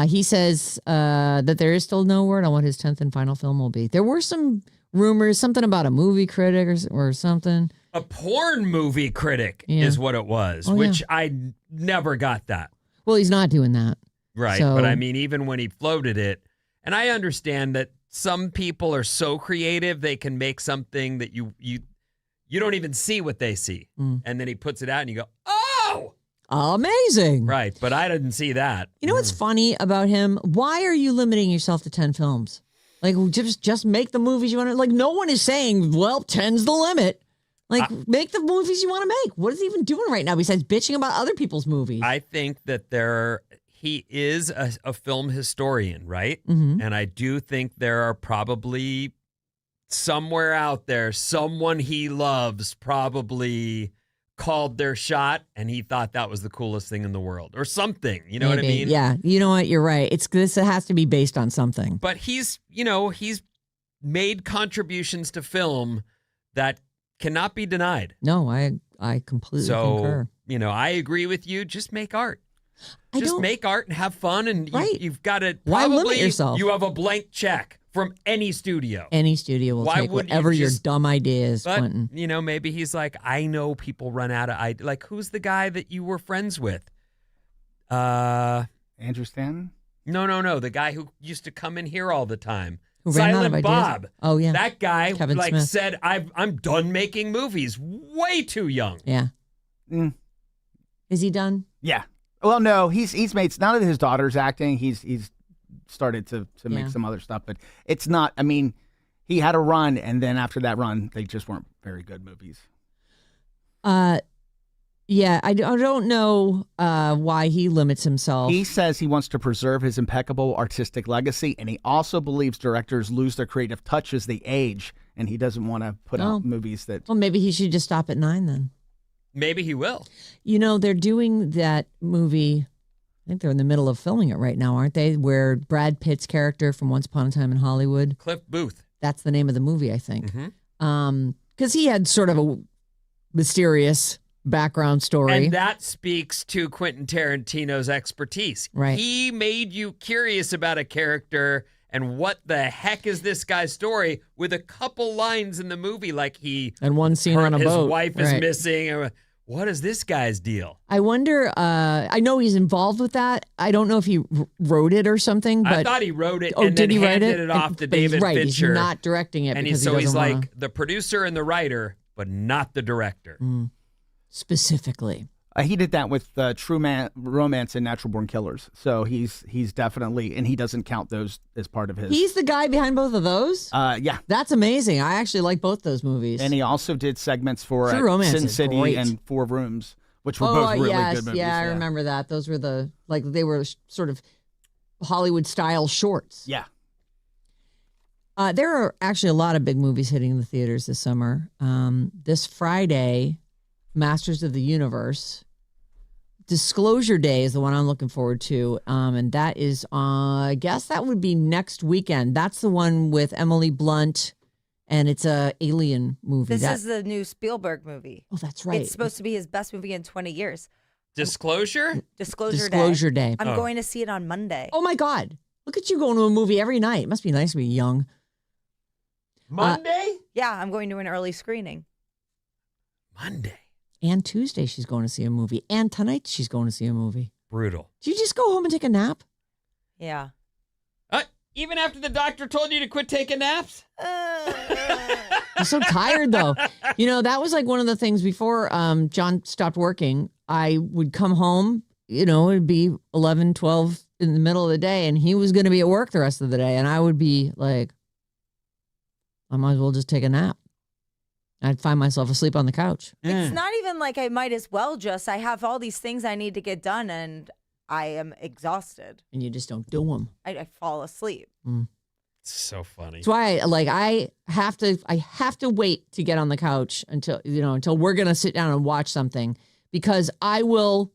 He says that there is still no word on what his 10th and final film will be. There were some rumors, something about a movie critic or something. A porn movie critic is what it was, which I never got that. Well, he's not doing that. Right. So, but I mean, even when he floated it, and I understand that some people are so creative, they can make something that you don't even see what they see. And then he puts it out and you go, oh! Amazing. Right, but I didn't see that. You know what's funny about him? Why are you limiting yourself to 10 films? Like, just make the movies you want to. Like, no one is saying, well, 10's the limit. Like, make the movies you want to make. What is he even doing right now besides bitching about other people's movies? I think that he is a film historian, right? Mm-hmm. And I do think there are probably somewhere out there, someone he loves probably called their shot and he thought that was the coolest thing in the world or something. You know what I mean? Yeah. You know what? You're right. It has to be based on something. But he's made contributions to film that cannot be denied. No, I completely concur. So, I agree with you. Just make art. Just make art and have fun, and you've got to Why limit probably yourself? You have a blank check from any studio. Any studio will take whatever your dumb idea is, but, Quentin. Maybe he's like, I know people run out of ideas. Like, who's the guy that you were friends with? Andrew Stanton? No. The guy who used to come in here all the time. Who ran out of Silent ideas? Bob. Oh, yeah. That guy Kevin Smith. said, I'm done making movies. Way too young. Yeah. Is he done? Yeah. Well, no, he's made none of his daughter's acting. He's started to make some other stuff, but it's not. I mean, he had a run, and then after that run, they just weren't very good movies. Yeah, I don't know why he limits himself. He says he wants to preserve his impeccable artistic legacy, and he also believes directors lose their creative touch as they age, and he doesn't want to put out movies that. Well, maybe he should just stop at 9 then. Maybe he will. They're doing that movie. I think they're in the middle of filming it right now, aren't they? Where Brad Pitt's character from Once Upon a Time in Hollywood. Cliff Booth. That's the name of the movie, I think. Mm-hmm. Because he had sort of a mysterious background story. And that speaks to Quentin Tarantino's expertise. Right. He made you curious about a character and what the heck is this guy's story with a couple lines in the movie, like and one scene on a boat. His wife is missing. What is this guy's deal? I wonder, I know he's involved with that. I don't know if he wrote it or something. But I thought he wrote it and and did then he write handed it off to David Fincher. Fincher. He's not directing it and because he's wanna... like the producer and the writer, but not the director. Specifically. He did that with True Romance and Natural Born Killers. So he's definitely, and he doesn't count those as part of his. He's the guy behind both of those? Yeah. That's amazing. I actually like both those movies. And he also did segments for True Romance Sin is City great. and Four Rooms, which were both really good movies. Yeah, I remember that. Those were they were sort of Hollywood-style shorts. Yeah. There are actually a lot of big movies hitting the theaters this summer. This Friday, Masters of the Universe. Disclosure Day is the one I'm looking forward to. And that is, I guess that would be next weekend. That's the one with Emily Blunt, and it's a alien movie. This is the new Spielberg movie. Oh, that's right. It's supposed to be his best movie in 20 years. Disclosure Disclosure Day. I'm going to see it on Monday. Oh, my God. Look at you going to a movie every night. It must be nice to be young. Monday? Yeah, I'm going to an early screening. Monday. And Tuesday she's going to see a movie. And tonight she's going to see a movie. Brutal. Do you just go home and take a nap? Yeah. Even after the doctor told you to quit taking naps? I'm so tired, though. That was like one of the things before John stopped working. I would come home, it'd be 11, 12 in the middle of the day, and he was going to be at work the rest of the day. And I would be like, I might as well just take a nap. I'd find myself asleep on the couch. It's not even like I might as well I have all these things I need to get done, and I am exhausted. And you just don't do them. I fall asleep. It's so funny. That's why I have to wait to get on the couch until we're going to sit down and watch something, because I'll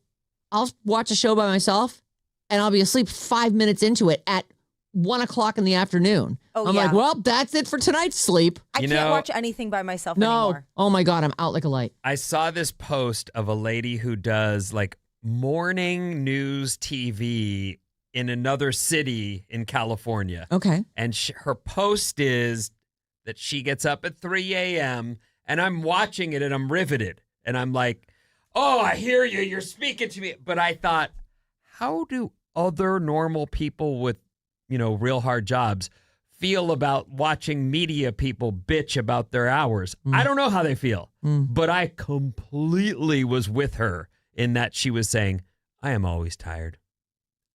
watch a show by myself and I'll be asleep 5 minutes into it at 1:00 in the afternoon. I'm like, well, that's it for tonight's sleep. I can't watch anything by myself anymore. Oh my God, I'm out like a light. I saw this post of a lady who does like morning news TV in another city in California. Okay. And her post is that she gets up at 3 a.m. and I'm watching it and I'm riveted. And I'm like, oh, I hear you. You're speaking to me. But I thought, how do other normal people with real hard jobs feel about watching media people bitch about their hours? I don't know how they feel, but I completely was with her in that she was saying, I am always tired.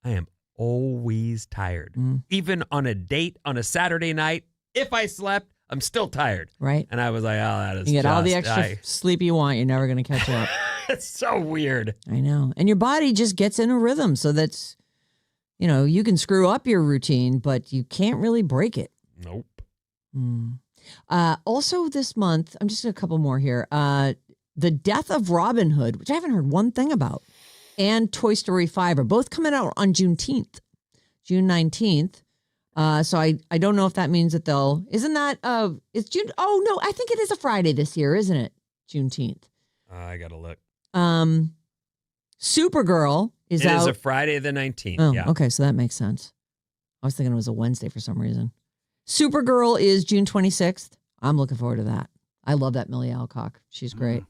I am always tired. Even on a date on a Saturday night, if I slept, I'm still tired. Right. And I was like, oh, that is you get all the extra sleep you want. You're never going to catch up. It's so weird. I know. And your body just gets in a rhythm. So that's, you can screw up your routine, but you can't really break it. Nope. Also this month, I'm just a couple more here. The Death of Robin Hood, which I haven't heard one thing about, and Toy Story 5 are both coming out on June 19th. So I don't know if that means that isn't that, it's June. Oh, no, I think it is a Friday this year, isn't it? Juneteenth. I got to look. Supergirl is out. It is a Friday the 19th. Oh, yeah. okay. So that makes sense. I was thinking it was a Wednesday for some reason. Supergirl is June 26th. I'm looking forward to that. I love that Millie Alcock. She's great.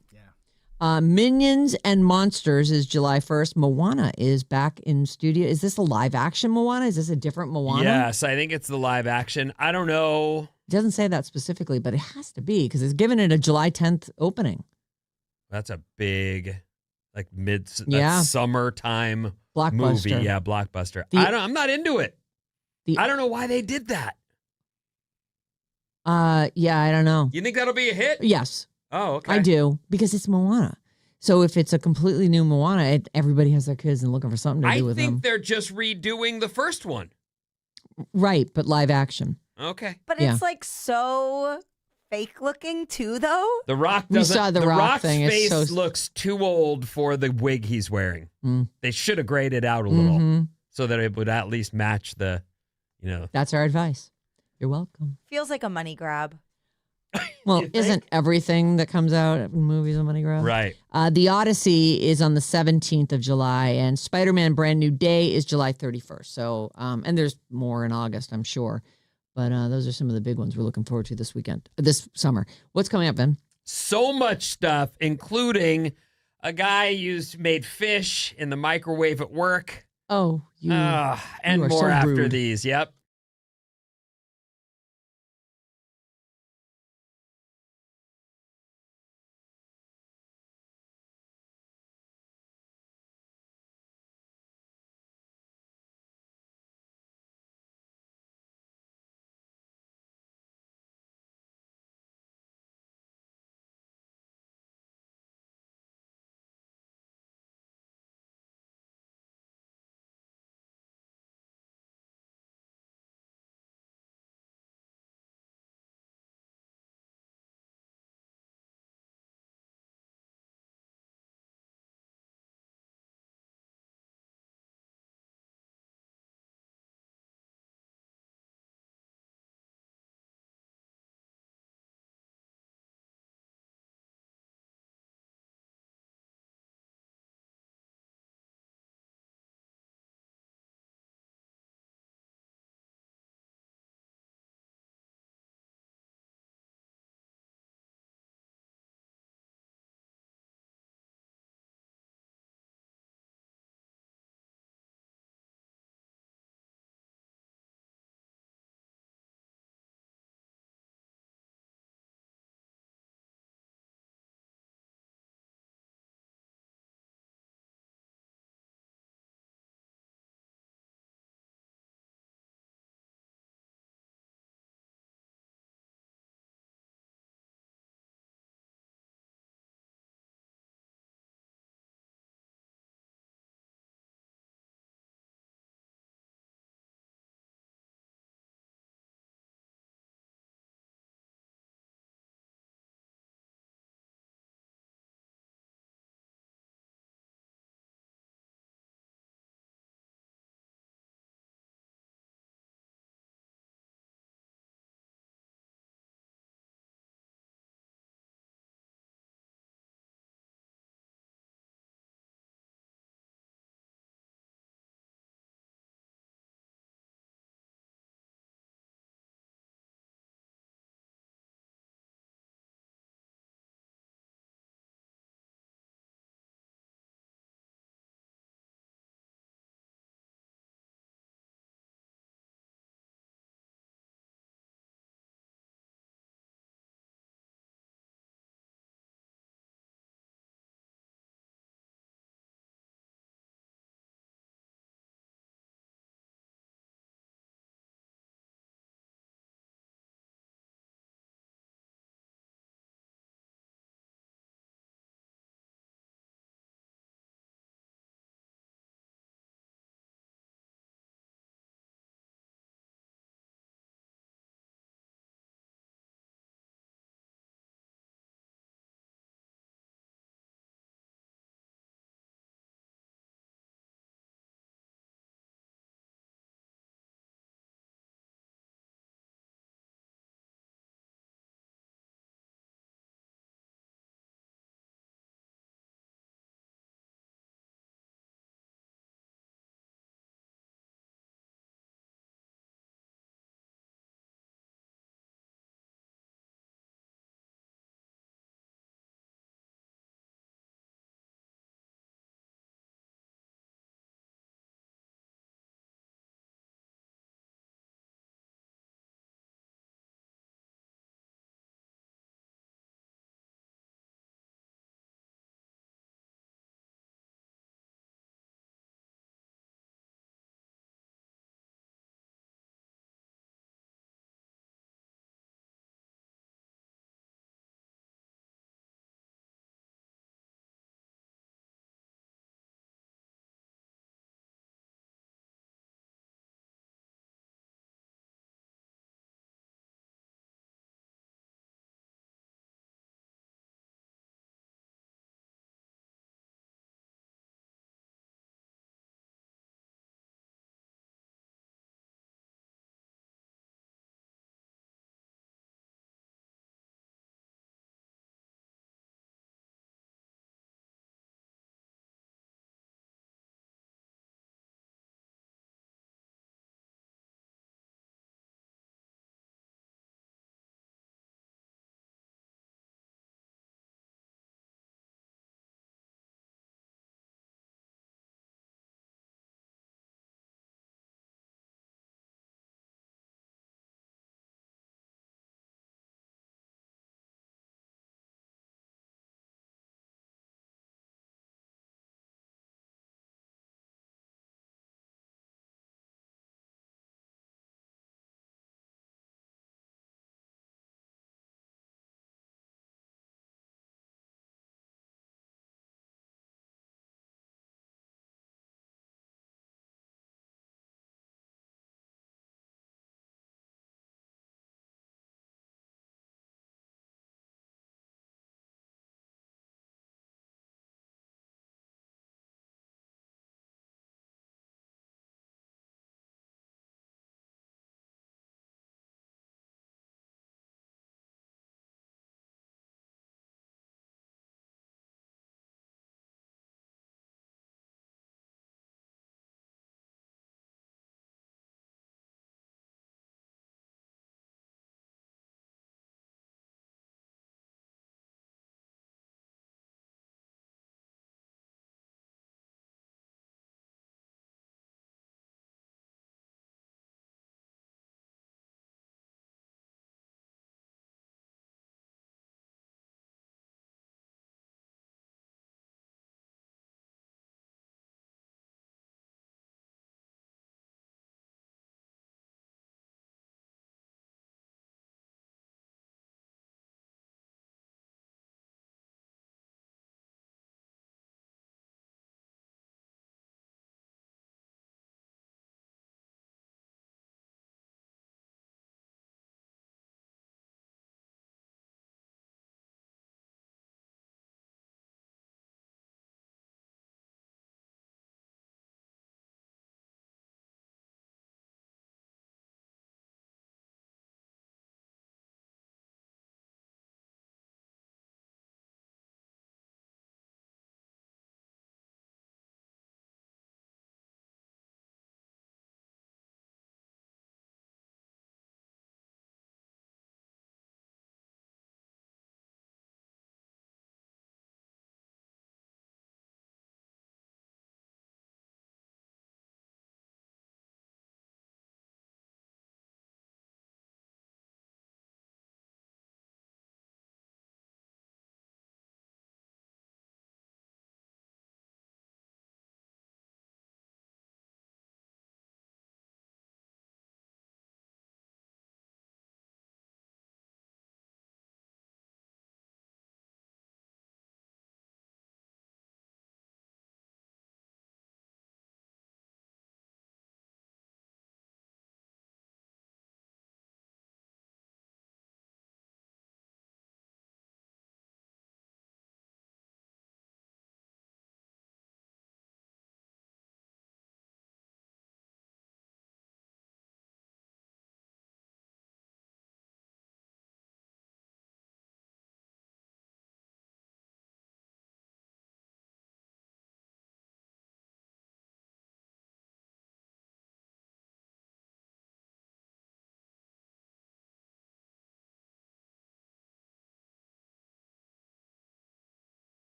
Minions and Monsters is July 1st. Moana is back in studio. Is this a live action Moana? Is this a different Moana? Yes, I think it's the live action. I don't know. It doesn't say that specifically, but it has to be because it's given it a July 10th opening. That's a big, like Yeah. summertime Blockbuster. movie. Yeah, blockbuster. I'm not into it. I don't know why they did that. Yeah, I don't know. You think that'll be a hit? Yes. Oh, okay. I do because it's Moana. So if it's a completely new Moana, everybody has their kids and looking for something to do with them. I think they're just redoing the first one. Right, but live action. Okay. But it's like so fake looking too, though. The Rock We doesn't. saw the Rock Rock's thing. It's face so- looks too old for the wig he's wearing. Mm. They should have graded out a little Mhm. so that it would at least match the, That's our advice. You're welcome. Feels like a money grab. Well, isn't everything that comes out in movies a money grab? Right. The Odyssey is on the 17th of July, and Spider-Man Brand New Day is July 31st. So, and there's more in August, I'm sure. But those are some of the big ones we're looking forward to this summer. What's coming up, Ben? So much stuff, including a guy made fish in the microwave at work. Oh, and you are more so after rude. these. Yep.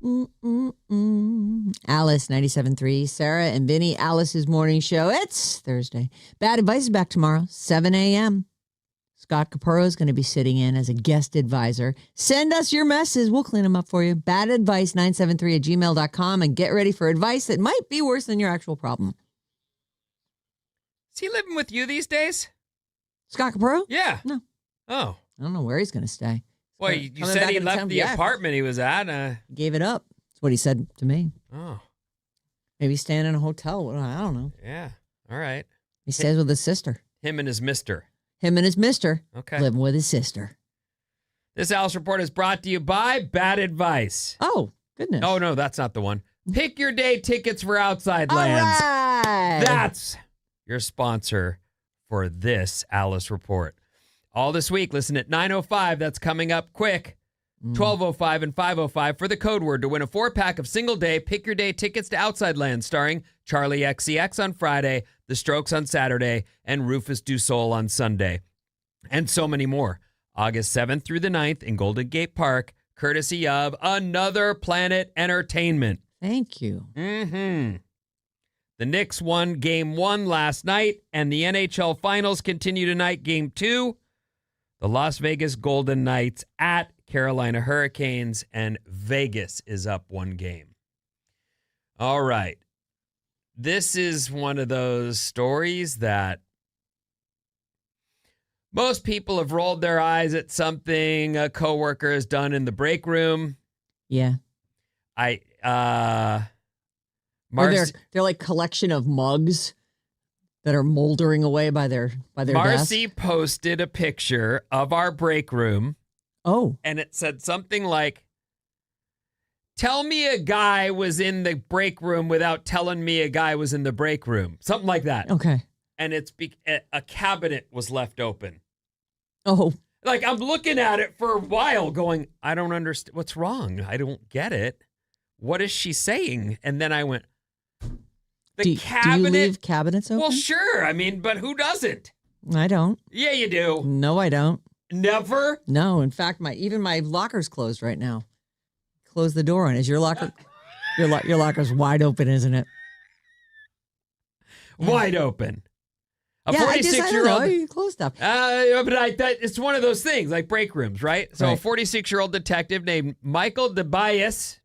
Alice, 97.3. Sarah and Vinnie, Alice's morning show. It's Thursday. Bad Advice is back tomorrow, 7 a.m. Scott Capurro is going to be sitting in as a guest advisor. Send us your messes. We'll clean them up for you. badadvice973@gmail.com, and get ready for advice that might be worse than your actual problem. Is he living with you these days? Scott Capurro? Yeah. No. Oh. I don't know where he's going to stay. Well, you said he left the apartment he was at. Gave it up. That's what he said to me. Oh. Maybe staying in a hotel. I don't know. Yeah. All right. He stays with his sister. Him and his mister. Him and his mister. Okay. Living with his sister. This Alice Report is brought to you by Bad Advice. Oh, goodness. Oh, no, that's not the one. Pick your day tickets for Outside Lands. All right. That's your sponsor for this Alice Report. All this week, listen at 9:05. That's coming up quick. 12:05 and 5:05 for the code word to win a 4-pack of single day Pick Your Day tickets to Outside Lands, starring Charlie XCX on Friday, The Strokes on Saturday, and Rufus Du Sol on Sunday. And so many more. August 7th through the 9th in Golden Gate Park, courtesy of Another Planet Entertainment. Thank you. The Knicks won Game 1 last night, and the NHL Finals continue tonight, Game 2. The Las Vegas Golden Knights at Carolina Hurricanes, and Vegas is up 1 game. All right. This is one of those stories that most people have rolled their eyes at something a coworker has done in the break room. Yeah. Or Marcy they're like collection of mugs that are moldering away by their desk. posted a picture of our break room. Oh. And it said something like, tell me a guy was in the break room without telling me a guy was in the break room. Something like that. Okay. And a cabinet was left open. Oh. Like, I'm looking at it for a while going, I don't understand. What's wrong? I don't get it. What is she saying? And then I went, cabinet. Do you leave cabinets open? Well, sure. I mean, but who doesn't? I don't. Yeah, you do. No, I don't. Never? No. In fact, even my locker's closed right now. Close the door on it. Is your locker? your locker's wide open, isn't it? Wide open. A yeah, 46-year-old. You close stuff. It's one of those things, like break rooms, right? So Right. a 46-year-old detective named Michael DeBias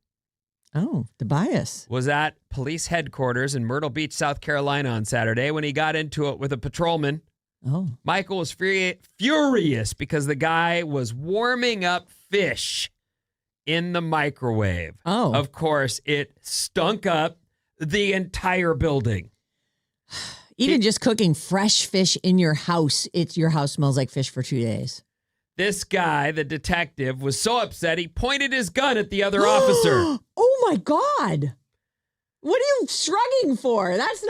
Oh, the bias. was at police headquarters in Myrtle Beach, South Carolina on Saturday when he got into it with a patrolman. Oh. Michael was furious because the guy was warming up fish in the microwave. Oh. Of course, it stunk up the entire building. Even just cooking fresh fish in your house, your house smells like fish for 2 days. This guy, the detective, was so upset he pointed his gun at the other officer. Oh my God. What are you shrugging for? That's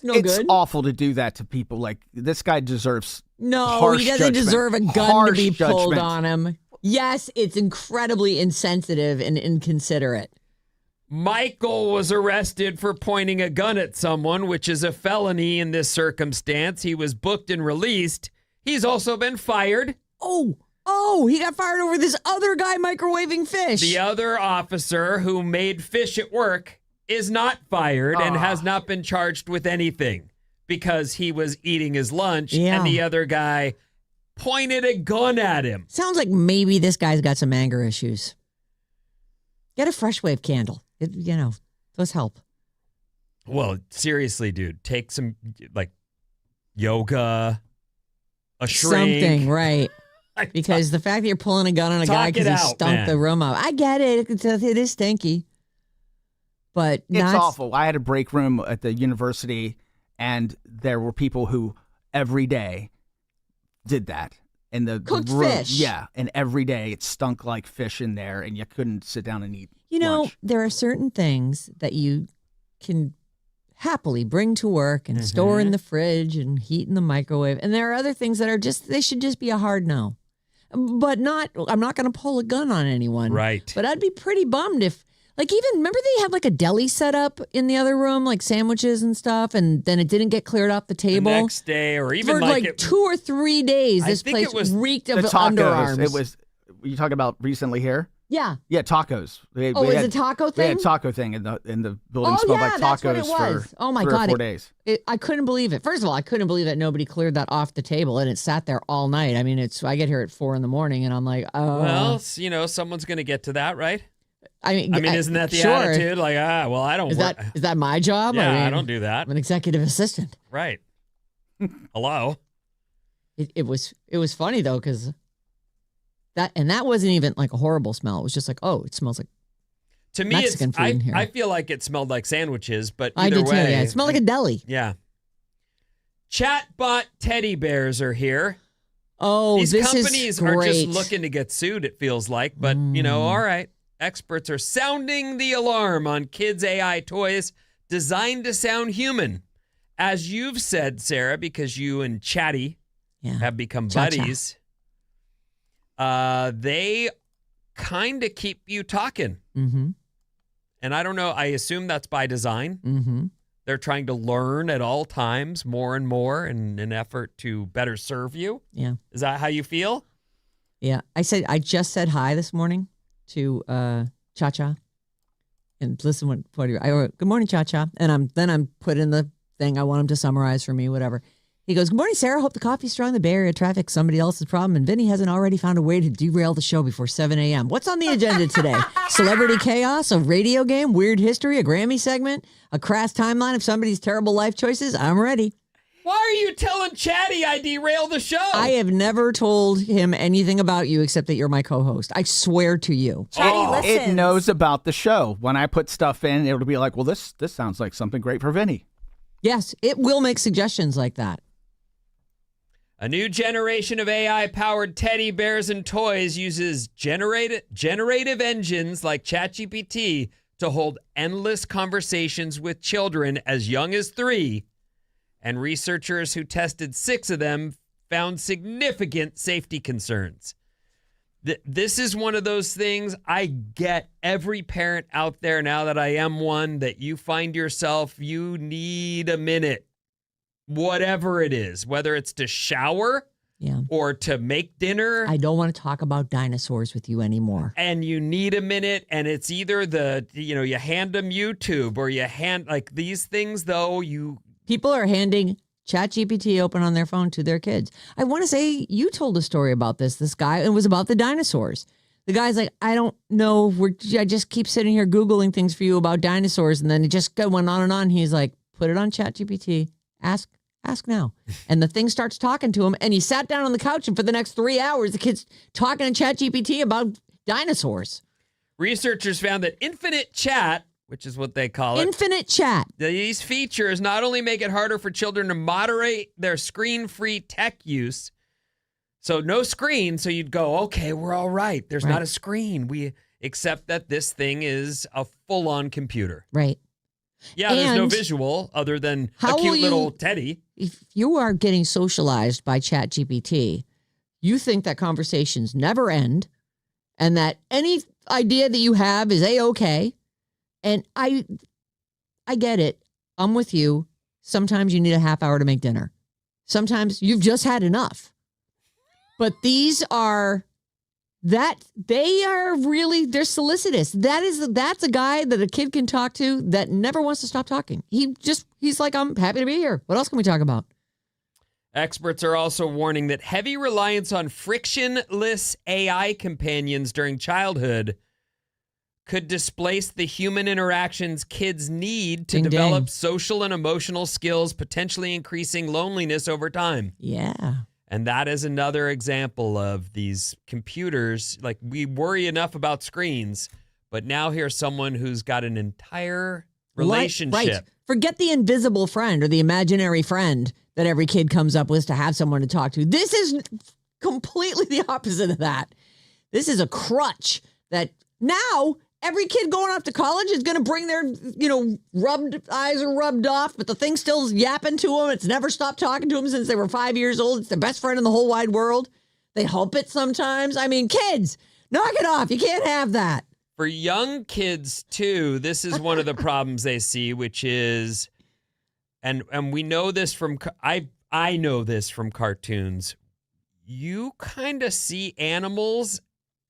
no It's good. awful to do that to people. Like, this guy deserves No, harsh he doesn't judgment. deserve a gun to Harsh be pulled judgment. on him. Yes, it's incredibly insensitive and inconsiderate. Michael was arrested for pointing a gun at someone, which is a felony in this circumstance. He was booked and released. He's also been fired. Oh, he got fired over this other guy microwaving fish. The other officer who made fish at work is not fired and has not been charged with anything because he was eating his lunch and the other guy pointed a gun at him. Sounds like maybe this guy's got some anger issues. Get a fresh wave candle. Those help. Well, seriously, dude, take some like yoga, a shrink. Something, right. Because the fact that you're pulling a gun on a guy because he stunk the room up. I get it. It is stinky. But it's awful. I had a break room at the university, and there were people who every day did that. In the cooked room. fish. Yeah, and every day it stunk like fish in there, and you couldn't sit down and eat lunch. There are certain things that you can happily bring to work and store in the fridge and heat in the microwave. And there are other things that are they should just be a hard no. But I'm not going to pull a gun on anyone. Right. But I'd be pretty bummed if, remember they had like a deli set up in the other room, like sandwiches and stuff, and then it didn't get cleared off the table? The next day, or even for 2 or 3 days, this place reeked of the tacos, underarms. It was, you talking about recently here? Yeah. Yeah, tacos. Is it a taco We thing? had a taco thing in the building. Oh, Smelled yeah, like that's what tacos it was. for Oh, my 3 God. or 4 days. I couldn't believe it. First of all, I couldn't believe that nobody cleared that off the table, and it sat there all night. I mean, I get here at 4 a.m, and I'm like, oh. Well, someone's going to get to that, right? I mean, isn't that the sure. attitude? Like, well, I don't work. Is that my job? Yeah, I don't do that. I'm an executive assistant. Right. Hello. It was funny though, because that wasn't even like a horrible smell. It was just like, oh, it smells like to me, Mexican food in here. I feel like it smelled like sandwiches, but I either did way, too. Yeah, it smelled like a deli. Yeah. Chatbot teddy bears are here. Oh, These this companies is are great. just looking to get sued, it feels like. But, all right. Experts are sounding the alarm on kids' AI toys designed to sound human. As you've said, Sarah, because you and Chatty have become buddies, they kind of keep you talking. Mm-hmm. And I don't know. I assume that's by design. Mm-hmm. They're trying to learn at all times more and more in an effort to better serve you. Yeah. Is that how you feel? Yeah. I just said hi this morning to Cha-Cha. And listen, I wrote, good morning, Cha-Cha. And I'm put in the thing. I want him to summarize for me, whatever. He goes, good morning, Sarah. Hope the coffee's strong. The Bay Area traffic, somebody else's problem. And Vinny hasn't already found a way to derail the show before 7 a.m. What's on the agenda today? Celebrity chaos, a radio game, weird history, a Grammy segment, a crass timeline of somebody's terrible life choices. I'm ready. Why are you telling Chatty I derailed the show? I have never told him anything about you except that you're my co-host. I swear to you. Chatty listens. It knows about the show. When I put stuff in, it'll be like, well, this sounds like something great for Vinny. Yes, it will make suggestions like that. A new generation of AI-powered teddy bears and toys uses generative engines like ChatGPT to hold endless conversations with children as young as 3. And researchers who tested 6 of them found significant safety concerns. This is one of those things I get every parent out there now that I am one, that you find yourself, you need a minute. Whatever it is, whether it's to shower or to make dinner. I don't want to talk about dinosaurs with you anymore. And you need a minute, and it's either you hand them YouTube or you hand, like these things though, People are handing ChatGPT open on their phone to their kids. I want to say you told a story about this guy, and it was about the dinosaurs. The guy's like, I don't know, I just keep sitting here Googling things for you about dinosaurs, and then it just went on and on. He's like, put it on ChatGPT, ask now. And the thing starts talking to him, and he sat down on the couch, and for the next 3 hours, the kid's talking to ChatGPT about dinosaurs. Researchers found that infinite chat, which is what they call it. Infinite chat. These features not only make it harder for children to moderate their screen-free tech use, so no screen, so you'd go, okay, we're all right. There's not a screen. Except that this thing is a full-on computer. Right. Yeah, there's no visual other than a cute little teddy. If you are getting socialized by ChatGPT, you think that conversations never end and that any idea that you have is A-okay. And I get it. I'm with you. Sometimes you need a half hour to make dinner. Sometimes you've just had enough. But these are... they're solicitous. That's a guy that a kid can talk to that never wants to stop talking. He's like, I'm happy to be here. What else can we talk about? Experts are also warning that heavy reliance on frictionless AI companions during childhood could displace the human interactions kids need to develop social and emotional skills, potentially increasing loneliness over time. Yeah. And that is another example of these computers. Like, we worry enough about screens, but now here's someone who's got an entire relationship. Right. Forget the invisible friend or the imaginary friend that every kid comes up with to have someone to talk to. This is completely the opposite of that. This is a crutch that now every kid going off to college is going to bring their, eyes are rubbed off, but the thing's still yapping to them. It's never stopped talking to them since they were 5 years old. It's their best friend in the whole wide world. They hope it sometimes. I mean, kids, knock it off. You can't have that. For young kids, too, this is one of the problems they see, which is, and we know this from, I know this from cartoons. You kind of see animals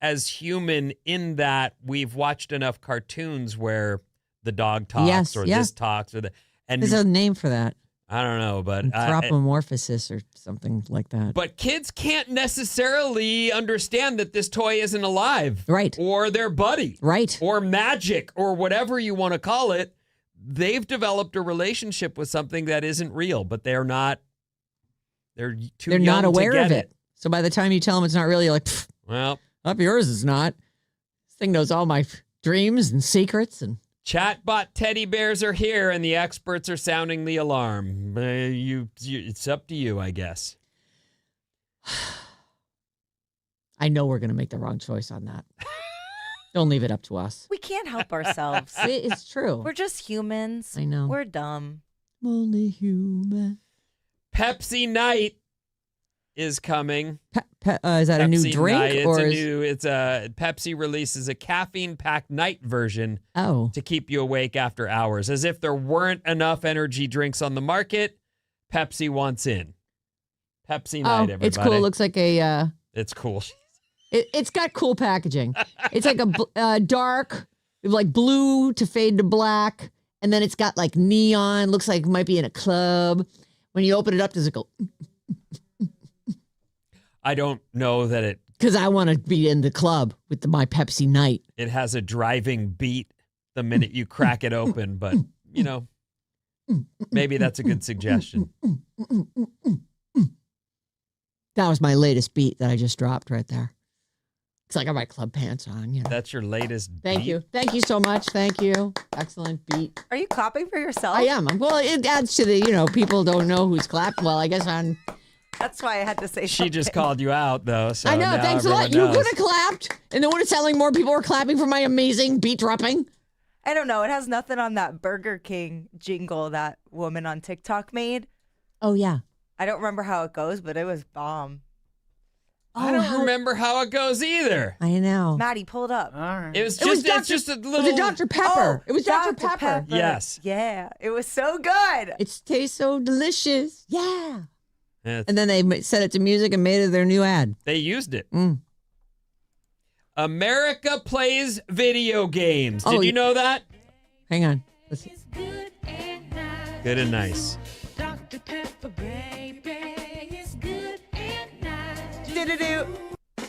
as human in that we've watched enough cartoons where the dog talks Yes, or yeah. this talks or the and There's a name for that. I don't know, but Anthropomorphosis or something like that. but kids can't necessarily understand that this toy isn't alive, Right. Or their buddy, Right. Or magic, or whatever you want to call it. They've developed a relationship with something that isn't real, but they're not. They're too. They're young not aware to get of it. So by the time you tell them it's not real, you're like, "Pfft, Well, up yours is not. This thing knows all my dreams and secrets. And chatbot teddy bears are here, and the experts are sounding the alarm. It's up to you, I guess. I know we're going to make the wrong choice on that. Don't leave it up to us. We can't help ourselves. It's true. We're just humans. I know. We're dumb. I'm only human. Pepsi Night is coming. Is that a new Pepsi drink? Night. Or It's a Pepsi releases a caffeine-packed night version to keep you awake after hours. As if there weren't enough energy drinks on the market, Pepsi wants in. Pepsi Night, everybody. It's cool. It looks like a... It's cool. It's got cool packaging. It's like a dark, like blue to fade to black. And then it's got like neon. Looks like it might be in a club. When you open it up, does it go... I don't know that it... Because I want to be in the club with my Pepsi Night. It has a driving beat the minute you crack it open, but, you know, maybe that's a good suggestion. That was my latest beat that I just dropped right there. Because I got my club pants on. You know. That's your latest Thank beat? you. Thank you so much. Thank you. Excellent beat. Are you clapping for yourself? I am. Well, it adds to the, people don't know who's clapped. Well, I guess on... That's why I had to say She something. just called you out, though. So I know. now Thanks a lot. everyone You knows. could have clapped, and then would it sound like more people were clapping for my amazing beat dropping? I don't know. It has nothing on that Burger King jingle that woman on TikTok made. Oh, yeah. I don't remember how it goes, but it was bomb. I don't remember how it goes either. I know. Maddie, pull it up. All right. It was It was just, it's just a little. It was a Dr. Pepper. It was Dr. Pepper. Yes. Yeah, it was so good. It tastes so delicious. Yeah. It's- And then they set it to music and made it their new ad. They used it. Mm. America plays video games. Oh, Did you know that? Hang on. Let's see. Good and nice. Do-do-do.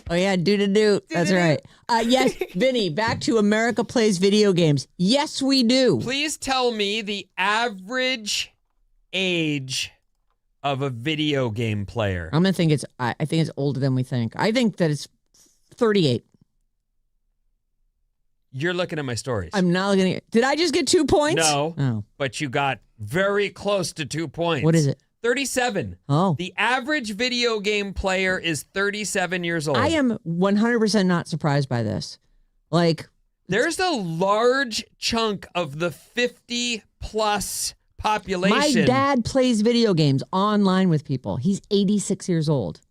Oh, yeah. Do-do-do. That's right. Yes, Vinny, back to America Plays Video Games. Yes, we do. Please tell me the average age of a video game player. I'm going to think I think it's older than we think. I think that it's 38. You're looking at my stories. I'm not looking at... Did I just get 2 points? No, Oh. but you got very close to 2 points. What is it? 37. Oh. The average video game player is 37 years old. I am 100% not surprised by this. Like... There's a large chunk of the 50-plus population. My dad plays video games online with people. He's 86 years old.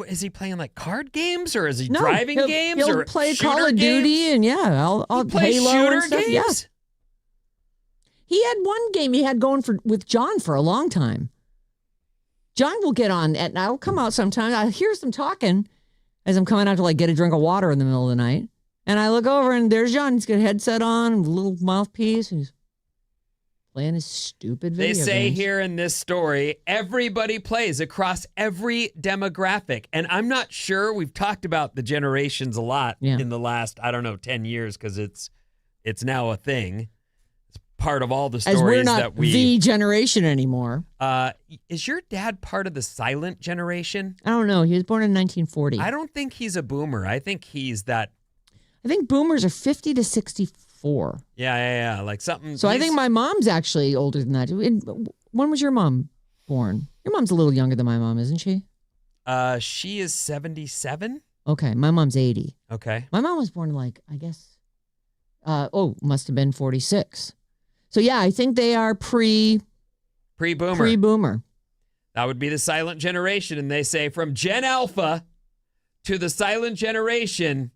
Is he playing like card games or is he No, driving he'll- games he'll or play shooter Call of games? Duty and I'll He plays Halo shooter and stuff. games? Yeah. He had one game he had going with John for a long time. John will get on and I'll come out sometime. I hear some talking as I'm coming out to like get a drink of water in the middle of the night. And I look over and there's John. He's got a headset on, a little mouthpiece. He's playing his stupid video They say games. here in this story, everybody plays across every demographic. And I'm not sure. We've talked about the generations a lot in the last, 10 years because it's now a thing. It's part of all the stories As we're not that we... the generation anymore. Is your dad part of the silent generation? I don't know. He was born in 1940. I don't think he's a boomer. I think he's that... I think boomers are 50 to 64. Yeah. Like something... So I think my mom's actually older than that. When was your mom born? Your mom's a little younger than my mom, isn't she? She is 77? Okay, my mom's 80. Okay. My mom was born must have been 46. So yeah, I think they are Pre-boomer. pre-boomer. That would be the silent generation. And they say from Gen Alpha to the silent generation,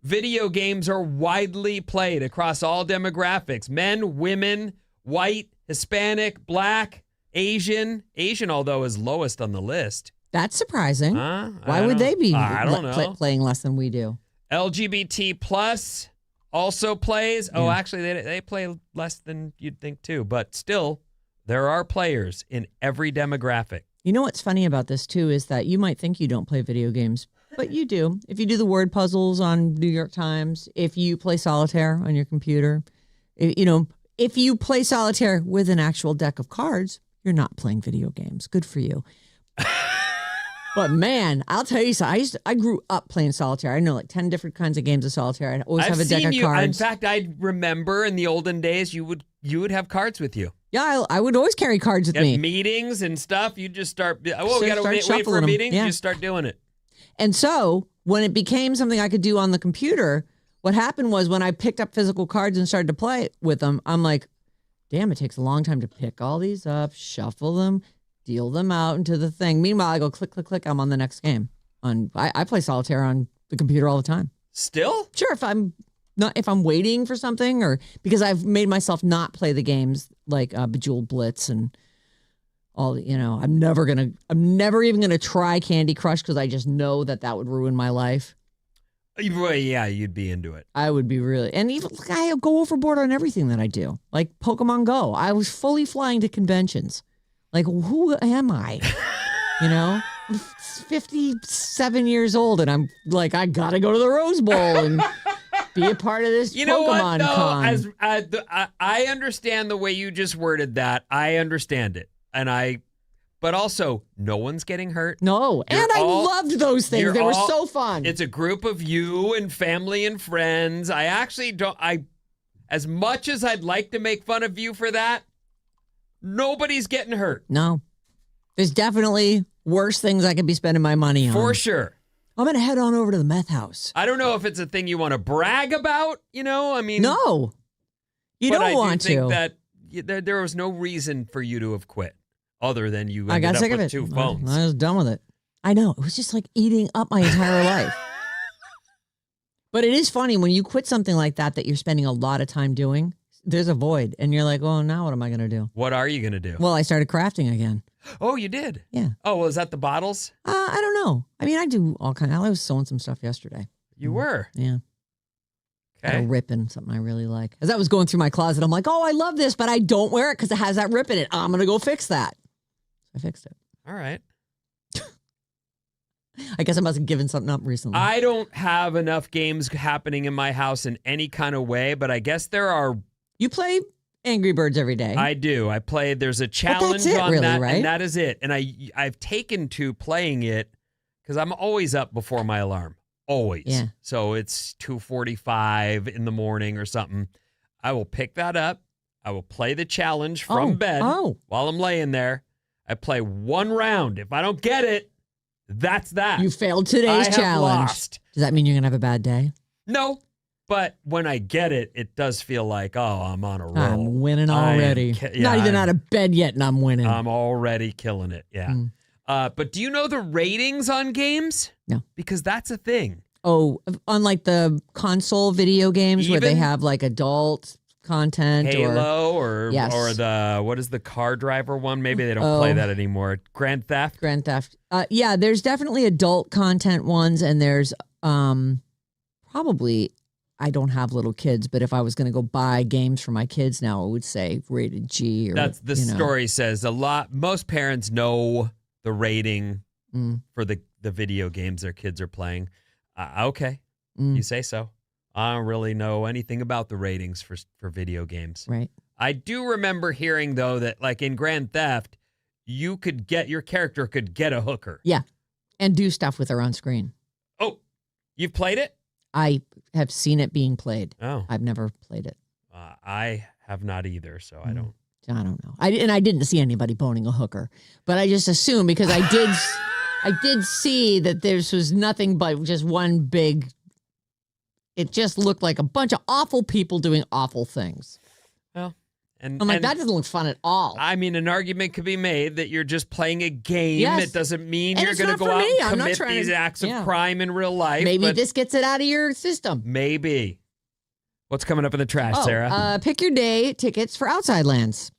video games are widely played across all demographics. Men, women, white, Hispanic, black, Asian. Asian, although, is lowest on the list. That's surprising. Why would they be playing less than we do? LGBT plus also plays. Oh, actually, they play less than you'd think too. But still, there are players in every demographic. You know what's funny about this too is that you might think you don't play video games, but you do. If you do the word puzzles on New York Times, if you play solitaire on your computer, if you play solitaire with an actual deck of cards, you're not playing video games. Good for you. But man, I'll tell you something. I grew up playing solitaire. I know like 10 different kinds of games of solitaire. I always have a deck of cards. In fact, I remember in the olden days, you would have cards with you. Yeah, I would always carry cards with me. At meetings and stuff, you just start. We got to wait for a meeting. You just start doing it. And so when it became something I could do on the computer, what happened was when I picked up physical cards and started to play with them, I'm like, damn, it takes a long time to pick all these up, shuffle them, deal them out into the thing. Meanwhile, I go click, click, click. I'm on the next game. I play solitaire on the computer all the time. Still? Sure, if I'm waiting for something, or because I've made myself not play the games like Bejeweled Blitz and all. I'm never even gonna try Candy Crush because I just know that would ruin my life. Yeah, you'd be into it. I would be really, and even I go overboard on everything that I do, like Pokemon Go. I was fully flying to conventions. Like, who am I? I'm 57 years old, and I'm like, I gotta go to the Rose Bowl and be a part of this Pokemon con. I understand the way you just worded that. I understand it, but also, no one's getting hurt. No, I loved those things. They were so fun. It's a group of you and family and friends. I actually don't. As much as I'd like to make fun of you for that, nobody's getting hurt. No. There's definitely worse things I could be spending my money on. For sure. I'm going to head on over to the meth house. I don't know if it's a thing you want to brag about, No. You don't want to. I think that there was no reason for you to have quit other than you ended got up sick with of it. 2 phones. I was done with it. I know. It was just like eating up my entire life. But it is funny when you quit something like that you're spending a lot of time doing. There's a void, and you're like, well, now what am I going to do? What are you going to do? Well, I started crafting again. Oh, you did? Yeah. Oh, well, is that the bottles? I don't know. I mean, I do all kinds. I was sewing some stuff yesterday. You were? Yeah. Okay. Got a rip in something I really like. As I was going through my closet, I'm like, oh, I love this, but I don't wear it because it has that rip in it. I'm going to go fix that. I fixed it. All right. I guess I must have given something up recently. I don't have enough games happening in my house in any kind of way, but I guess there are. You play Angry Birds every day. I do. There's a challenge on really, that, right? and that is it. And I've taken to playing it because I'm always up before my alarm. Always. Yeah. So it's 2:45 in the morning or something. I will pick that up. I will play the challenge from bed while I'm laying there. I play one round. If I don't get it, that's that. You failed today's challenge. Lost. Does that mean you're going to have a bad day? No. But when I get it, it does feel like, I'm on a roll. I'm winning already. Not even out of bed yet, and I'm winning. I'm already killing it. Yeah. But do you know the ratings on games? No. Because that's a thing. Oh, unlike the console video games where they have like adult content, Halo or the what is the car driver one? Maybe they don't play that anymore. Grand Theft. Yeah, there's definitely adult content ones, and there's probably. I don't have little kids, but if I was going to go buy games for my kids now, I would say rated G. Or that's the story says a lot. Most parents know the rating for the video games their kids are playing. Okay, you say so. I don't really know anything about the ratings for video games. Right. I do remember hearing though that like in Grand Theft, your character could get a hooker. Yeah, and do stuff with her on screen. Oh, you've played it? I have seen it being played. Oh. I've never played it. I have not either, so I don't. I don't know. I didn't see anybody boning a hooker, but I just assumed because I did see that this was nothing but just one big. It just looked like a bunch of awful people doing awful things. Well, and I'm like, that doesn't look fun at all. I mean, an argument could be made that you're just playing a game. Yes. It doesn't mean And you're it's going to not go for out me. and I'm not commit trying these to- acts of yeah. crime in real life. Maybe but this gets it out of your system. Maybe. What's coming up in the trash, Sarah? Pick your day tickets for Outside Lands.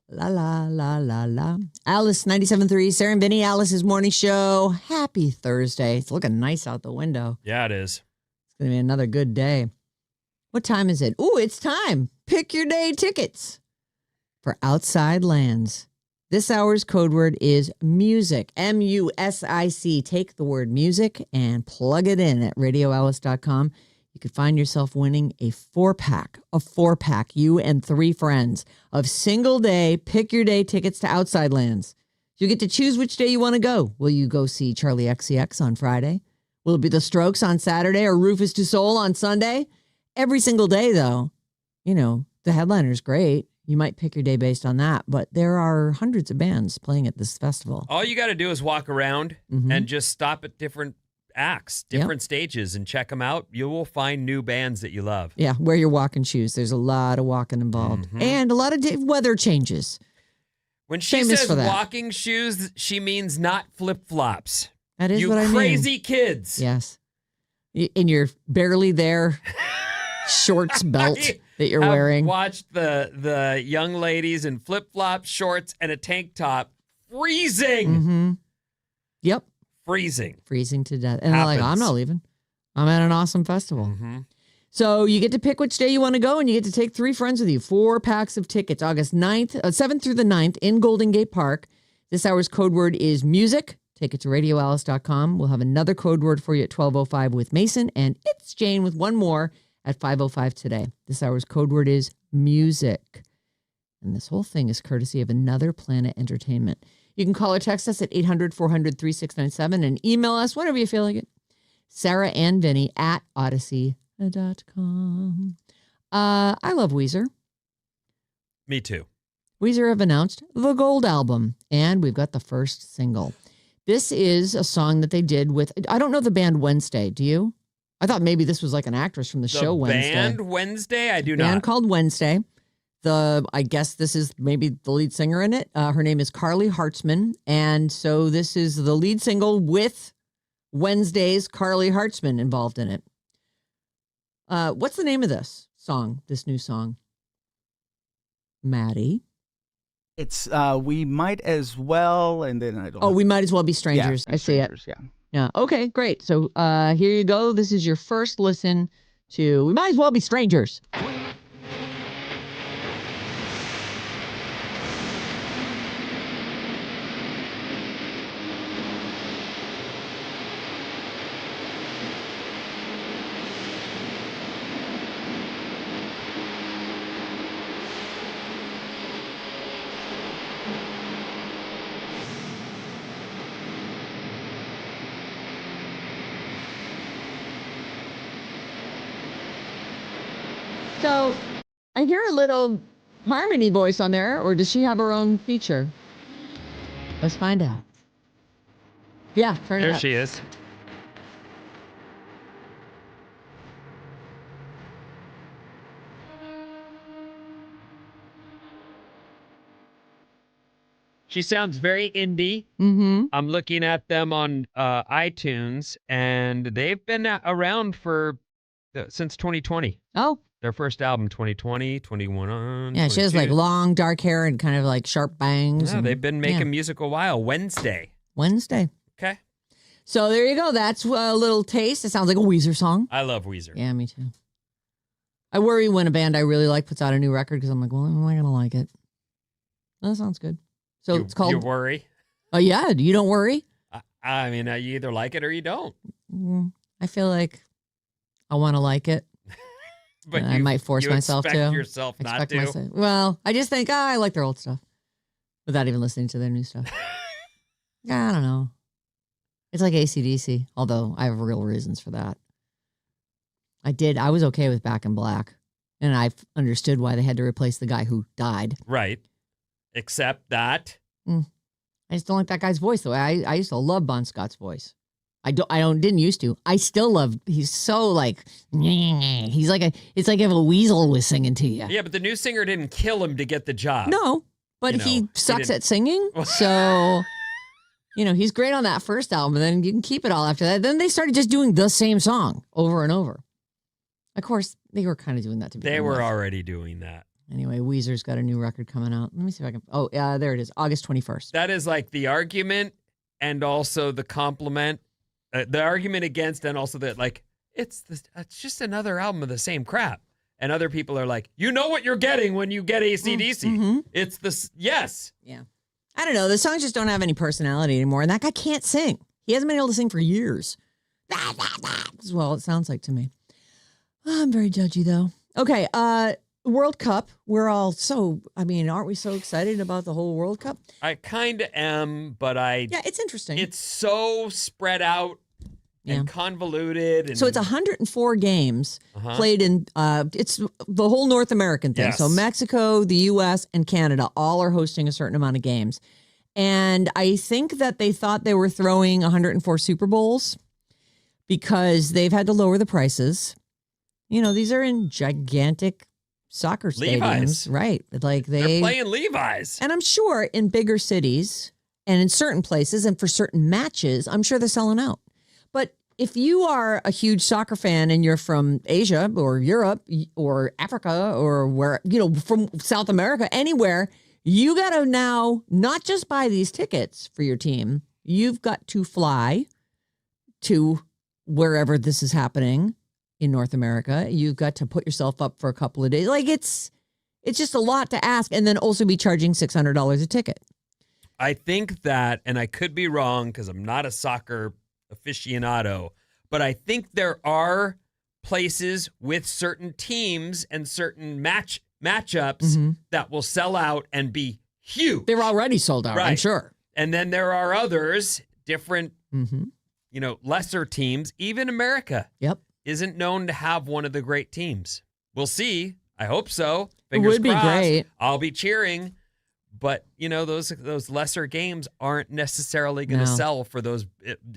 La, la, la, la, la. Alice, 97.3, Sarah Vinnie, Alice's morning show. Happy Thursday. It's looking nice out the window. Yeah, it is. It's going to be another good day. What time is it? Ooh, it's time. Pick your day tickets for Outside Lands. This hour's code word is music, M-U-S-I-C. Take the word music and plug it in at radioalice.com. You could find yourself winning a four-pack, you and 3 friends, of single-day, pick-your-day tickets to Outside Lands. You get to choose which day you want to go. Will you go see Charlie XCX on Friday? Will it be The Strokes on Saturday or Rufus Du Sol on Sunday? Every single day, though, the headliner's great. You might pick your day based on that, but there are hundreds of bands playing at this festival. All you got to do is walk around and just stop at different acts, different stages, and check them out. You will find new bands that you love. Yeah, wear your walking shoes. There's a lot of walking involved. And a lot of weather changes. When she Famous says for that. walking shoes, she means not flip-flops. That is you what I mean. crazy kids. Yes. In your barely there shorts belt that you're wearing. Watched the young ladies in flip-flops, shorts, and a tank top freezing. Yep. Freezing to death. And they're like, I'm not leaving. I'm at an awesome festival. So you get to pick which day you want to go, and you get to take 3 friends with you. 4 packs of tickets, August 7th through the 9th in Golden Gate Park. This hour's code word is music. Take it to radioalice.com. We'll have another code word for you at 12:05 with Mason, and it's Jane with one more at 5:05 today. This hour's code word is music. And this whole thing is courtesy of Another Planet Entertainment. You can call or text us at 800-400-3697 and email us whenever you feel like it. Sarah and Vinnie at odyssey.com. I love Weezer. Me too. Weezer have announced the Gold Album, and we've got the first single. This is a song that they did with, I don't know the band Wednesday. Do you? I thought maybe this was like an actress from the show Wednesday. Band Wednesday? I do Band not. called Wednesday. I guess this is maybe the lead singer in it. Her name is Carly Hartzman. And so this is the lead single with Wednesday's Carly Hartzman involved in it. What's the name of this song, this new song? Maddie? It's We Might As Well, and then I don't Oh, We Might As Well Be Strangers. Yeah, I see it. Yeah. Okay, great. So here you go. This is your first listen to We Might As Well Be Strangers. So I hear a little harmony voice on there, or does she have her own feature? Let's find out. Yeah, turn it up. There she is. She sounds very indie. Mm-hmm. I'm looking at them on iTunes, and they've been around since 2020. Oh. Their first album, 2020, 21. Yeah, she has like long dark hair and kind of like sharp bangs. Yeah, and, they've been making music a while. Wednesday. Okay. So there you go. That's a little taste. It sounds like a Weezer song. I love Weezer. Yeah, me too. I worry when a band I really like puts out a new record because I'm like, well, am I going to like it? Well, that sounds good. So it's called... You worry? Oh, yeah. You don't worry? I mean, you either like it or you don't. I feel like I want to like it. But I might force myself to. Yourself not to. Well, I just think, I like their old stuff without even listening to their new stuff. I don't know. It's like AC/DC, although I have real reasons for that. I was okay with Back in Black, and I understood why they had to replace the guy who died. Right. Except that. I just don't like that guy's voice, though. I used to love Bon Scott's voice. Didn't used to. I still love, he's so like, he's like it's like if a weasel was singing to you. Yeah, but the new singer didn't kill him to get the job. No, but he sucks at singing. So, he's great on that first album, and then you can keep it all after that. Then they started just doing the same song over and over. Of course, they were kind of doing that to begin They were with. already doing that. Anyway, Weezer's got a new record coming out. Let me see if I can. Oh, there it is. August 21st. That is like the argument and also the compliment. The argument against and also that, like, it's just another album of the same crap. And other people are like, you know what you're getting when you get AC/DC. Mm-hmm. It's this, yes. Yeah. I don't know. The songs just don't have any personality anymore. And that guy can't sing. He hasn't been able to sing for years. Well, it sounds like to me. I'm very judgy, though. Okay. World Cup. We're all aren't we so excited about the whole World Cup? I kind of am, but Yeah, it's interesting. It's so spread out and convoluted. And, so it's 104 games played in, it's the whole North American thing. Yes. So Mexico, the U.S., and Canada all are hosting a certain amount of games. And I think that they thought they were throwing 104 Super Bowls because they've had to lower the prices. You know, these are in gigantic soccer stadiums. Levi's. Right. Like they're playing Levi's. And I'm sure in bigger cities and in certain places and for certain matches, I'm sure they're selling out. But if you are a huge soccer fan and you're from Asia or Europe or Africa or where, from South America, anywhere, you got to now not just buy these tickets for your team. You've got to fly to wherever this is happening in North America. You've got to put yourself up for a couple of days. Like it's just a lot to ask. And then also be charging $600 a ticket. I think that, and I could be wrong because I'm not a soccer aficionado, but I think there are places with certain teams and certain matchups that will sell out and be huge. They're already sold out, right. I'm sure. And then there are others, different, lesser teams. Even America isn't known to have one of the great teams. We'll see. I hope so. Fingers would be crossed. great. I'll be cheering. But, those lesser games aren't necessarily going to sell for those,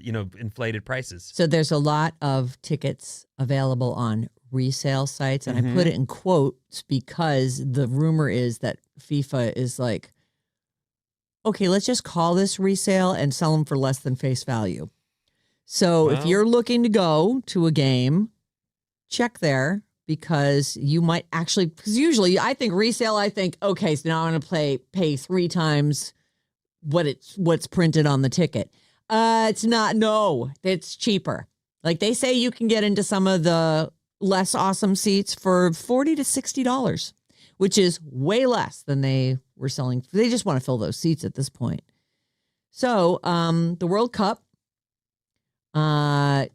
inflated prices. So there's a lot of tickets available on resale sites. And I put it in quotes because the rumor is that FIFA is like, okay, let's just call this resale and sell them for less than face value. So if you're looking to go to a game, check there. Because you might actually, because usually I think resale, okay, so now I'm going to pay 3 times what's printed on the ticket. It's not, no, it's cheaper. Like they say you can get into some of the less awesome seats for $40 to $60, which is way less than they were selling. They just want to fill those seats at this point. So the World Cup, they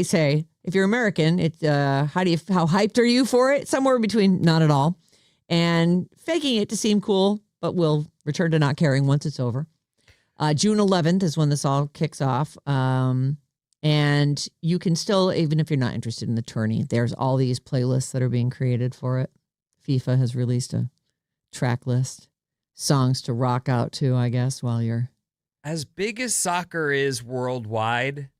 say, if you're American, it's how hyped are you for it? Somewhere between not at all and faking it to seem cool, but will return to not caring once it's over. June 11th is when this all kicks off. And you can still, even if you're not interested in the tourney, there's all these playlists that are being created for it. FIFA has released a track list, songs to rock out to, I guess, while you're. As big as soccer is worldwide,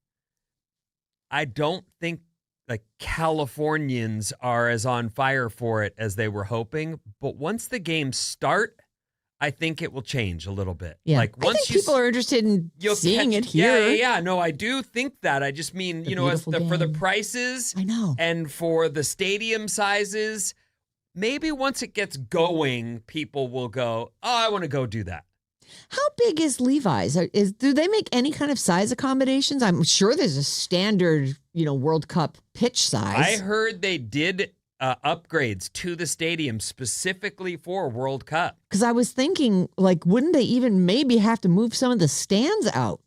I don't think like Californians are as on fire for it as they were hoping. But once the games start, I think it will change a little bit. Yeah. Like once I think people are interested in seeing it here. Yeah. No, I do think that. I just mean, for the prices, I know, and for the stadium sizes, maybe once it gets going, people will go, oh, I want to go do that. How big is Levi's? Do they make any kind of size accommodations? I'm sure there's a standard, World Cup pitch size. I heard they did upgrades to the stadium specifically for World Cup. Because I was thinking, wouldn't they even maybe have to move some of the stands out?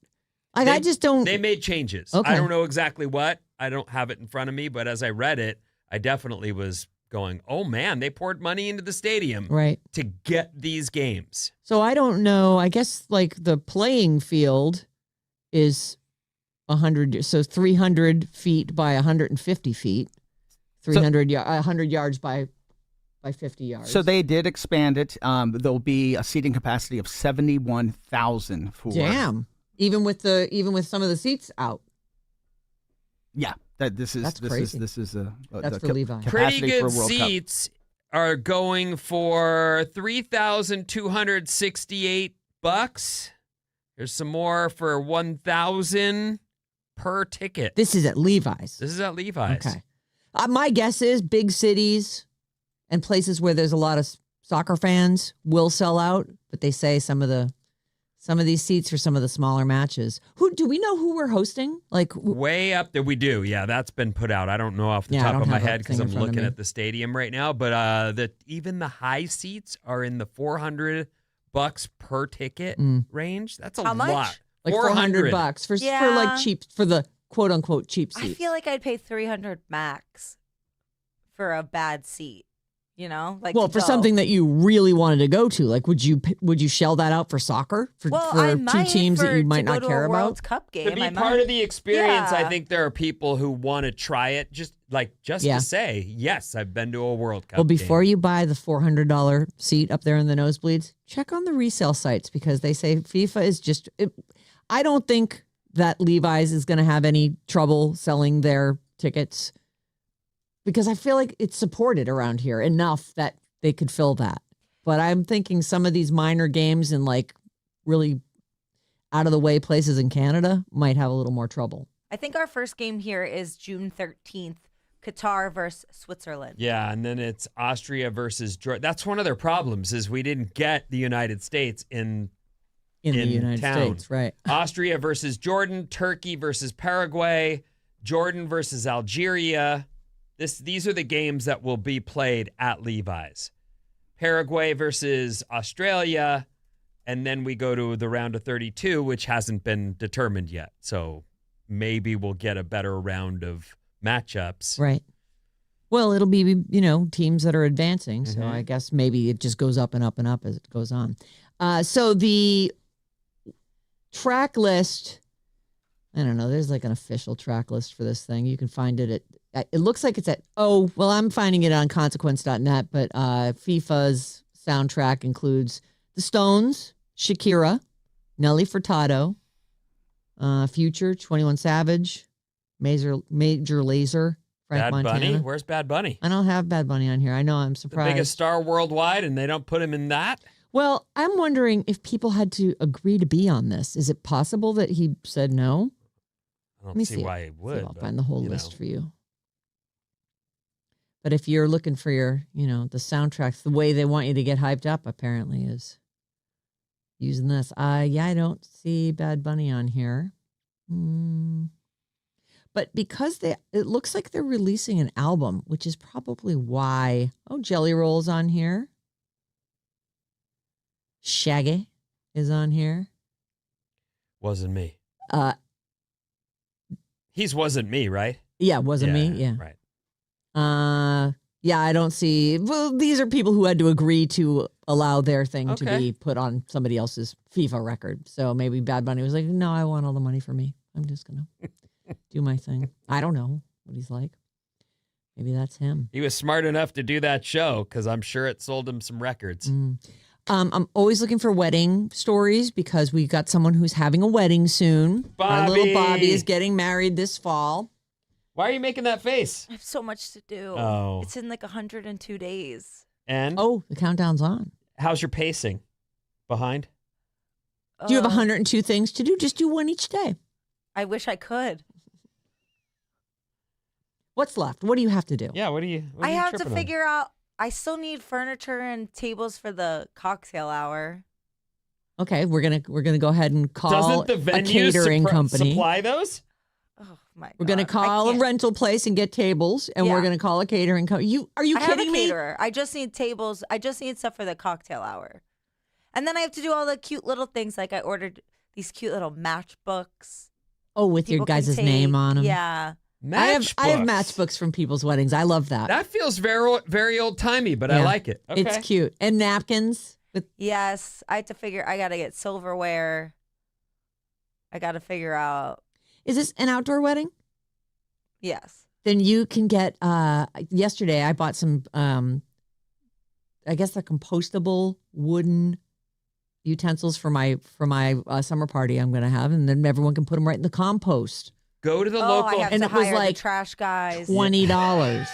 I just don't. They made changes. Okay. I don't know exactly what. I don't have it in front of me, but as I read it, I definitely was going, oh man, they poured money into the stadium to get these games. So I don't know. I guess the playing field is 100, so 300 feet by 150 feet, 100 yards by 50 yards. So they did expand it. There'll be a seating capacity of 71,000 for. Damn. Even with some of the seats out. Yeah. This is crazy. This is that's for Levi. Pretty good seats are going for $3,268. There's some more for $1,000 per ticket. This is at Levi's. This is at Levi's. Okay. My guess is big cities and places where there's a lot of soccer fans will sell out, but they say some of these seats for some of the smaller matches. Who do we know who we're hosting? Like way up there, we do. Yeah, that's been put out. I don't know off the top of my head because I'm looking at the stadium right now. But even the high seats are in the $400 per ticket range. That's a How much? lot. like $400 for like cheap for the quote unquote cheap seats. I feel like I'd pay $300 max for a bad seat. You know, like for something that you really wanted to go to, like would you shell that out for soccer for two teams that you might not care about? World Cup game, to be part of the experience, I think there are people who want to try it just to say yes, I've been to a World Cup. Well, before you buy the $400 seat up there in the nosebleeds, check on the resale sites because they say FIFA is just. I don't think that Levi's is going to have any trouble selling their tickets. Because I feel like it's supported around here enough that they could fill that. But I'm thinking some of these minor games in like really out of the way places in Canada might have a little more trouble. I think our first game here is June 13th, Qatar versus Switzerland. Yeah, and then it's Austria versus Jordan. That's one of their problems is we didn't get the United States in the United town. States, right? Austria versus Jordan, Turkey versus Paraguay, Jordan versus Algeria. These are the games that will be played at Levi's. Paraguay versus Australia, and then we go to the round of 32, which hasn't been determined yet. So maybe we'll get a better round of matchups. Right. Well, it'll be, teams that are advancing. So I guess maybe it just goes up and up and up as it goes on. So the track list, I don't know, there's like an official track list for this thing. You can find it it looks like it's I'm finding it on consequence.net, but FIFA's soundtrack includes The Stones, Shakira, Nelly Furtado, Future, 21 Savage, Major Lazer, Frank Bad Montana. Bunny? Where's Bad Bunny? I don't have Bad Bunny on here. I know, I'm surprised. The biggest star worldwide, and they don't put him in that? Well, I'm wondering if people had to agree to be on this. Is it possible that he said no? I don't see why he would. I'll find the whole list for you. But if you're looking for your, the soundtracks, the way they want you to get hyped up, apparently, is using this. I don't see Bad Bunny on here. But because it looks like they're releasing an album, which is probably why. Oh, Jelly Roll's on here. Shaggy is on here. Wasn't me. He's Wasn't Me, right? Yeah, Wasn't Me. Yeah. Right. I don't see. Well, these are people who had to agree to allow their thing to be put on somebody else's FIFA record. So maybe Bad Bunny was like, no, I want all the money for me. I'm just going to do my thing. I don't know what he's like. Maybe that's him. He was smart enough to do that show because I'm sure it sold him some records. I'm always looking for wedding stories because we got someone who's having a wedding soon. Bobby. Our little Bobby is getting married this fall. Why are you making that face? I have so much to do. Oh. It's in like 102 days. And? Oh, the countdown's on. How's your pacing? Behind? Do you have 102 things to do? Just do one each day. I wish I could. What's left? What do you have to do? Yeah, what are you I have to figure out. I still need furniture and tables for the cocktail hour. Okay, we're gonna go ahead and call Doesn't the a venue catering company. supply those? Oh my God. We're gonna call a rental place and get tables, and we're gonna call a catering company. Are you kidding me? Caterer. I just need tables. I just need stuff for the cocktail hour, and then I have to do all the cute little things. Like I ordered these cute little matchbooks. Oh, with your guys' name on them. Yeah. I have matchbooks from people's weddings. I love that. That feels very, very old timey, but I like it. Okay. It's cute. And napkins. Yes, I gotta get silverware. I gotta figure out. Is this an outdoor wedding? Yes. Then you can get. Yesterday, I bought some. I guess they're compostable wooden utensils for my summer party I'm going to have, and then everyone can put them right in the compost. Go to the I local, have and to it was hire like the trash guys. $20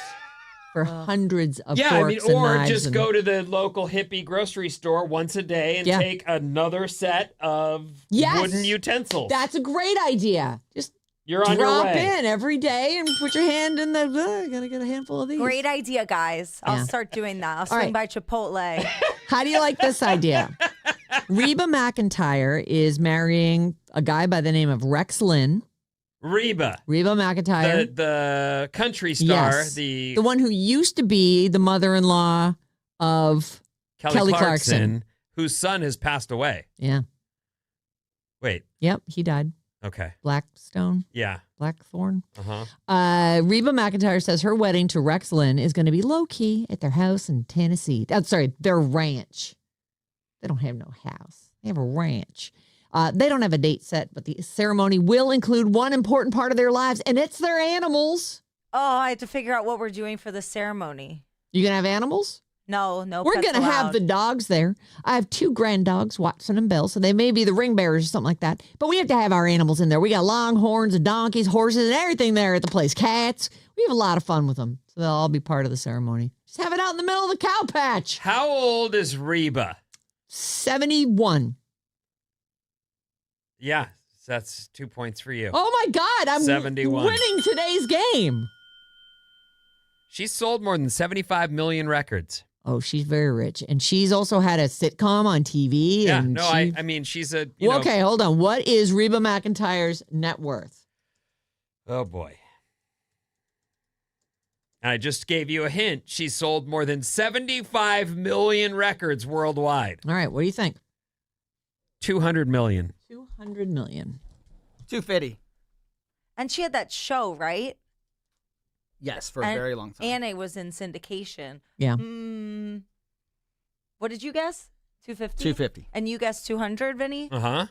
for hundreds of forks and or knives just and, go to the local hippie grocery store once a day and take another set of wooden utensils. That's a great idea. Just You're on your drop way. in every day and put your hand in the. Gotta get a handful of these. Great idea, guys. I'll Yeah. start doing that. I'll All swing right. by Chipotle. How do you like this idea? Reba McEntire is marrying a guy by the name of Rex Lynn. Reba McEntire. the country star, Yes. the one who used to be the mother-in-law of Kelly Clarkson. Clarkson, whose son has passed away. Yeah. Wait. Yep, he died. Okay. Blackstone. Yeah. Blackthorn. Uh-huh. Reba McEntire says her wedding to Rex Lynn is going to be low-key at their house in Tennessee. Their ranch. They don't have no house. They have a ranch. They don't have a date set, but the ceremony will include one important part of their lives, and it's their animals. Oh, I have to figure out what we're doing for the ceremony. You going to have animals? No, We're pets going to have allowed. the dogs there. I have 2 grand dogs, Watson and Bell, so they may be the ring bearers or something like that. But we have to have our animals in there. We got longhorns and donkeys, horses, and everything there at the place. Cats. We have a lot of fun with them, so they'll all be part of the ceremony. Just have it out in the middle of the cow patch. How old is Reba? 71. Yeah, that's 2 points for you. Oh my God, I'm 71. winning today's game. She's sold more than 75 million records. Oh, she's very rich. And she's also had a sitcom on TV. Yeah, and no, she... I mean, she's a, Well, okay, hold on. What is Reba McEntire's net worth? Oh, boy. And I just gave you a hint. She sold more than 75 million records worldwide. All right, what do you think? 200 million. 200 million. 250. And she had that show, right? Yes, for a very long time. Anna was in syndication. Yeah. What did you guess? 250? 250. And you guessed 200, Vinny? Uh-huh.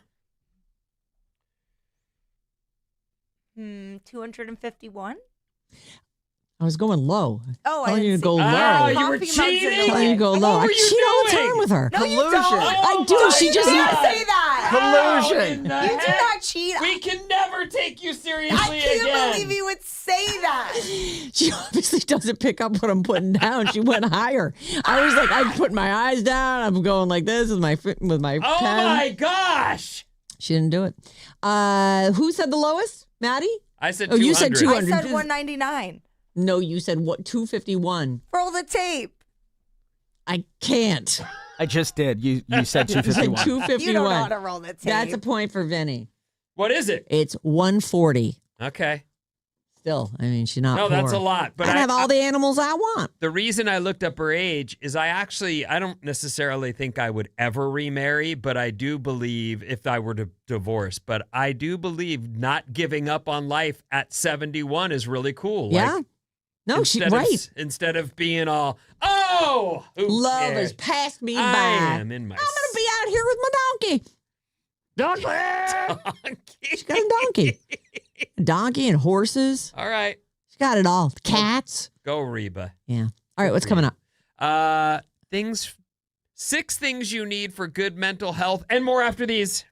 251? I was going low. Oh, I telling didn't you to see. go low. Oh, you were Coffee mugs in the cheating? Telling you to go way. low. What I were you cheat all the doing? time with her. No, you don't. I do. She just You can't say that. Collusion. How in the You do heck? not cheat. We can never take you seriously I can't again. believe you would say that. She obviously doesn't pick up what I'm putting down. She went higher. I was like, I put my eyes down. I'm going like this with my Oh pen. my gosh. She didn't do it. Who said the lowest? Maddie? I said Oh, 200. you said 200. I said 199. No, you said what? 251. Roll the tape. I can't. I just did. You said You said 251. 251. You don't know how to roll the tape. That's a point for Vinny. What is it? It's 140. Okay. Still, I mean, she's not No, that's poor. a lot. But I have all the animals I want. The reason I looked up her age is I don't necessarily think I would ever remarry, but I do believe if I were to divorce, but I do believe not giving up on life at 71 is really cool. Yeah. Like, No, she's instead of- right. Instead of being all, oh, who Love cares? has passed me I by. am in my I'm going to be out here with my donkey. donkey. She's got a donkey. A donkey and horses. All right. She's got it all. Cats. Go, Reba. Yeah. All right, what's coming up? 6 things you need for good mental health and more after these.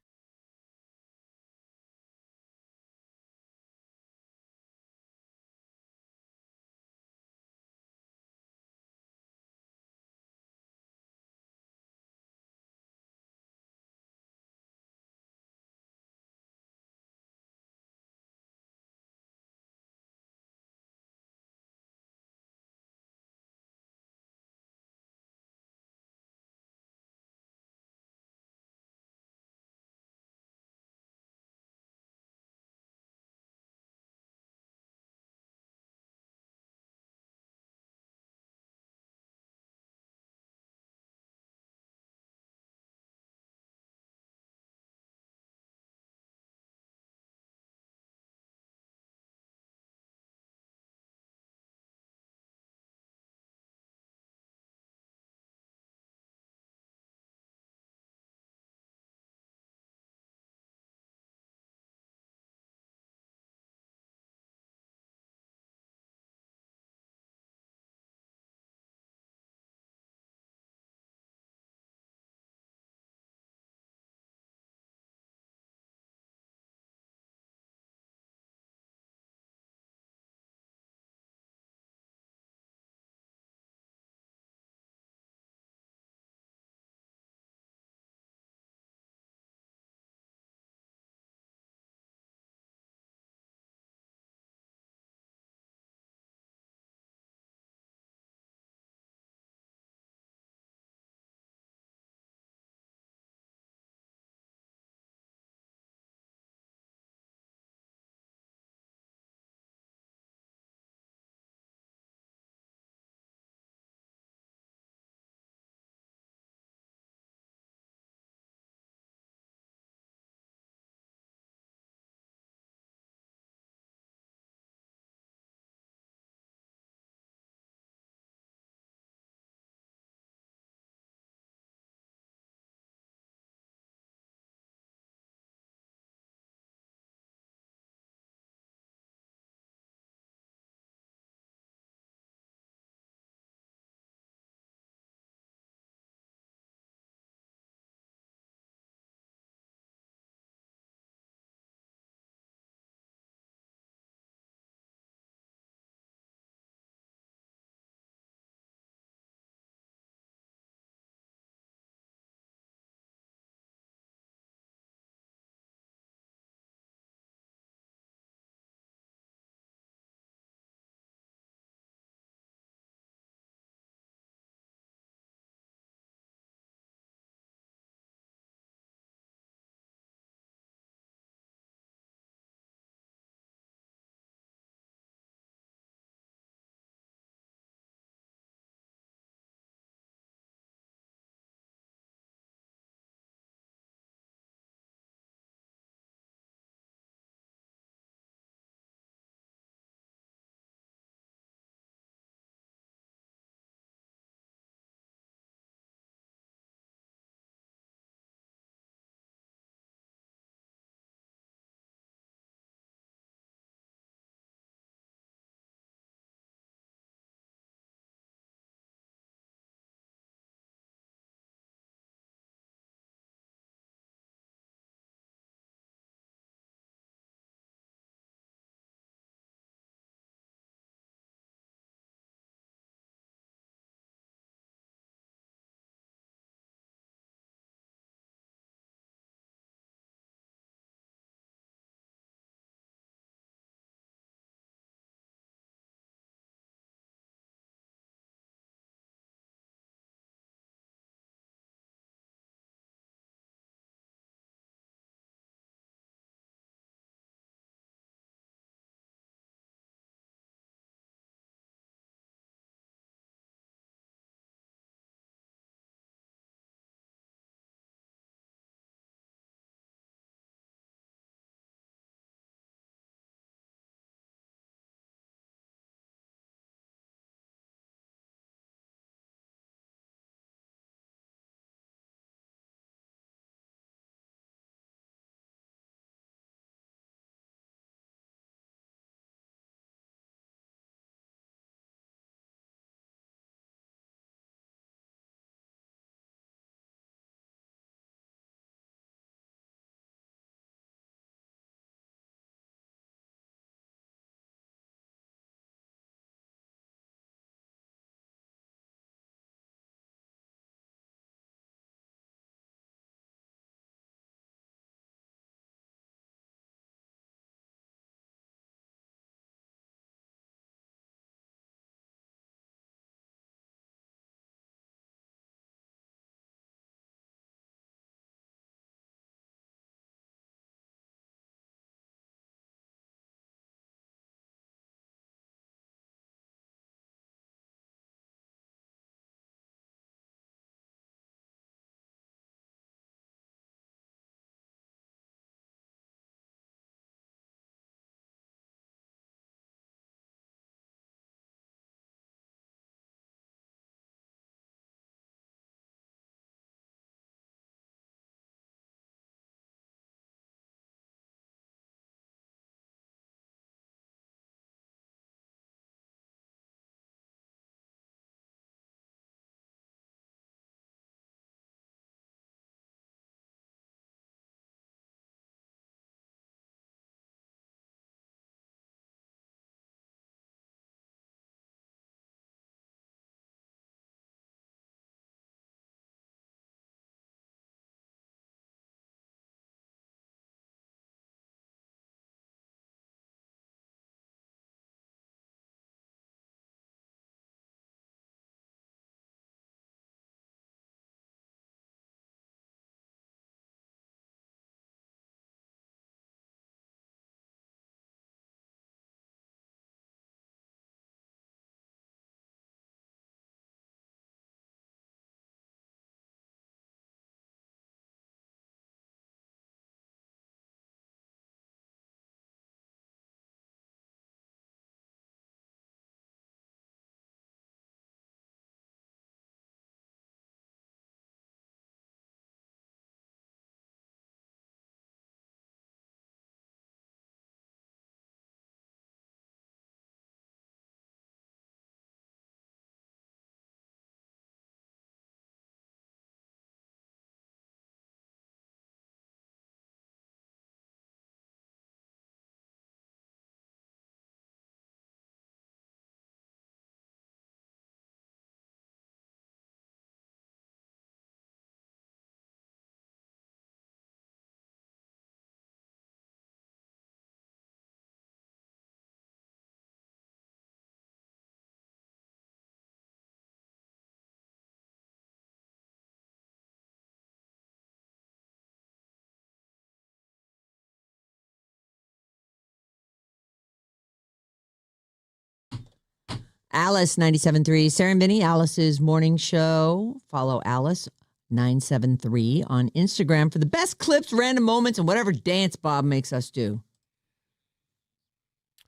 Alice 97.3. Sarah Vinnie, Alice's morning show. Follow Alice 973 on Instagram for the best clips, random moments, and whatever dance Bob makes us do.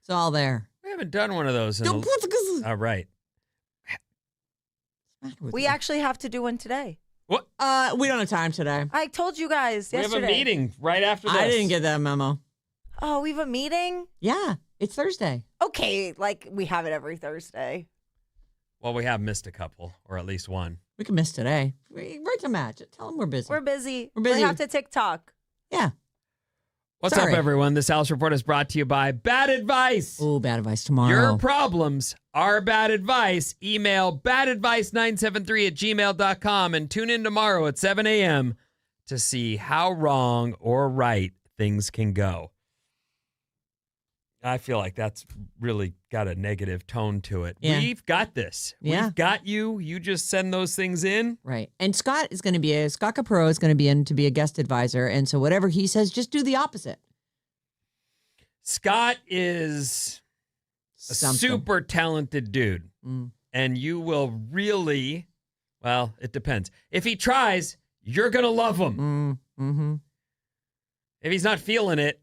It's all there. We haven't done one of those. All right. We actually have to do one today. What? We don't have time today. I told you guys yesterday. We have a meeting right after this. I didn't get that memo. Oh, we have a meeting? Yeah, it's Thursday. Okay, like we have it every Thursday. Well, we have missed a couple, or at least one. We can miss today. Write to Matt. Tell him we're busy. We're busy. We're busy. We have to TikTok. Yeah. What's Sorry. up, everyone? This Alice Report is brought to you by Bad Advice. Oh, bad advice tomorrow. Your problems are bad advice. Email badadvice973@gmail.com and tune in tomorrow at 7 a.m. to see how wrong or right things can go. I feel like that's really got a negative tone to it. Yeah. We've got this. Yeah. We've got you. You just send those things in. Right. And Scott Capurro is going to be in to be a guest advisor. And so whatever he says, just do the opposite. Scott is a super talented dude. And you will really, well, it depends. If he tries, you're going to love him. Mm-hmm. If he's not feeling it,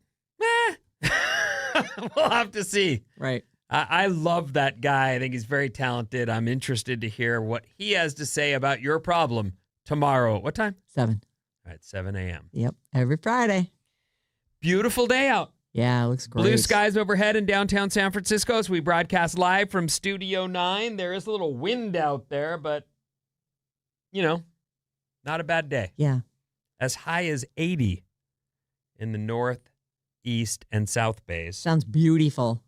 we'll have to see. Right. I love that guy. I think he's very talented. I'm interested to hear what he has to say about your problem tomorrow. What time? 7. All right, 7 a.m. Yep. Every Friday. Beautiful day out. Yeah, it looks great. Blue skies overhead in downtown San Francisco as we broadcast live from Studio 9. There is a little wind out there, but, you know, not a bad day. Yeah. As high as 80 in the north, east, and south bays. Sounds beautiful.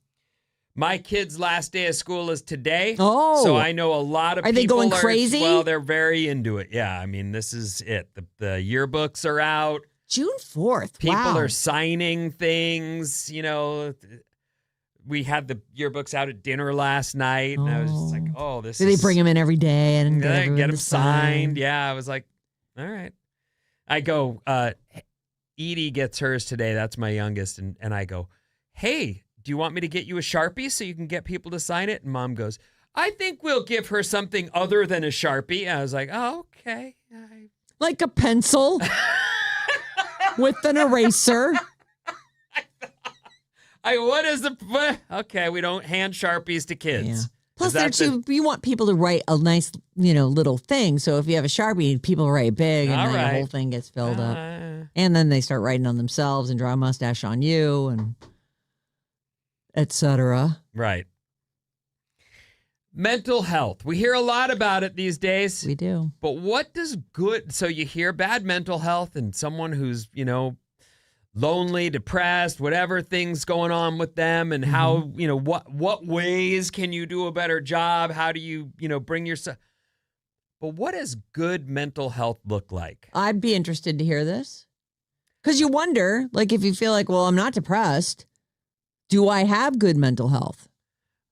My kid's last day of school is today. Oh. So I know a lot of people are they going crazy? Well, they're very into it. Yeah, I mean, this is it. The yearbooks are out. June 4th. People wow. are signing things. You know, we had the yearbooks out at dinner last night, and I was just like, oh, this Do is... they bring them in every day and get them to signed? Yeah, I was like, all right. I go, Edie gets hers today. That's my youngest. And I go, hey, do you want me to get you a Sharpie so you can get people to sign it? And Mom goes, I think we'll give her something other than a Sharpie. And I was like, oh, okay. Like a pencil with an eraser. What is the... Okay, we don't hand Sharpies to kids. Yeah. Plus, you want people to write a nice, little thing. So if you have a Sharpie, people write big, and then the whole thing gets filled up. And then they start writing on themselves and draw a mustache on you, and etc. Right. Mental health. We hear a lot about it these days. We do. But what does good... So you hear bad mental health and someone who's, lonely, depressed, whatever things going on with them, and how, what ways can you do a better job? How do you, bring yourself... But what does good mental health look like? I'd be interested to hear this. Because you wonder, if you feel like, well, I'm not depressed, do I have good mental health?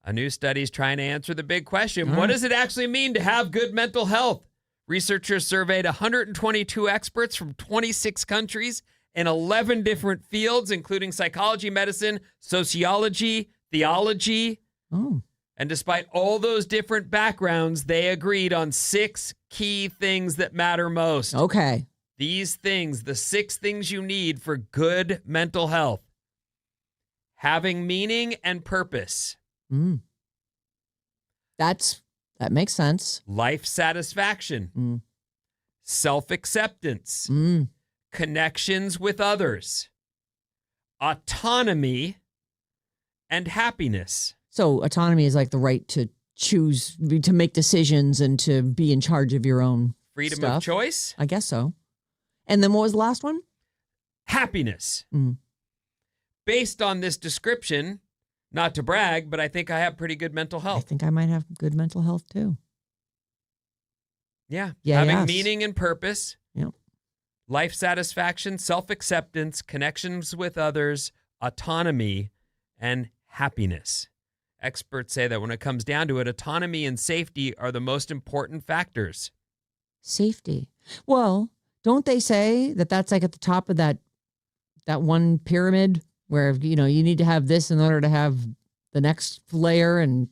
A new study is trying to answer the big question. What does it actually mean to have good mental health? Researchers surveyed 122 experts from 26 countries in 11 different fields, including psychology, medicine, sociology, theology. Oh. And despite all those different backgrounds, they agreed on 6 key things that matter most. Okay. These things, the 6 things you need for good mental health. Having meaning and purpose. That makes sense. Life satisfaction. Self-acceptance. Connections with others. Autonomy and happiness. So autonomy is like the right to choose, to make decisions and to be in charge of your own Freedom stuff. of choice. I guess so. And then what was the last one? Happiness. Based on this description, not to brag, but I think I have pretty good mental I health. think I might have good mental health too. Yeah. Yeah. Having yes. meaning and purpose. Yep. Life satisfaction, self-acceptance, connections with others, autonomy, and happiness. Experts say that when it comes down to it, autonomy and safety are the most important factors. Safety. Well, don't they say that that's like at the top of that one pyramid where, you need to have this in order to have the next layer, and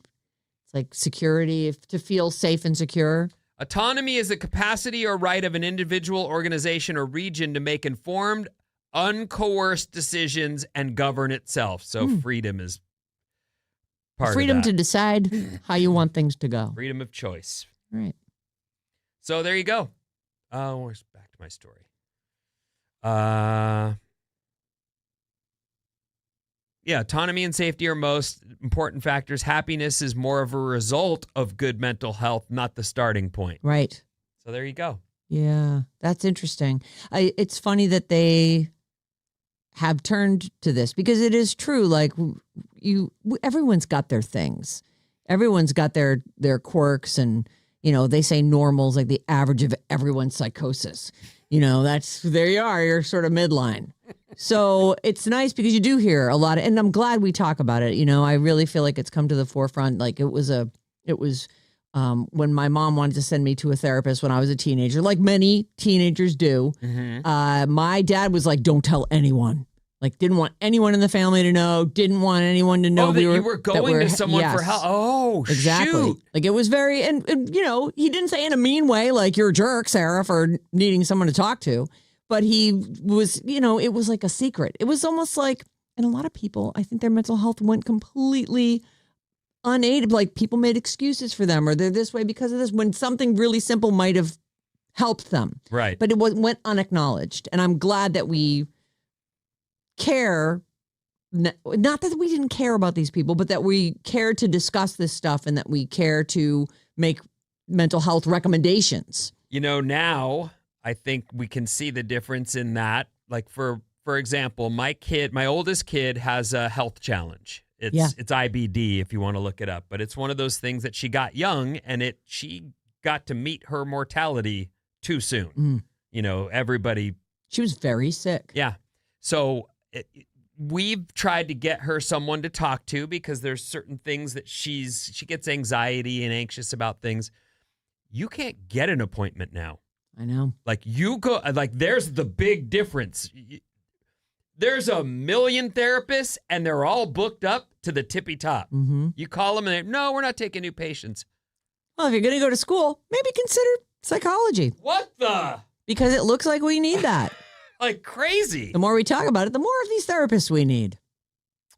It's like security, to feel safe and secure. Autonomy is the capacity or right of an individual, organization, or region to make informed, uncoerced decisions and govern itself. So freedom is part Freedom of that. to decide how you want things to go. Freedom of choice. Right. So there you go. Where's back to my story? Yeah, autonomy and safety are most important factors. Happiness is more of a result of good mental health, not the starting point. Right. So there you go. Yeah, that's interesting. It's funny that they have turned to this because it is true. Like everyone's got their things. Everyone's got their quirks, and they say normal's like the average of everyone's psychosis. There you are. You're sort of midline. So it's nice because you do hear a lot and I'm glad we talk about it. I really feel like it's come to the forefront. Like it was when my mom wanted to send me to a therapist when I was a teenager, like many teenagers do. Mm-hmm. My dad was like, don't tell anyone. Like, didn't want anyone in the family to know, didn't want anyone to know you were going to someone for help. Oh, exactly. Shoot. Like, it was very, and he didn't say in a mean way, like, you're a jerk, Sarah, for needing someone to talk to. But he was, it was like a secret. It was almost like, and a lot of people, I think their mental health went completely unaided. Like, people made excuses for them, or they're this way because of this, when something really simple might have helped them. Right. But it went unacknowledged. And I'm glad that we care, not that we didn't care about these people, but that we care to discuss this stuff and that we care to make mental health recommendations. Now I think we can see the difference in that. Like for example, my oldest kid has a health challenge. It's IBD if you want to look it up, but it's one of those things that she got young and she got to meet her mortality too soon. Everybody. She was very sick. Yeah. So we've tried to get her someone to talk to because there's certain things that she gets anxiety and anxious about things. You can't get an appointment now. I know. Like there's the big difference. There's a million therapists and they're all booked up to the tippy top. Mm-hmm. You call them and no, we're not taking new patients. Well, if you're going to go to school, maybe consider psychology. What the? Because it looks like we need that. Like crazy. The more we talk about it, the more of these therapists we need.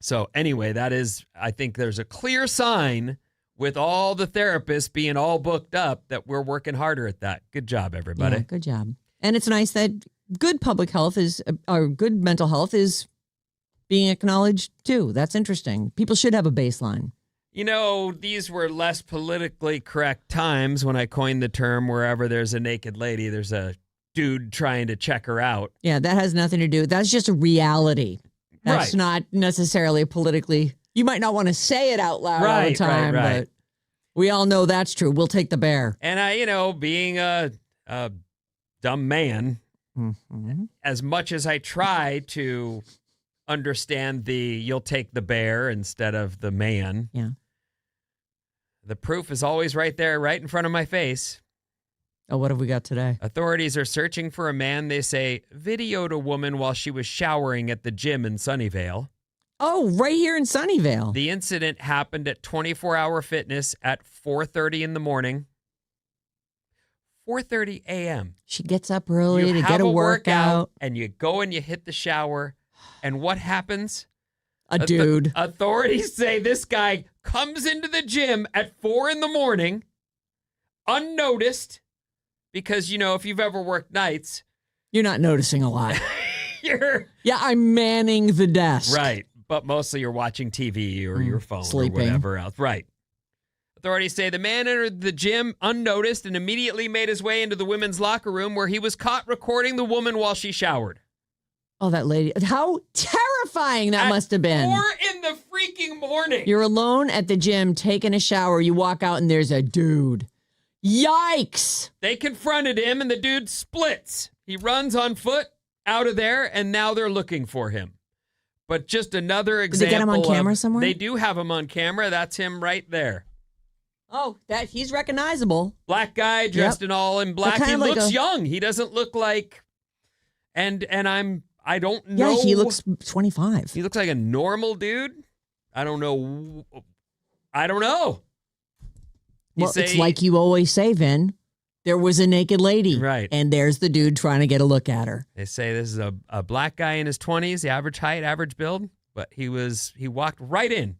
So anyway, I think there's a clear sign with all the therapists being all booked up that we're working harder at that. Good job, everybody. Yeah, good job. And it's nice that good public health or good mental health is being acknowledged too. That's interesting. People should have a baseline. These were less politically correct times when I coined the term wherever there's a naked lady, there's a dude trying to check her out. Yeah, that has nothing to do. That's just a reality. That's right. Not necessarily politically. You might not want to say it out loud all the time, right. but we all know that's true. We'll take the bear. And being a dumb man, mm-hmm. as much as I try to understand you'll take the bear instead of the man. Yeah. The proof is always right there, right in front of my face. Oh, what have we got today? Authorities are searching for a man, they say, videoed a woman while she was showering at the gym in Sunnyvale. Oh, right here in Sunnyvale. The incident happened at 24 Hour Fitness at 4:30 in the morning. 4:30 a.m. She gets up early You to have get a workout. And you go and you hit the shower. And what happens? A dude. Authorities say this guy comes into the gym at 4 in the morning, unnoticed. Because, if you've ever worked nights, you're not noticing a lot. Yeah, I'm manning the desk. Right. But mostly you're watching TV or your phone sleeping. Or whatever else. Right. Authorities say the man entered the gym unnoticed and immediately made his way into the women's locker room where he was caught recording the woman while she showered. Oh, that lady. How terrifying that must have been. 4 in the freaking morning. You're alone at the gym taking a shower. You walk out and there's a dude. Yikes. They confronted him and the dude splits. He runs on foot out of there and now they're looking for him. But just another example. Did they get him on camera somewhere? They do have him on camera. That's him right there. Oh, he's recognizable. Black guy dressed in all in black. He looks young. He doesn't look like, and I don't know. Yeah, he looks 25. He looks like a normal dude. I don't know. Well, it's like you always say, Vin. There was a naked lady. Right. And there's the dude trying to get a look at her. They say this is a black guy in his 20s, the average height, average build, but he walked right in.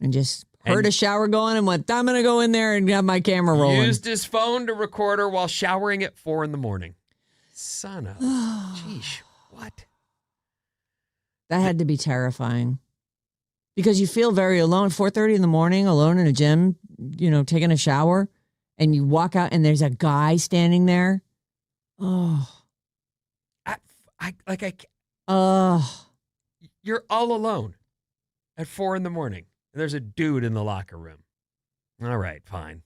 And just heard a shower going and went, I'm going to go in there and have my camera rolling. Used his phone to record her while showering at 4 a.m. Son of, sheesh, what? That had to be terrifying. Because you feel very alone, 4:30 in the morning, alone in a gym, taking a shower, and you walk out and there's a guy standing there. Oh. You're all alone at 4 a.m. and there's a dude in the locker room. All right, fine.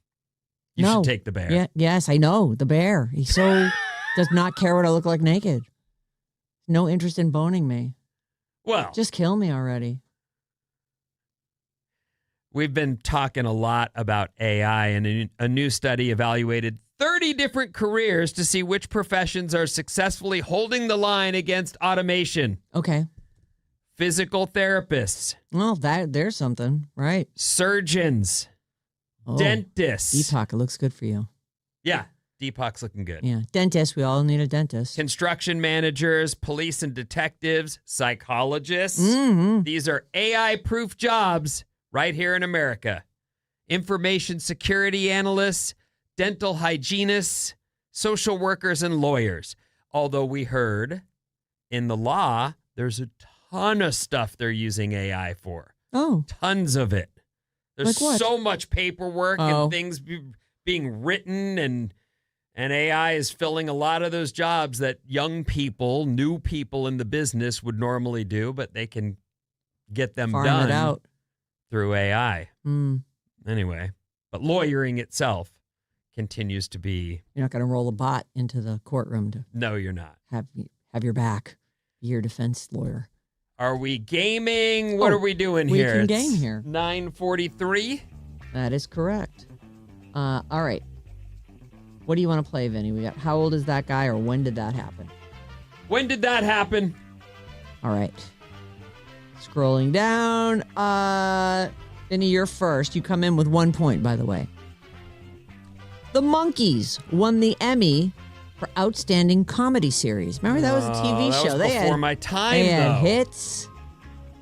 You should take the bear. Yeah, yes, I know. The bear. He does not care what I look like naked. No interest in boning me. Well, just kill me already. We've been talking a lot about AI, and a new study evaluated 30 different careers to see which professions are successfully holding the line against automation. Okay. Physical therapists. Well, there's something, right? Surgeons. Dentists. Deepak, it looks good for you. Yeah, Deepak's looking good. Yeah, dentist. We all need a dentist. Construction managers, police and detectives, psychologists. Mm-hmm. These are AI-proof jobs right here in America. Information security analysts, dental hygienists, social workers, and lawyers. Although we heard in the law, there's a ton of stuff they're using AI for. Oh. Tons of it. There's Like what? so much paperwork and things being written, and AI is filling a lot of those jobs that young people, new people in the business would normally do, but they can get them Farm done it out through AI. Mm. Anyway, but lawyering itself continues to be... You're not going to roll a bot into the courtroom to No, you're not. have your back. Be your defense lawyer. Are we gaming? What are we doing here? We can game here. 9:43. That is correct. All right. What do you want to play, Vinny? We got how old is that guy, or when did that happen? When did that happen? All right. Scrolling down. Vinny, you're first. You come in with 1 point, by the way. The Monkees won the Emmy for Outstanding Comedy Series. Remember, that was a TV show. That was before my time, They had though. hits.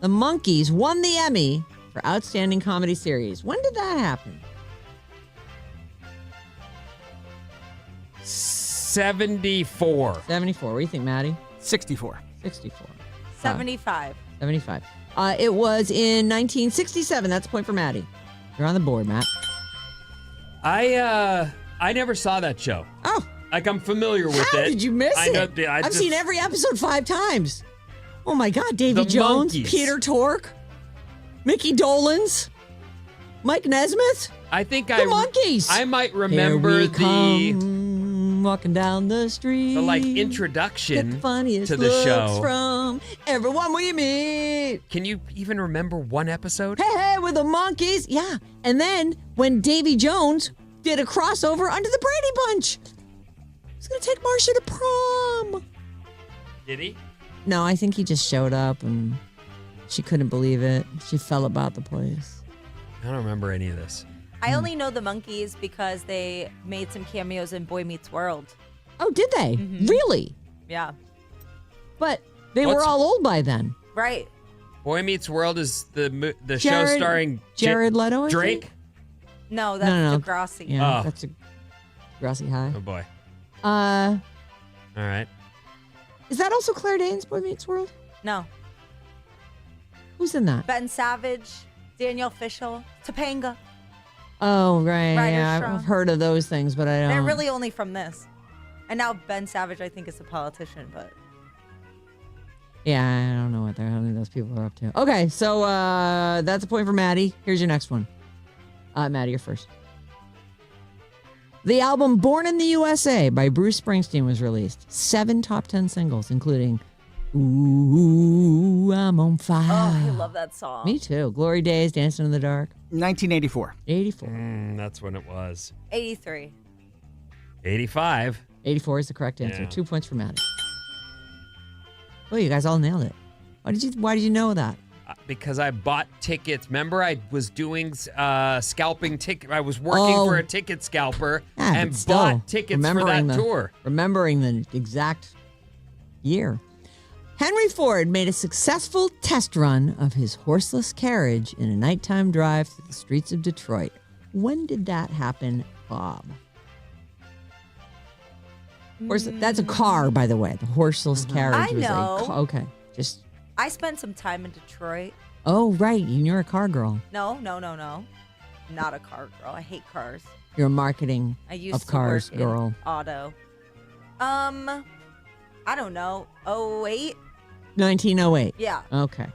The Monkees won the Emmy for Outstanding Comedy Series. When did that happen? 74. 74. What do you think, Maddie? 64. 64. 75. 75. It was in 1967. That's a point for Maddie. You're on the board, Matt. I never saw that show. Oh. Like, I'm familiar with How it. did you miss it? I've seen every episode 5 times. Oh, my God. Davy The Jones, Monkees. Peter Tork, Mickey Dolenz, Mike Nesmith. I think The I Monkees. I might Here remember we the come, walking down the street. like Get introduction the funniest to the looks show. from everyone we meet. Can you even remember one episode? Hey, with the Monkees. Yeah. And then when Davy Jones did a crossover under the Brady Bunch. He's going to take Marcia to prom. Did he? No, I think he just showed up and she couldn't believe it. She fell about the place. I don't remember any of this. I only know the Monkees because they made some cameos in Boy Meets World. Oh, did they? Really? Yeah. But they were all old by then. Right. Boy Meets World is the show Jared- starring Jared Leto, I Drake. think? No, that's No. Degrassi. Yeah, Oh. that's a Grassy High. Oh boy. Uh, All right. is that also Claire Danes, Boy Meets World? No. Who's in that? Ben Savage, Danielle Fishel, Topanga. Oh, right. Ryder Yeah, Strong. I've heard of those things, but I don't. They're really only from this. And now Ben Savage, I think, is a politician, but Yeah, I don't know what the hell those people are up to. Okay, so that's a point for Maddie. Here's your next one. Maddie, you're first. The album Born in the USA by Bruce Springsteen was released. 7 top 10 singles, including Ooh, I'm on fire. oh, I love that song. Me too. Glory Days, Dancing in the Dark. 1984. 84. That's when it was. 83. 85. 84 is the correct answer. Yeah. 2 points for Maddie. Oh, you guys all nailed it. Why did you know that? because I bought tickets. Remember, I was doing scalping ticket. I was working for a ticket scalper and bought tickets for that tour. Remembering the exact year. Henry Ford made a successful test run of his horseless carriage in a nighttime drive through the streets of Detroit. When did that happen, Bob? That's a car, by the way. The horseless carriage I was know. a car. Okay. I spent some time in Detroit. Oh, right. You're a car girl. No. Not a car girl. I hate cars. You're a marketing I used of to cars work girl. in auto. I don't know. 08? 1908. Yeah. Okay.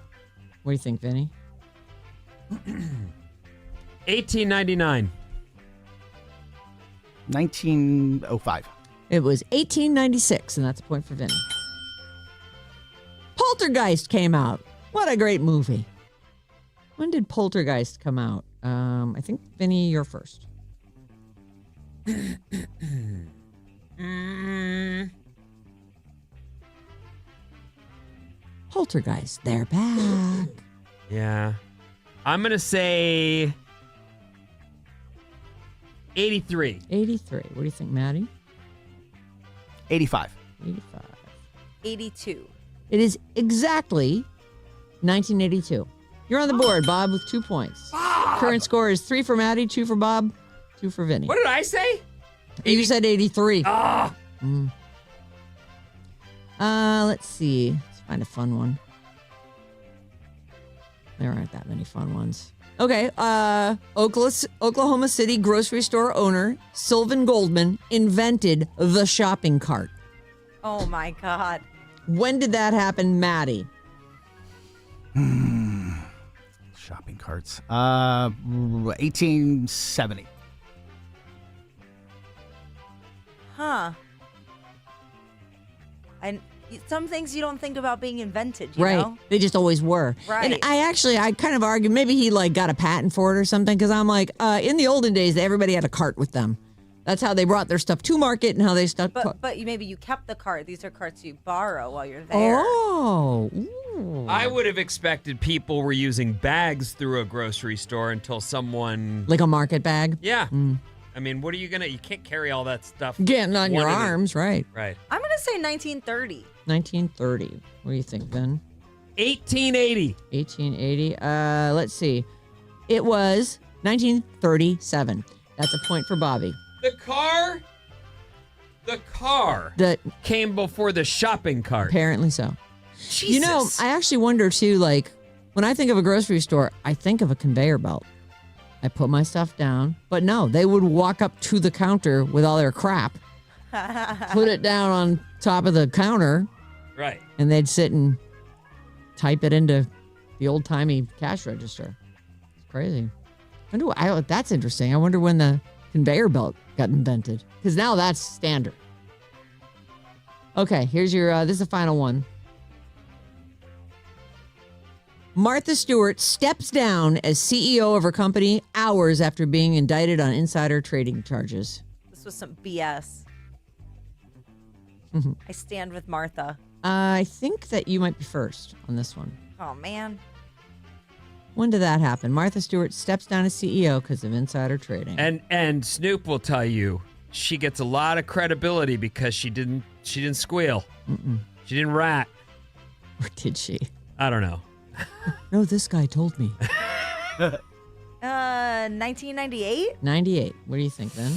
What do you think, Vinny? 1899. 1905. It was 1896, and that's a point for Vinny. Poltergeist came out. What a great movie. When did Poltergeist come out? I think, Vinny, you're first. Poltergeist, they're back. Yeah. I'm going to say 83. 83. What do you think, Maddie? 85. 85. 82. It is exactly 1982. You're on the board, Bob, with 2 points. Current score is 3 for Maddie, 2 for Bob, 2 for Vinny. What did I say? You said 83. Ah! Let's see. Let's find a fun one. There aren't that many fun ones. Okay. Oklahoma City grocery store owner Sylvan Goldman invented the shopping cart. Oh my God. When did that happen, Maddie? Shopping carts. 1870. Huh. And some things you don't think about being invented, you Right. know? They just always were. Right. And I kind of argue maybe he got a patent for it or something, because I'm like, in the olden days, everybody had a cart with them. That's how they brought their stuff to market and how they stuck. But maybe you kept the cart. These are carts you borrow while you're there. Oh. Ooh. I would have expected people were using bags through a grocery store until someone... Like a market bag? Yeah. I mean, what are you you can't carry all that stuff. Getting on your one at a- arms, right. Right. I'm going to say 1930. 1930. What do you think, Ben? 1880. 1880. Let's see. It was 1937. That's a point for Bobby. The car The came before the shopping cart. Apparently so. Jesus. You know, I actually wonder too, when I think of a grocery store, I think of a conveyor belt. I put my stuff down, but no, they would walk up to the counter with all their crap, put it down on top of the counter, Right. and they'd sit and type it into the old-timey cash register. It's crazy. That's interesting. I wonder when the conveyor belt got invented, because now that's standard. Okay, here's your, this is the final one. Martha Stewart steps down as CEO of her company hours after being indicted on insider trading charges. This was some BS. I stand with Martha. I think that you might be first on this one. Oh, man. When did that happen? Martha Stewart steps down as CEO because of insider trading. And Snoop will tell you she gets a lot of credibility because she didn't squeal. She didn't rat. Or did she? I don't know. No, this guy told me. 1998? 98. What do you think then?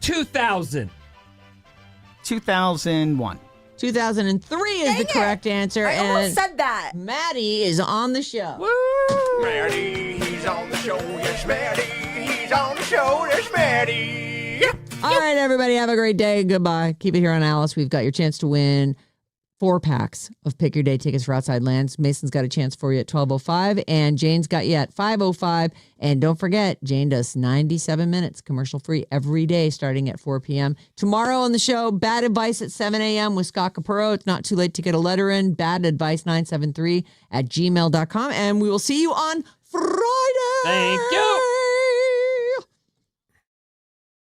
2000. 2001. 2003 is the correct answer. I and almost said that. Maddie is on the show. Maddie, he's on the show. Yes, Maddie, he's on the show. Yes, Maddie. All right, everybody, have a great day. Goodbye. Keep it here on Alice. We've got your chance to win 4 packs of Pick Your Day tickets for Outside Lands. Mason's got a chance for you at 12:05, and Jane's got you at 5:05. And don't forget, Jane does 97 minutes commercial-free every day starting at 4 p.m. Tomorrow on the show, Bad Advice at 7 a.m. with Scott Capurro. It's not too late to get a letter in, badadvice973@gmail.com. And we will see you on Friday. Thank you.